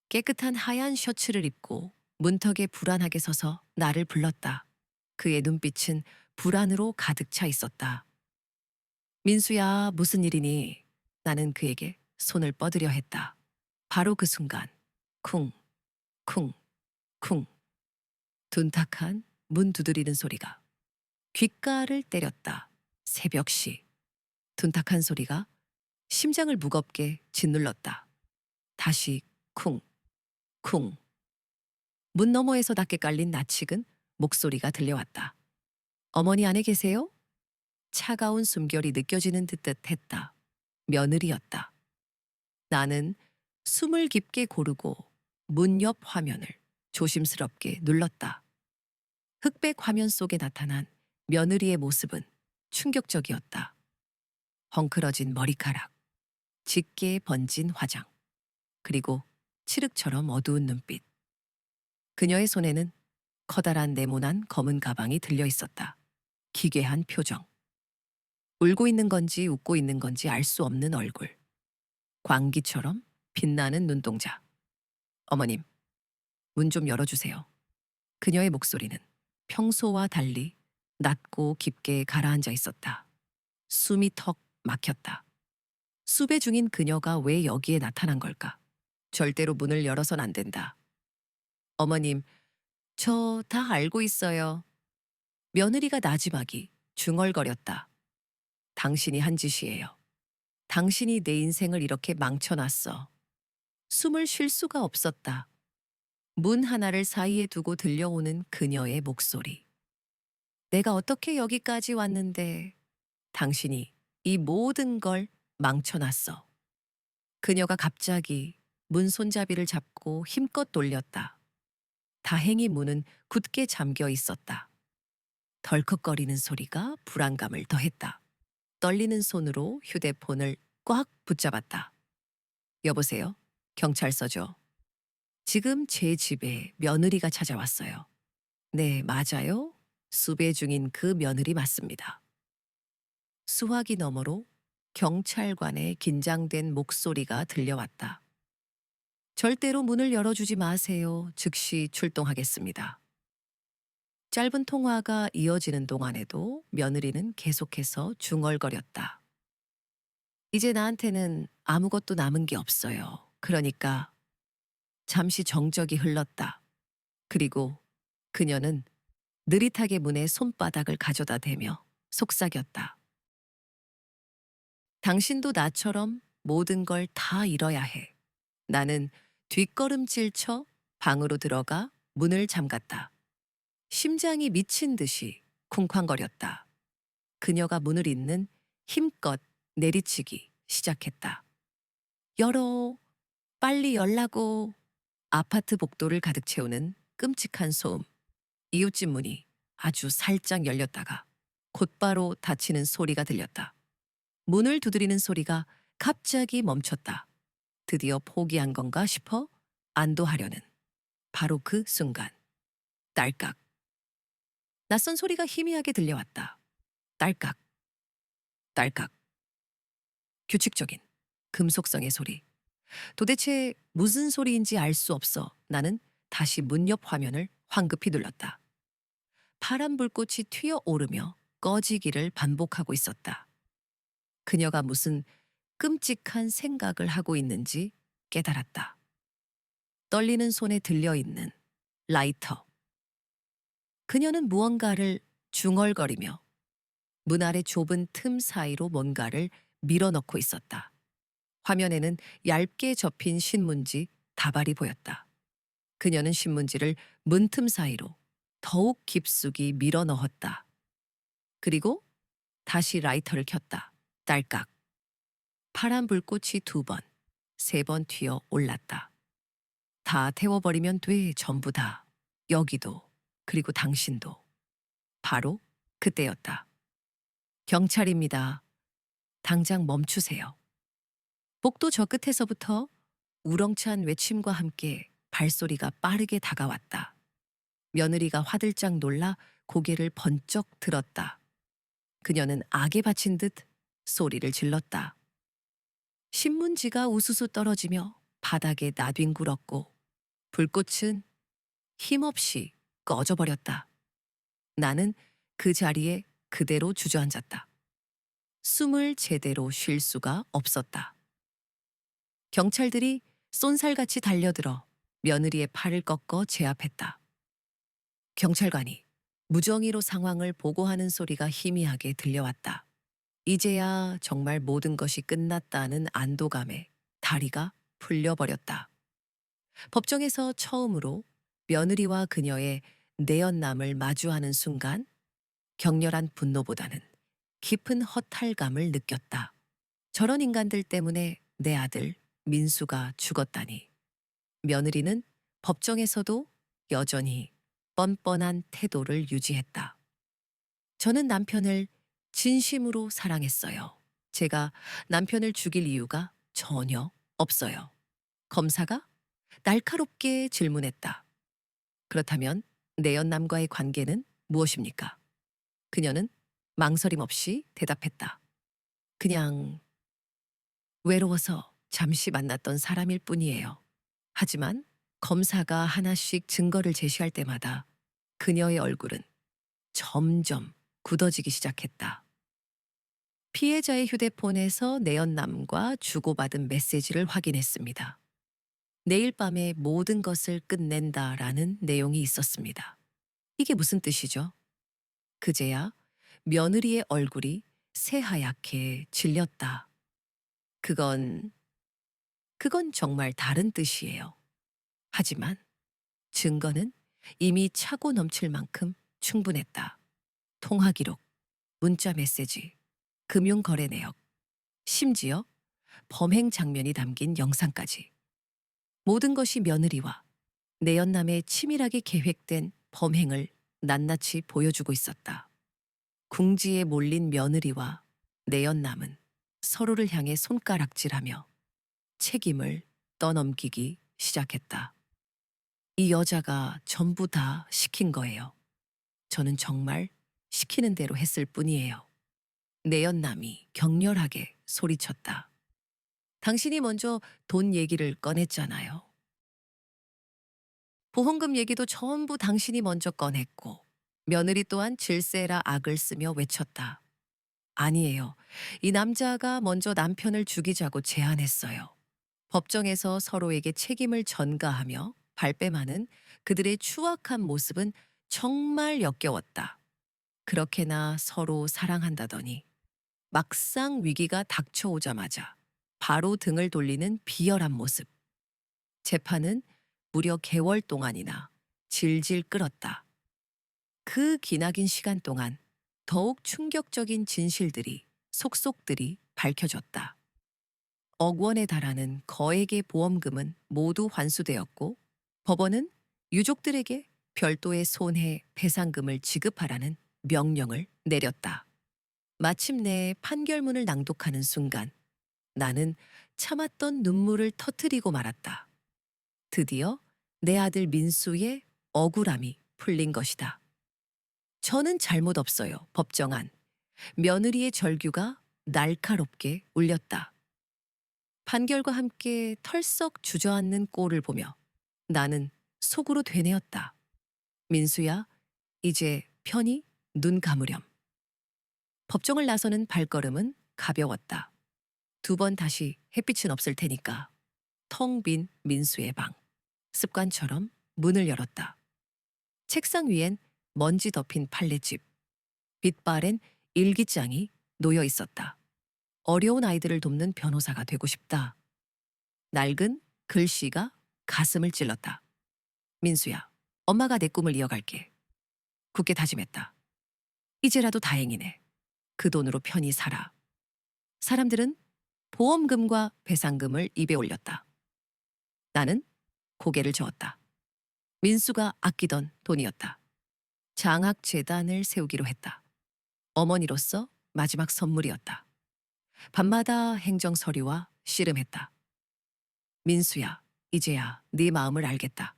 깨끗한 하얀 셔츠를 입고 문턱에 불안하게 서서 나를 불렀다. 그의 눈빛은 불안으로 가득 차 있었다. 민수야, 무슨 일이니? 나는 그에게 손을 뻗으려 했다. 바로 그 순간, 쿵, 쿵, 쿵. 둔탁한 문 두드리는 소리가 귓가를 때렸다. 새벽시. 둔탁한 소리가 심장을 무겁게 짓눌렀다. 다시 쿵, 쿵. 문 너머에서 낮게 깔린 낯익은 목소리가 들려왔다. 어머니 안에 계세요? 차가운 숨결이 느껴지는 듯 했다. 며느리였다. 나는 숨을 깊게 고르고 문 옆 화면을 조심스럽게 눌렀다. 흑백 화면 속에 나타난 며느리의 모습은 충격적이었다. 헝클어진 머리카락, 짙게 번진 화장, 그리고 칠흑처럼 어두운 눈빛. 그녀의 손에는 커다란 네모난 검은 가방이 들려 있었다. 기괴한 표정. 울고 있는 건지 웃고 있는 건지 알 수 없는 얼굴. 광기처럼 빛나는 눈동자. 어머님, 문 좀 열어주세요. 그녀의 목소리는 평소와 달리 낮고 깊게 가라앉아 있었다. 숨이 턱 막혔다. 수배 중인 그녀가 왜 여기에 나타난 걸까? 절대로 문을 열어선 안 된다. 어머님, 저 다 알고 있어요. 며느리가 나지막이 중얼거렸다. 당신이 한 짓이에요. 당신이 내 인생을 이렇게 망쳐놨어. 숨을 쉴 수가 없었다. 문 하나를 사이에 두고 들려오는 그녀의 목소리. 내가 어떻게 여기까지 왔는데 당신이 이 모든 걸 망쳐놨어. 그녀가 갑자기 문 손잡이를 잡고 힘껏 돌렸다. 다행히 문은 굳게 잠겨 있었다. 덜컥거리는 소리가 불안감을 더했다. 떨리는 손으로 휴대폰을 꽉 붙잡았다. 여보세요? 경찰서죠. 지금 제 집에 며느리가 찾아왔어요. 네, 맞아요. 수배 중인 그 며느리 맞습니다. 수화기 너머로 경찰관의 긴장된 목소리가 들려왔다. 절대로 문을 열어주지 마세요. 즉시 출동하겠습니다. 짧은 통화가 이어지는 동안에도 며느리는 계속해서 중얼거렸다. 이제 나한테는 아무것도 남은 게 없어요. 그러니까 잠시 정적이 흘렀다. 그리고 그녀는 느릿하게 문에 손바닥을 가져다 대며 속삭였다. 당신도 나처럼 모든 걸 다 잃어야 해. 나는 뒷걸음질 쳐 방으로 들어가 문을 잠갔다. 심장이 미친 듯이 쿵쾅거렸다. 그녀가 문을 잇는 힘껏 내리치기 시작했다. 열어, 빨리 열라고. 아파트 복도를 가득 채우는 끔찍한 소음. 이웃집 문이 아주 살짝 열렸다가 곧바로 닫히는 소리가 들렸다. 문을 두드리는 소리가 갑자기 멈췄다. 드디어 포기한 건가 싶어 안도하려는 바로 그 순간. 딸깍. 낯선 소리가 희미하게 들려왔다. 딸깍. 딸깍. 규칙적인 금속성의 소리. 도대체 무슨 소리인지 알 수 없어 나는 다시 문 옆 화면을 황급히 눌렀다. 파란 불꽃이 튀어오르며 꺼지기를 반복하고 있었다. 그녀가 무슨 끔찍한 생각을 하고 있는지 깨달았다. 떨리는 손에 들려있는 라이터. 그녀는 무언가를 중얼거리며 문 아래 좁은 틈 사이로 뭔가를 밀어넣고 있었다. 화면에는 얇게 접힌 신문지 다발이 보였다. 그녀는 신문지를 문틈 사이로 더욱 깊숙이 밀어 넣었다. 그리고 다시 라이터를 켰다. 딸깍. 파란 불꽃이 2번, 3번 튀어 올랐다. 다 태워버리면 돼, 전부 다. 여기도, 그리고 당신도. 바로 그때였다. 경찰입니다. 당장 멈추세요. 복도 저 끝에서부터 우렁찬 외침과 함께 발소리가 빠르게 다가왔다. 며느리가 화들짝 놀라 고개를 번쩍 들었다. 그녀는 악에 바친 듯 소리를 질렀다. 신문지가 우수수 떨어지며 바닥에 나뒹굴었고 불꽃은 힘없이 꺼져버렸다. 나는 그 자리에 그대로 주저앉았다. 숨을 제대로 쉴 수가 없었다. 경찰들이 쏜살같이 달려들어 며느리의 팔을 꺾어 제압했다. 경찰관이 무정의로 상황을 보고하는 소리가 희미하게 들려왔다. 이제야 정말 모든 것이 끝났다는 안도감에 다리가 풀려버렸다. 법정에서 처음으로 며느리와 그녀의 내연남을 마주하는 순간 격렬한 분노보다는 깊은 허탈감을 느꼈다. 저런 인간들 때문에 내 아들 민수가 죽었다니. 며느리는 법정에서도 여전히 뻔뻔한 태도를 유지했다. 저는 남편을 진심으로 사랑했어요. 제가 남편을 죽일 이유가 전혀 없어요. 검사가 날카롭게 질문했다. 그렇다면 내연남과의 관계는 무엇입니까? 그녀는 망설임 없이 대답했다. 그냥 외로워서 잠시 만났던 사람일 뿐이에요. 하지만 검사가 하나씩 증거를 제시할 때마다 그녀의 얼굴은 점점 굳어지기 시작했다. 피해자의 휴대폰에서 내연남과 주고받은 메시지를 확인했습니다. 내일 밤에 모든 것을 끝낸다라는 내용이 있었습니다. 이게 무슨 뜻이죠? 그제야 며느리의 얼굴이 새하얗게 질렸다. 그건 정말 다른 뜻이에요. 하지만 증거는 이미 차고 넘칠 만큼 충분했다. 통화 기록, 문자 메시지, 금융거래 내역, 심지어 범행 장면이 담긴 영상까지. 모든 것이 며느리와 내연남의 치밀하게 계획된 범행을 낱낱이 보여주고 있었다. 궁지에 몰린 며느리와 내연남은 서로를 향해 손가락질하며 책임을 떠넘기기 시작했다. 이 여자가 전부 다 시킨 거예요. 저는 정말 시키는 대로 했을 뿐이에요. 내연남이 격렬하게 소리쳤다. 당신이 먼저 돈 얘기를 꺼냈잖아요. 보험금 얘기도 전부 당신이 먼저 꺼냈고 며느리 또한 질세라 악을 쓰며 외쳤다. 아니에요. 이 남자가 먼저 남편을 죽이자고 제안했어요. 법정에서 서로에게 책임을 전가하며 발뺌하는 그들의 추악한 모습은 정말 역겨웠다. 그렇게나 서로 사랑한다더니 막상 위기가 닥쳐오자마자 바로 등을 돌리는 비열한 모습. 재판은 무려 개월 동안이나 질질 끌었다. 그 기나긴 시간 동안 더욱 충격적인 진실들이 속속들이 밝혀졌다. 억 원에 달하는 거액의 보험금은 모두 환수되었고 법원은 유족들에게 별도의 손해 배상금을 지급하라는 명령을 내렸다. 마침내 판결문을 낭독하는 순간 나는 참았던 눈물을 터뜨리고 말았다. 드디어 내 아들 민수의 억울함이 풀린 것이다. 저는 잘못 없어요. 법정안. 며느리의 절규가 날카롭게 울렸다. 판결과 함께 털썩 주저앉는 꼴을 보며 나는 속으로 되뇌었다. 민수야, 이제 편히 눈 감으렴. 법정을 나서는 발걸음은 가벼웠다. 2번 다시 햇빛은 없을 테니까. 텅 빈 민수의 방. 습관처럼 문을 열었다. 책상 위엔 먼지 덮인 판례집. 빛바랜 일기장이 놓여 있었다. 어려운 아이들을 돕는 변호사가 되고 싶다. 낡은 글씨가 가슴을 찔렀다. 민수야, 엄마가 내 꿈을 이어갈게. 굳게 다짐했다. 이제라도 다행이네. 그 돈으로 편히 살아. 사람들은 보험금과 배상금을 입에 올렸다. 나는 고개를 저었다. 민수가 아끼던 돈이었다. 장학재단을 세우기로 했다. 어머니로서 마지막 선물이었다. 밤마다 행정 서류와 씨름했다. 민수야, 이제야 네 마음을 알겠다.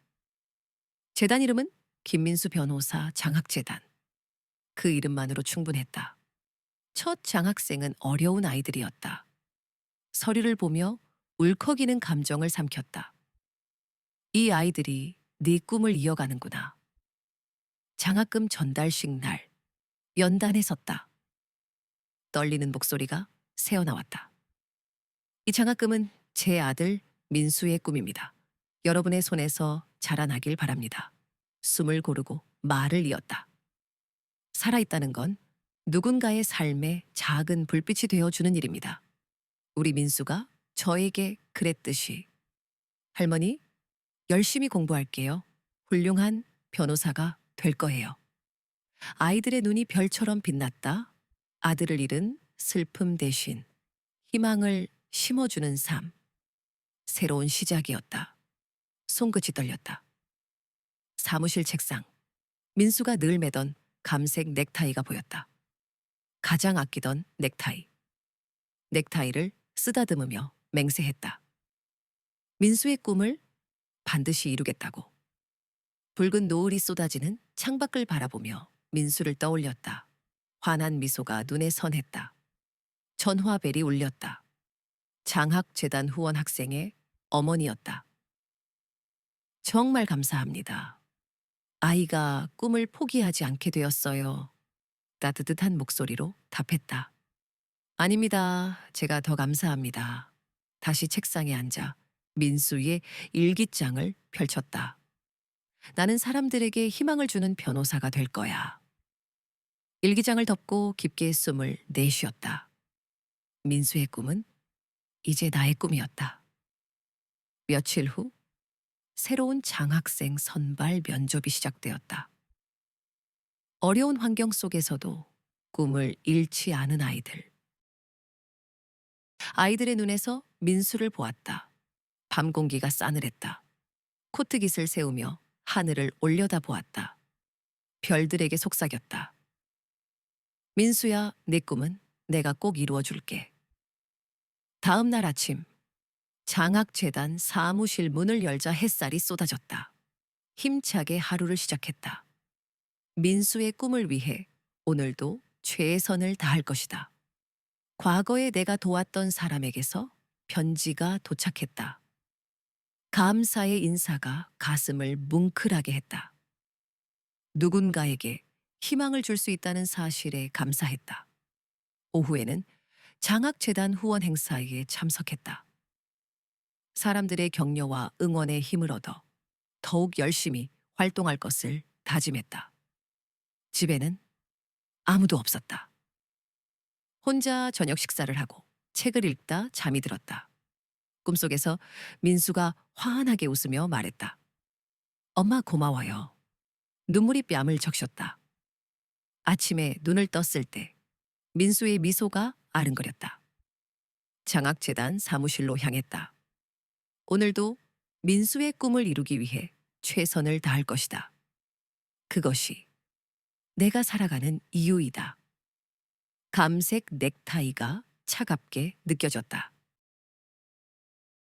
재단 이름은 김민수 변호사 장학재단. 그 이름만으로 충분했다. 첫 장학생은 어려운 아이들이었다. 서류를 보며 울컥이는 감정을 삼켰다. 이 아이들이 네 꿈을 이어가는구나. 장학금 전달식 날, 연단에 섰다. 떨리는 목소리가 새어나왔다. 이 장학금은 제 아들 민수의 꿈입니다. 여러분의 손에서 자라나길 바랍니다. 숨을 고르고 말을 이었다. 살아있다는 건 누군가의 삶에 작은 불빛이 되어주는 일입니다. 우리 민수가 저에게 그랬듯이. 할머니, 열심히 공부할게요. 훌륭한 변호사가 될 거예요. 아이들의 눈이 별처럼 빛났다. 아들을 잃은 슬픔 대신 희망을 심어주는 삶. 새로운 시작이었다. 손끝이 떨렸다. 사무실 책상. 민수가 늘 매던 감색 넥타이가 보였다. 가장 아끼던 넥타이. 넥타이를 쓰다듬으며 맹세했다. 민수의 꿈을 반드시 이루겠다고. 붉은 노을이 쏟아지는 창밖을 바라보며 민수를 떠올렸다. 환한 미소가 눈에 선했다. 전화벨이 울렸다. 장학재단 후원 학생의 어머니였다. 정말 감사합니다. 아이가 꿈을 포기하지 않게 되었어요. 따뜻한 목소리로 답했다. 아닙니다. 제가 더 감사합니다. 다시 책상에 앉아 민수의 일기장을 펼쳤다. 나는 사람들에게 희망을 주는 변호사가 될 거야. 일기장을 덮고 깊게 숨을 내쉬었다. 민수의 꿈은 이제 나의 꿈이었다. 며칠 후 새로운 장학생 선발 면접이 시작되었다. 어려운 환경 속에서도 꿈을 잃지 않은 아이들. 아이들의 눈에서 민수를 보았다. 밤 공기가 싸늘했다. 코트깃을 세우며 하늘을 올려다보았다. 별들에게 속삭였다. 민수야, 네 꿈은 내가 꼭 이루어줄게. 다음 날 아침, 장학재단 사무실 문을 열자 햇살이 쏟아졌다. 힘차게 하루를 시작했다. 민수의 꿈을 위해 오늘도 최선을 다할 것이다. 과거에 내가 도왔던 사람에게서 편지가 도착했다. 감사의 인사가 가슴을 뭉클하게 했다. 누군가에게 희망을 줄 수 있다는 사실에 감사했다. 오후에는 장학재단 후원 행사에 참석했다. 사람들의 격려와 응원에 힘을 얻어 더욱 열심히 활동할 것을 다짐했다. 집에는 아무도 없었다. 혼자 저녁 식사를 하고 책을 읽다 잠이 들었다. 꿈속에서 민수가 환하게 웃으며 말했다. 엄마 고마워요. 눈물이 뺨을 적셨다. 아침에 눈을 떴을 때 민수의 미소가 아른거렸다. 장학재단 사무실로 향했다. 오늘도 민수의 꿈을 이루기 위해 최선을 다할 것이다. 그것이 내가 살아가는 이유이다. 감색 넥타이가 차갑게 느껴졌다.